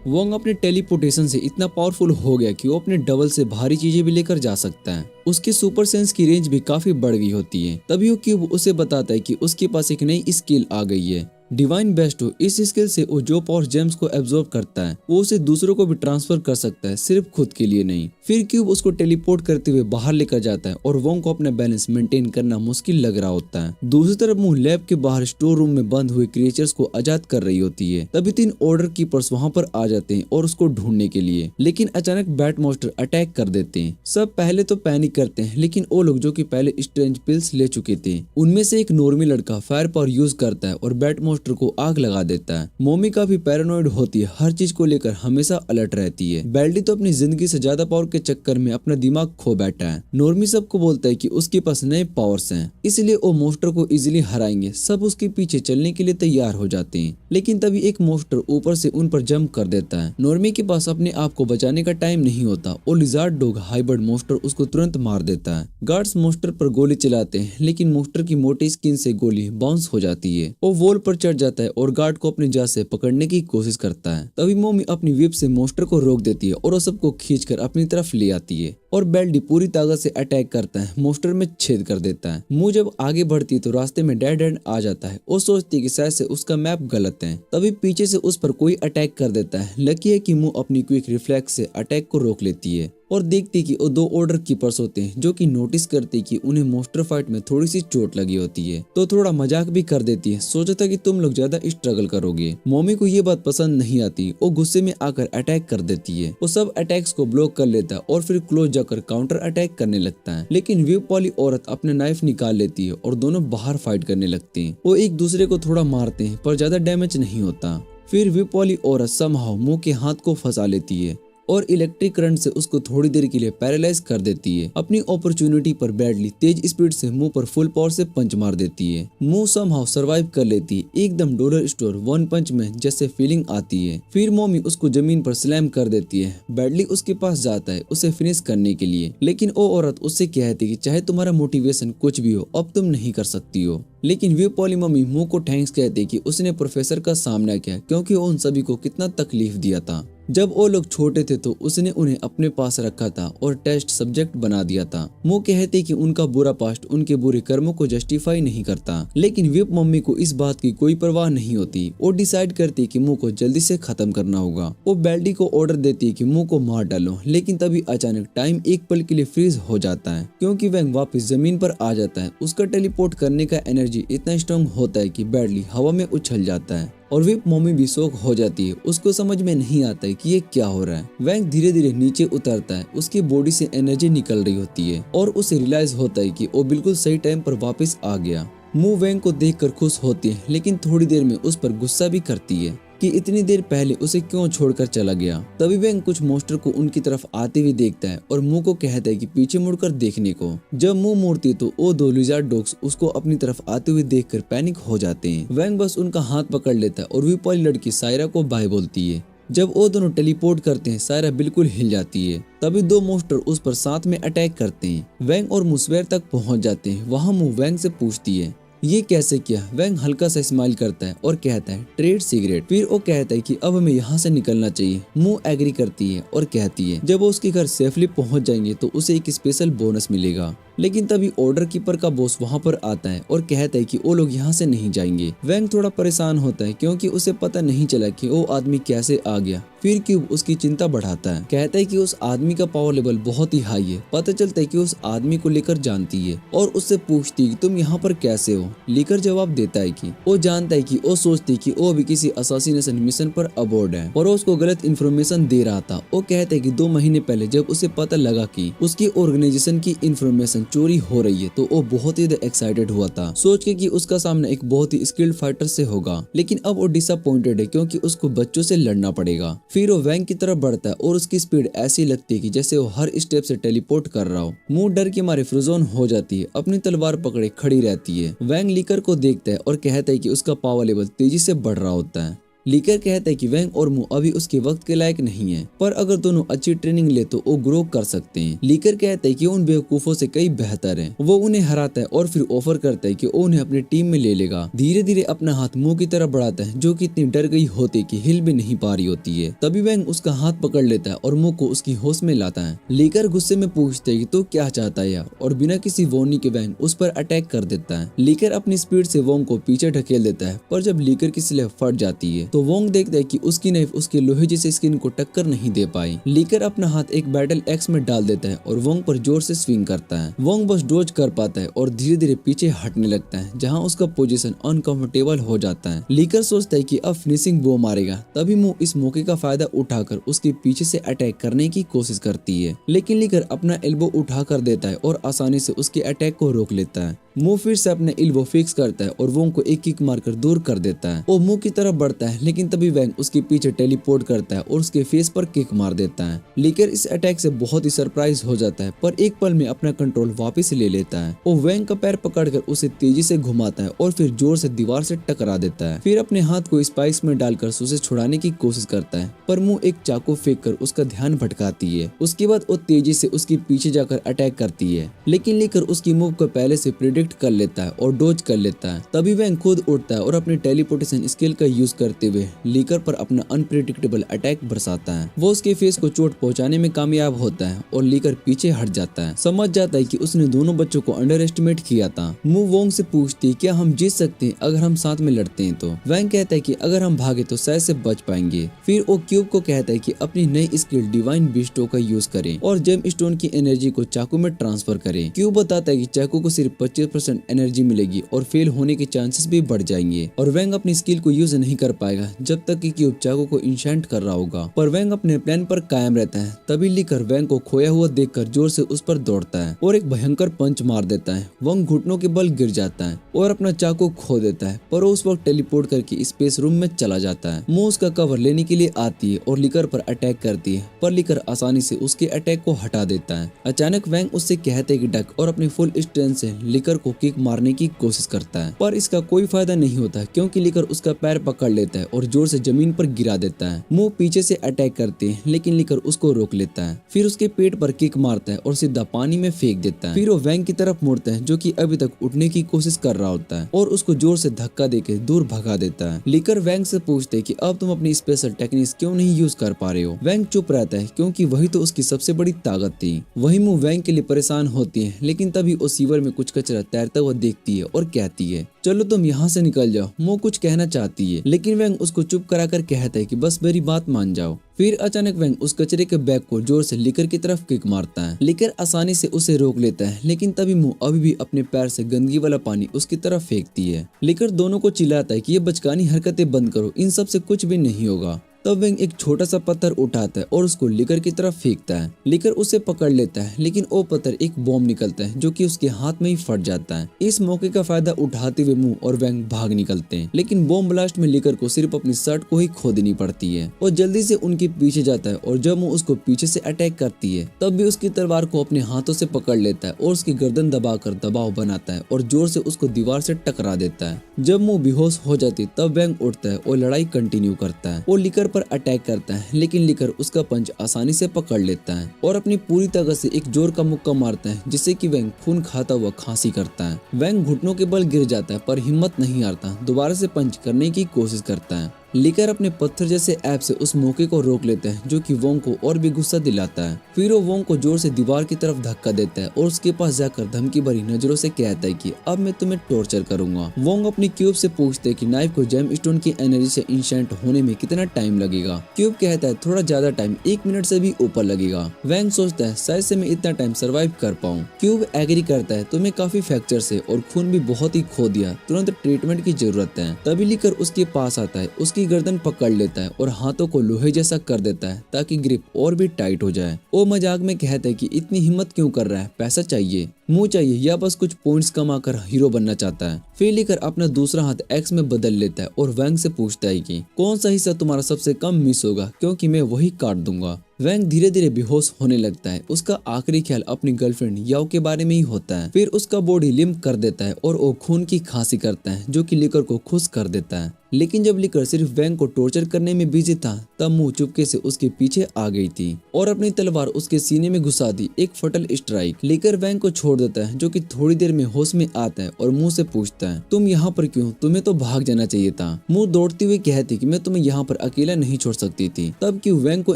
वोंग अपने टेलीपोर्टेशन से इतना पावरफुल हो गया कि वो अपने डबल से भारी चीजें भी लेकर जा सकता है। उसकी सुपर सेंस की रेंज भी काफी बढ़ गई होती है। तभी वो क्यूब उसे बताता है कि उसके पास एक नई स्किल आ गई है, डिवाइन बेस्टो। इस स्किल से वो जो पावर जेम्स को एब्जॉर्ब करता है वो उसे दूसरों को भी ट्रांसफर कर सकता है, सिर्फ खुद के लिए नहीं। फिर क्यूब उसको टेलीपोर्ट करते हुए बाहर लेकर जाता है और वोंग को अपना बैलेंस मेंटेन करना मुश्किल लग रहा होता है। दूसरी तरफ मुंह लैब के बाहर स्टोर रूम में बंद हुए क्रिएचर्स को आजाद कर रही होती है। तभी 3 ऑर्डर कीपर्स वहाँ पर आ जाते हैं और उसको ढूंढने के लिए, लेकिन अचानक बैट मॉन्स्टर अटैक कर देते हैं। सब पहले तो पैनिक करते हैं, लेकिन वो लोग जो कि पहले स्ट्रेंज पिल्स ले चुके थे उनमें से एक नॉर्मी लड़का फायर पावर यूज करता है और बैट मॉन्स्टर को आग लगा देता है। मोमी काफी पैरानॉइड होती है, हर चीज को लेकर हमेशा अलर्ट रहती है। बेल्डी तो अपनी जिंदगी से ज्यादा पावर के चक्कर में अपना दिमाग खो बैठा है। नॉर्मी सबको बोलता है कि उसके पास नए पावर्स हैं, इसलिए वो मॉन्स्टर को इजीली हराएंगे। सब उसके पीछे चलने के लिए तैयार हो जाते हैं, लेकिन तभी एक मॉन्स्टर ऊपर से उन पर जंप कर देता है। नॉर्मी के पास अपने आप को बचाने का टाइम नहीं होता और लिजार्ड डॉग हाइब्रिड मॉन्स्टर उसको तुरंत मार देता है। गार्ड्स मॉन्स्टर पर गोली चलाते हैं, लेकिन मॉन्स्टर की मोटी स्किन से गोली बाउंस हो जाती है। वो वॉल पर चढ़ जाता है और गार्ड को अपनी जान से पकड़ने की कोशिश करता है। तभी मोमी अपनी व्हिप से मॉन्स्टर को रोक देती है और वो सबको खींचकर अपनी तरफ ले आती है और बेल्डी पूरी ताकत से अटैक करता है, मॉन्स्टर में छेद कर देता है। मुंह जब आगे बढ़ती है तो रास्ते में डेड एंड आ जाता है। वो सोचती है कि शायद से उसका मैप गलत है। तभी पीछे से उस पर कोई अटैक कर देता है। लकी है कि मुंह अपनी क्विक रिफ्लेक्स से अटैक को रोक लेती है और देखती कि वो 2 ऑर्डर कीपर्स होते हैं जो कि नोटिस करते कि उन्हें मॉन्स्टर फाइट में थोड़ी सी चोट लगी होती है, तो थोड़ा मजाक भी कर देती है। सोचा था कि तुम लोग ज्यादा स्ट्रगल करोगे। मोमी को ये बात पसंद नहीं आती, वो गुस्से में आकर अटैक कर देती है। वो सब अटैक्स को ब्लॉक कर लेता है और फिर क्लोज जाकर काउंटर अटैक करने लगता है, लेकिन व्हिप वाली औरत अपने नाइफ निकाल लेती है और दोनों बाहर फाइट करने लगते हैं। वो एक दूसरे को थोड़ा मारते हैं पर ज्यादा डैमेज नहीं होता। फिर विप वाली औरत समहाउ मू के हाथ को फंसा लेती है और इलेक्ट्रिक करंट से उसको थोड़ी देर के लिए पैरालाइज कर देती है। अपनी अपॉर्चुनिटी पर ब्रैडली तेज स्पीड से मुंह पर फुल पावर से पंच मार देती है। मुंह समहाउ सरवाइव कर लेती है। एकदम डॉलर स्टोर वन पंच में जैसे फीलिंग आती है। फिर मॉमी उसको जमीन पर स्लैम कर देती है। ब्रैडली उसके पास जाता है उसे फिनिश करने के लिए, लेकिन वो औरत उससे कहती है कि चाहे तुम्हारा मोटिवेशन कुछ भी हो, अब तुम नहीं कर सकती हो। लेकिन विप वाली मम्मी मुंह को थैंक्स कहती है कि उसने प्रोफेसर का सामना किया, क्योंकि वो उन सभी को कितना तकलीफ दिया था। जब वो लोग छोटे थे तो उसने उन्हें अपने पास रखा था और टेस्ट सब्जेक्ट बना दिया था। मो कहते कि उनका बुरा पास्ट उनके बुरे कर्मों को जस्टिफाई नहीं करता, लेकिन विप मम्मी को इस बात की कोई परवाह नहीं होती। वो डिसाइड करती कि मो को जल्दी से खत्म करना होगा। वो बेल्डी को ऑर्डर देती है कि मो को मार डालो, लेकिन तभी अचानक टाइम एक पल के लिए फ्रीज हो जाता है, क्योंकि वैंग वापस जमीन पर आ जाता है। उसका टेलीपोर्ट करने का एनर्जी इतना स्ट्रॉन्ग होता है कि बेल्डी हवा में उछल जाता है और विप मम्मी भी शॉक हो जाती है। उसको समझ में नहीं आता है कि ये क्या हो रहा है। वैंग धीरे धीरे नीचे उतरता है। उसकी बॉडी से एनर्जी निकल रही होती है और उसे रियलाइज होता है कि वो बिल्कुल सही टाइम पर वापस आ गया। मू वैंग को देखकर खुश होती है, लेकिन थोड़ी देर में उस पर गुस्सा भी करती है कि इतनी देर पहले उसे क्यों छोड़कर चला गया। तभी वैंग कुछ मॉन्स्टर को उनकी तरफ आते हुए देखता है और मुंह को कहता है कि पीछे मुड़कर देखने को। जब मुंह मोड़ती है तो वो दो लिजार्ड डॉग्स उसको अपनी तरफ आते हुए देखकर पैनिक हो जाते हैं। वैंग बस उनका हाथ पकड़ लेता है और विप वाली लड़की सायरा को बाय बोलती है। जब वो दोनों टेलीपोर्ट करते हैं, सायरा बिल्कुल हिल जाती है। तभी दो मॉन्स्टर उस पर साथ में अटैक करते हैं। वैंग और मुस्वेर तक पहुंच जाते हैं। वहाँ मुंह वैंग से पूछती है ये कैसे किया। वैंग हल्का सा स्माइल करता है और कहता है ट्रेड सिगरेट। फिर वो कहता है कि अब हमें यहाँ से निकलना चाहिए। मुंह एग्री करती है और कहती है जब वो उसके घर सेफली पहुँच जाएंगे तो उसे एक स्पेशल बोनस मिलेगा। लेकिन तभी ऑर्डर कीपर का बॉस वहाँ पर आता है और कहता है कि वो लोग यहाँ से नहीं जाएंगे। वैंग थोड़ा परेशान होता है क्योंकि उसे पता नहीं चला कि वो आदमी कैसे आ गया। फिर क्यूब उसकी चिंता बढ़ाता है, कहता है कि उस आदमी का पावर लेवल बहुत ही हाई है। पता चलता है कि उस आदमी को लेकर जानती है और उससे पूछती है कि तुम यहाँ पर कैसे हो। लेकर जवाब देता है कि वो जानता है कि वो सोचती है कि वो भी किसी असासिनेशन मिशन पर अबोर्ड है और उसको गलत इन्फॉर्मेशन दे रहा था। वो कहता है कि 2 महीने पहले जब उसे पता लगा कि उसकी ऑर्गेनाइजेशन की इन्फॉर्मेशन चोरी हो रही है तो वो बहुत ही एक्साइटेड हुआ था, सोच के कि उसका सामना एक बहुत ही स्किल्ड फाइटर से होगा। लेकिन अब वो डिसअपॉइंटेड है क्योंकि उसको बच्चों से लड़ना पड़ेगा। फिर वो वैंग की तरफ बढ़ता है और उसकी स्पीड ऐसी लगती है कि जैसे वो हर स्टेप से टेलीपोर्ट कर रहा हो। मुंह डर के मारे फ्रोजन हो जाती है, अपनी तलवार पकड़े खड़ी रहती है। वैंग लीकर को देखता है और कहता है कि उसका पावर लेवल तेजी से बढ़ रहा होता है। लीकर कहता है कि वैंग और मू अभी उसके वक्त के लायक नहीं है, पर अगर दोनों अच्छी ट्रेनिंग ले तो वो ग्रो कर सकते हैं। लीकर कहता है कि उन बेवकूफों से कई बेहतर है। वो उन्हें हराता है और फिर ऑफर करता है कि वो उन्हें अपनी टीम में ले लेगा। धीरे धीरे अपना हाथ मुंह की तरफ बढ़ाता है, जो कि इतनी डर गई होती कि हिल भी नहीं पा रही होती है। तभी वैंग उसका हाथ पकड़ लेता है और मुंह को उसकी होश में लाता है। लीकर गुस्से में पूछता है कि तू क्या चाहता है यार, और बिना किसी वार्निंग के वैंग उस पर अटैक कर देता है। लीकर अपनी स्पीड से वोंग को पीछे ढकेल देता है, पर जब लीकर की स्लेव फट जाती है तो वोंग देखता है कि उसकी नाइफ उसके लोहे जैसे स्किन को टक्कर नहीं दे पाई। लीकर अपना हाथ एक बैटल एक्स में डाल देता है और वोंग पर जोर से स्विंग करता है। वोंग बस डोज कर पाता है और धीरे धीरे पीछे हटने लगता है, जहां उसका पोजीशन अनकंफर्टेबल हो जाता है। लीकर सोचता है कि अब फिनिशिंग बो मारेगा। तभी मुंह इस मौके का फायदा उठाकर उसके पीछे से अटैक करने की कोशिश करती है, लेकिन लीकर अपना एल्बो उठा कर देता है और आसानी से उसके अटैक को रोक लेता है। मुंह फिर से अपने एल्बो फिक्स करता है और वोंग को एक किक मारकर दूर कर देता है। वो मुंह की तरफ बढ़ता है, लेकिन तभी वैंग उसके पीछे टेलीपोर्ट करता है और उसके फेस पर किक मार देता है। लीकर इस अटैक से बहुत ही सरप्राइज हो जाता है, पर एक पल में अपना कंट्रोल वापस ले लेता है। वो वैंग का पैर पकड़कर उसे तेजी से घुमाता है और फिर जोर से दीवार से टकरा देता है। फिर अपने हाथ को स्पाइक्स में डालकर उसे छुड़ाने की कोशिश करता है, पर मुंह एक चाकू फेंक कर उसका ध्यान भटकाती है। उसके बाद वो तेजी से उसके पीछे जाकर अटैक करती है, लेकिन लीकर उसकी मूव को पहले से प्रिडिक्ट कर लेता है और डोज कर लेता है। तभी वैंग खुद उठता है और अपने टेलीपोर्टेशन स्किल का यूज करते हुए लीकर पर अपना अनप्रेडिक्टेबल अटैक बरसाता है। वो उसके फेस को चोट पहुंचाने में कामयाब होता है और लीकर पीछे हट जाता है। समझ जाता है कि उसने दोनों बच्चों को अंडर एस्टिमेट किया था। मू वोंग से पूछती है क्या हम जीत सकते हैं अगर हम साथ में लड़ते हैं तो। वैंग कहता है कि अगर हम भागे तो शायद से बच पाएंगे। फिर वो क्यूब को कहता है कि अपनी नई स्किल डिवाइन बिस्टो का यूज करें और जेम स्टोन की एनर्जी को चाकू में ट्रांसफर करें। क्यूब बताता है कि चाकू को सिर्फ 25% 100% एनर्जी मिलेगी और फेल होने के चांसेस भी बढ़ जाएंगे और वैंग अपनी स्किल को यूज नहीं कर पाएगा जब तक कि क्यूब चाकू को इंशेंट कर रहा होगा। पर वैंग अपने प्लान पर कायम रहता है। तभी लिकर वैंग को खोया हुआ देखकर जोर से उस पर दौड़ता है और एक भयंकर पंच मार देता है। वैंग घुटनों के बल गिर जाता है और अपना चाकू खो देता है, पर उस वक्त टेलीपोर्ट करके स्पेस रूम में चला जाता है। मो उसका कवर लेने के लिए आती है और लिकर पर अटैक करती है, पर लिकर आसानी से उसके अटैक को हटा देता है। अचानक वैंग उससे कहते कि डक और अपनी फुल स्ट्रेंथ से लिकर को किक मारने की कोशिश करता है, पर इसका कोई फायदा नहीं होता क्योंकि लिकर उसका पैर पकड़ लेता है और जोर से जमीन पर गिरा देता है। मो पीछे से अटैक करती है लेकिन लिकर उसको रोक लेता है, फिर उसके पेट पर किक मारता है और सीधा पानी में फेंक देता है। फिर वो वैंग की तरफ मुड़ता है जो कि अभी तक उठने की कोशिश कर रहा होता है और उसको जोर से धक्का देके दूर भगा देता है। लिकर वैंग से पूछते है कि अब तुम अपनी स्पेशल टेक्निक्स क्यों नहीं यूज कर पा रहे हो। वैंग चुप रहता है क्योंकि वही तो उसकी सबसे बड़ी ताकत थी। वही मो वैंग के लिए परेशान होती है, लेकिन तभी वो सीवर में कुछ कचरा तैरता हुआ देखती है और कहती है चलो तुम यहाँ से निकल जाओ। मो कुछ कहना चाहती है लेकिन वैंग उसको चुप कराकर कहता है कि बस मेरी बात मान जाओ। फिर अचानक वैंग उस कचरे के बैग को जोर से लिकर की तरफ किक मारता है। लिकर आसानी से उसे रोक लेता है, लेकिन तभी मो अभी भी अपने पैर से गंदगी वाला पानी उसकी तरफ फेंकती है। लिकर दोनों को चिल्लाता है कि ये बचकानी हरकतें बंद करो, इन सब से कुछ भी नहीं होगा। तब वैंग एक छोटा सा पत्थर उठाता है और उसको लिकर की तरफ फेंकता है। लिकर उसे पकड़ लेता है, लेकिन वो पत्थर एक बॉम्ब निकलता है जो कि उसके हाथ में ही फट जाता है। इस मौके का फायदा उठाते हुए मो और वैंग भाग निकलते हैं, लेकिन बॉम्ब ब्लास्ट में लिकर को सिर्फ अपनी शर्ट को ही खो देनी पड़ती है और जल्दी से उनके पीछे जाता है। और जब मो उसको पीछे से अटैक करती है तब भी उसकी तलवार को अपने हाथों से पकड़ लेता है और उसकी गर्दन दबाकर दबाव बनाता है और जोर से उसको दीवार से टकरा देता है। जब मो बेहोश हो जाती है तब वैंग उठता है और लड़ाई कंटिन्यू करता है। वो लिकर पर अटैक करता है, लेकिन लिकर उसका पंच आसानी से पकड़ लेता है और अपनी पूरी ताकत से एक जोर का मुक्का मारता है, जिससे कि वैंग खून खाता हुआ खांसी करता है। वैंग घुटनों के बल गिर जाता है, पर हिम्मत नहीं हारता, दोबारा से पंच करने की कोशिश करता है। लिकर अपने पत्थर जैसे ऐप से उस मौके को रोक लेता है, जो कि वोंग को और भी गुस्सा दिलाता है। फिर वो वोंग को जोर से दीवार की तरफ धक्का देता है और उसके पास जाकर धमकी भरी नजरों से कहता है कि अब मैं तुम्हें टॉर्चर करूंगा। वोंग अपनी क्यूब से पूछते है कि नाइफ को जेम स्टोन की एनर्जी से इंशेंट होने में कितना टाइम लगेगा। क्यूब कहता है थोड़ा ज्यादा टाइम, 1 मिनट से भी ऊपर लगेगा। वैंग सोचता है शायद से मैं इतना टाइम सर्वाइव कर पाऊँ। क्यूब एग्री करता है तुम्हें काफी फ्रैक्चर से और खून भी बहुत ही खो दिया, तुरंत ट्रीटमेंट की जरूरत है। तभी लिकर उसके पास आता है, उसकी गर्दन पकड़ लेता है और हाथों को लोहे जैसा कर देता है ताकि ग्रिप और भी टाइट हो जाए। वो मजाक में कहता है कि इतनी हिम्मत क्यों कर रहा है, पैसा चाहिए, मुंह चाहिए या बस कुछ पॉइंट्स कमाकर हीरो बनना चाहता है। फिर लेकर अपना दूसरा हाथ एक्स में बदल लेता है और वैंग से पूछता है कि कौन सा हिस्सा तुम्हारा सबसे कम मिस होगा, क्योंकि मैं वही काट दूंगा। वैंग धीरे धीरे बेहोश होने लगता है। उसका आखिरी ख्याल अपनी गर्लफ्रेंड याओ के बारे में ही होता है। फिर उसका बॉडी लिम्प कर देता है और वो खून की खांसी करता है, जो कि लिकर को खुश कर देता है। लेकिन जब लिकर सिर्फ वैंग को टॉर्चर करने में बिजी था, तब मुंह चुपके से उसके पीछे आ गई थी और अपनी तलवार उसके सीने में घुसा दी, एक फटल स्ट्राइक। लिकर वैंग को छोड़ देता है, जो कि थोड़ी देर में होश में आता है और मुंह से पूछता है तुम यहाँ पर क्यों, तुम्हें तो भाग जाना चाहिए था। मुंह दौड़ती हुई कहती कि मैं तुम्हें यहाँ पर अकेला नहीं छोड़ सकती थी। तब क्यों वैंग को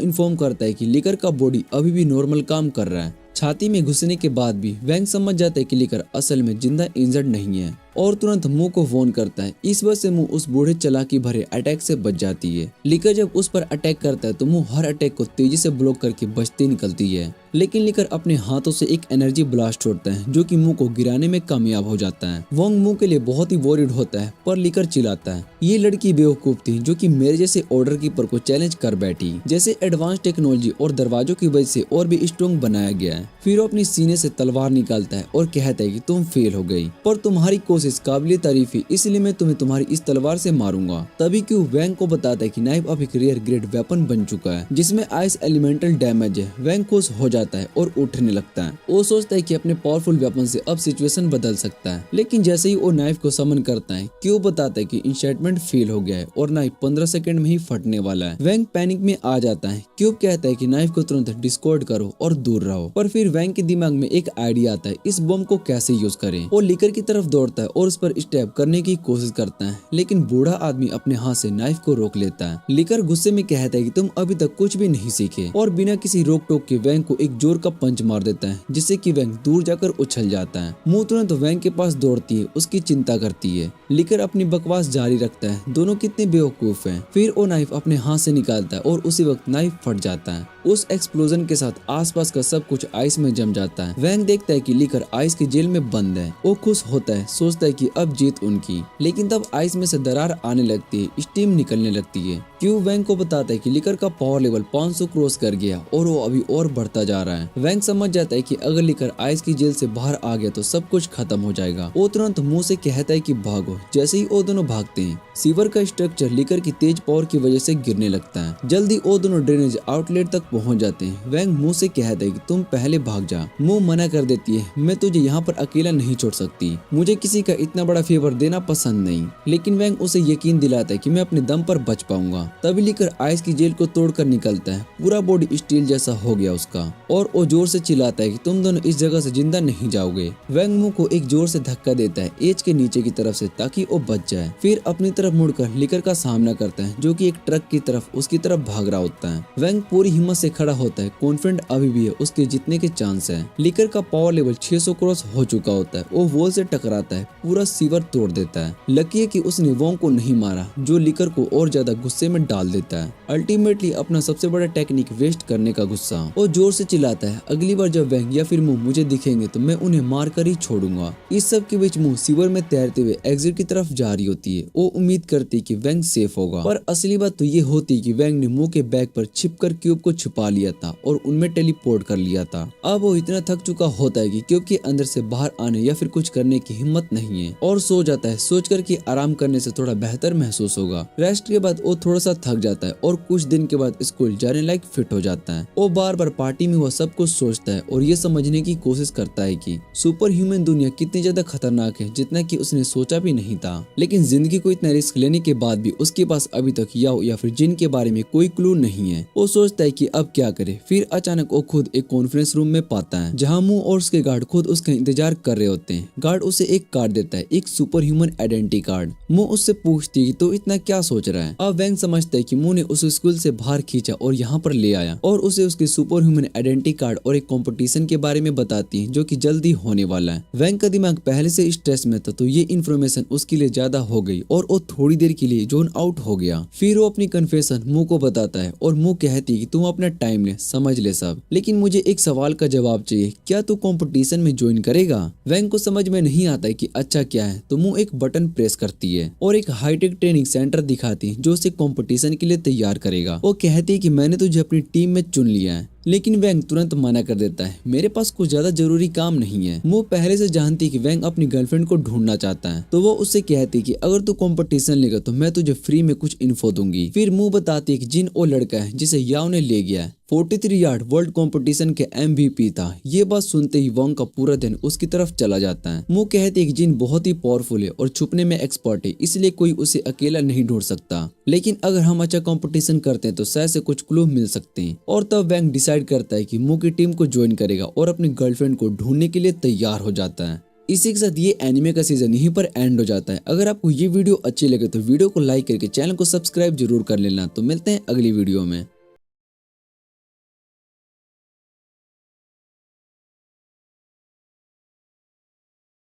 इन्फॉर्म करता है कि लिकर का बॉडी अभी भी नॉर्मल काम कर रहा है। छाती में घुसने के बाद भी वैंग समझ जाता है कि लिकर असल में जिंदा इंजर्ड नहीं है और तुरंत मुंह को वॉर्न करता है। इस वजह से मुंह उस बूढ़े चालाकी भरे अटैक से बच जाती है। लिकर जब उस पर अटैक करता है तो मुंह हर अटैक को तेजी से ब्लॉक करके बचती निकलती है, लेकिन लिकर अपने हाथों से एक एनर्जी ब्लास्ट छोड़ता है, जो कि मुंह को गिराने में कामयाब हो जाता है। वोंग मुंह के लिए बहुत ही वॉरिड होता है, पर लिकर चिल्लाता है ये लड़की बेवकूफ थी, जो कि मेरे जैसे ऑर्डर कीपर को चैलेंज कर बैठी। जैसे एडवांस टेक्नोलॉजी और दरवाजों की वजह से और भी स्ट्रॉन्ग बनाया गया है। फिर वो अपनी सीने से तलवार निकालता है और कहता है कि तुम फेल हो गई, पर तुम्हारी कोशिश काबिल तारीफ है, इसलिए मैं तुम्हें तुम्हारी इस तलवार से मारूंगा। तभी क्यों वैंग को बताता है कि नाइफ अब एक रेयर ग्रेड वेपन बन चुका है, जिसमें आइस एलिमेंटल डैमेज है। वैंग खुश हो जाता है और उठने लगता है। वो सोचता है कि अपने पावरफुल वेपन से अब सिचुएशन बदल सकता है, लेकिन जैसे ही वो नाइफ को समन करता है, क्यों बताता है कि इंशेंटमेंट फेल हो गया है और नाइफ 15 सेकंड में ही फटने वाला है। वैंग पैनिक में आ जाता है। क्यूब कहता है कि नाइफ को तुरंत डिस्कार्ड करो और दूर रहो, पर फिर वैंग के दिमाग में एक आइडिया आता है, इस बम को कैसे यूज करें। वो लिकर की तरफ दौड़ता है और उस पर स्टैब करने की कोशिश करता है, लेकिन बूढ़ा आदमी अपने हाथ से नाइफ को रोक लेता है। लिकर गुस्से में कहता है कि तुम अभी तक कुछ भी नहीं सीखे, और बिना किसी रोक टोक के वैंग को एक जोर का पंच मार देता है, जिससे कि वैंग दूर जाकर उछल जाता है। मुंह तुरंत वैंग के पास दौड़ती है, उसकी चिंता करती है। लिकर अपनी बकवास जारी रखता है, दोनों कितने बेवकूफ हैं। फिर वो नाइफ अपने हाथ से निकालता है और उसी वक्त नाइफ फट जाता है। उस एक्सप्लोजन के साथ आसपास का सब कुछ आइस में जम जाता है। वैंग देखता है कि लिकर आइस की जेल में बंद है। वो खुश होता है, सोचता है कि अब जीत उनकी, लेकिन तब आइस में से दरार आने लगती है, स्टीम निकलने लगती है। क्यू वैंग को बताता है कि लिकर का पावर लेवल 500 क्रॉस कर गया और वो अभी और बढ़ता जा रहा है। वैंग समझ जाता है कि अगर लिकर आइस की जेल से बाहर आ गया तो सब कुछ खत्म हो जाएगा। वो तुरंत मुंह से कहता है कि भागो। जैसे ही वो दोनों भागते हैं, सीवर का स्ट्रक्चर लिकर की तेज पावर की वजह से गिरने लगता है। जल्दी वो दोनों ड्रेनेज आउटलेट तक पहुंच जाते हैं। वैंग मुंह से कहता है कि तुम पहले भाग जा। मुंह मना कर देती है, मैं तुझे यहाँ पर अकेला नहीं छोड़ सकती, मुझे किसी का इतना बड़ा फेवर देना पसंद नहीं। लेकिन वैंग उसे यकीन दिलाता है कि मैं अपने दम पर बच पाऊंगा। तभी लिकर आइस की जेल को तोड़कर निकलता है। पूरा बॉडी स्टील जैसा हो गया उसका, और वो जोर से चिल्लाता है कि तुम दोनों इस जगह से जिंदा नहीं जाओगे। वैंग मुंह को एक जोर से धक्का देता है एज के नीचे की तरफ से, ताकि वो बच जाए। फिर अपनी तरफ मुड़कर लिकर का सामना करता है, जो कि एक ट्रक की तरफ उसकी तरफ भाग रहा होता है। वैंग पूरी हिम्मत से खड़ा होता है, कॉन्फिडेंट अभी भी है, उसके जीतने के चांस है। लिकर का पावर लेवल 600 क्रॉस हो चुका होता है। वो वॉल से टकराता है, पूरा सीवर तोड़ देता है। लकी है कि उसने वोंग को नहीं मारा, जो लिकर को और ज्यादा गुस्से में डाल देता है। अल्टीमेटली अपना सबसे बड़ा टेक्निक वेस्ट करने का गुस्सा। वो जोर से चिल्लाता है, अगली बार जब वैंग या फिर मुंह मुझे दिखेंगे तो मैं उन्हें मार कर ही छोड़ूंगा। इस सब के बीच मुंह सीवर में तैरते हुए एग्जिट की तरफ जा रही होती है। वो उम्मीद करती कि वैंग सेफ होगा, पर असली बात तो ये होती कि वैंग ने मुंह के बैग पर छिपकर क्यूब को छुपा लिया था और उनमें टेलीपोर्ट कर लिया था। अब वो इतना थक चुका होता है कि क्यूब के अंदर से बाहर आने या फिर कुछ करने की हिम्मत नहीं है, और सो जाता है, सोचकर कि आराम करने से थोड़ा बेहतर महसूस होगा। रेस्ट के बाद वो थोड़ा सा थक जाता है और कुछ दिन के बाद स्कूल जाने लायक फिट हो जाता है। वो बार बार पार्टी में हुआ सब कुछ सोचता है और ये समझने की कोशिश करता है कि सुपर ह्यूमन दुनिया कितनी ज्यादा खतरनाक है, जितना कि उसने सोचा भी नहीं था। लेकिन जिंदगी को इतना रिस्क लेने के बाद भी उसके पास अभी तक याओ या फिर जिन के बारे में कोई क्लू नहीं है। वो सोचता है कि अब क्या करे। फिर अचानक वो खुद एक कॉन्फ्रेंस रूम में पाता है, जहाँ मुंह और उसके गार्ड खुद उसका इंतजार कर रहे होते हैं। गार्ड उसे एक कार्ड देता है, एक सुपर ह्यूमन आइडेंटिटी कार्ड। मुंह उससे पूछती है तो इतना क्या सोच रहा है। अब वैंग समझता है कि मुंह ने उसे स्कूल से बाहर खींचा और यहाँ पर ले आया, और उसे उसके सुपर ह्यूमन आइडेंटिटी कार्ड और एक कंपटीशन के बारे में बताती है, जो कि जल्दी होने वाला है। वैंग का दिमाग पहले से स्ट्रेस में था, तो ये इन्फॉर्मेशन उसके लिए ज्यादा हो गई और वो थोड़ी देर के लिए जोन आउट हो गया। फिर वो अपनी कन्फेशन मुंह को बताता है और मुंह कहती है कि तुम अपना टाइम ले, समझ ले सब, लेकिन मुझे एक सवाल का जवाब चाहिए, क्या तू कंपटीशन में ज्वाइन करेगा। वैंग को समझ में नहीं आता है कि अच्छा क्या है, तो मुंह एक बटन प्रेस करती है और एक हाईटेक ट्रेनिंग सेंटर दिखाती है, जो उसे कंपटीशन के लिए तैयार करेगा। वो कहती है कि मैंने तुझे अपनी टीम में चुन लिया है। लेकिन वैंग तुरंत मना कर देता है, मेरे पास कुछ ज्यादा जरूरी काम नहीं है। वो पहले से जानती कि वैंग अपनी गर्लफ्रेंड को ढूंढना चाहता है, तो वो उससे कहती कि अगर तू कंपटीशन लेगा तो मैं तुझे फ्री में कुछ इन्फो दूंगी। फिर मुंह बताती है कि जिन वो लड़का है जिसे याओ ने ले गया है, 43 यार्ड वर्ल्ड कंपटीशन के MVP था। ये बात सुनते ही वोंग का पूरा ध्यान उसकी तरफ चला जाता है। मुंह कहती है कि जिन बहुत ही पावरफुल है और छुपने में एक्सपर्ट है, इसलिए कोई उसे अकेला नहीं ढूंढ सकता। लेकिन अगर हम अच्छा कंपटीशन करते हैं तो शायद से कुछ क्लू मिल सकते हैं। और तब वैंग डिसाइड करता है कि मुंह की टीम को ज्वाइन करेगा और अपनी गर्लफ्रेंड को ढूंढने के लिए तैयार हो जाता है। इसी के साथ ये एनिमे का सीजन यहीं पर एंड हो जाता है। अगर आपको ये वीडियो अच्छी लगे तो वीडियो को लाइक करके चैनल को सब्सक्राइब जरूर कर लेना। तो मिलते हैं अगली वीडियो में।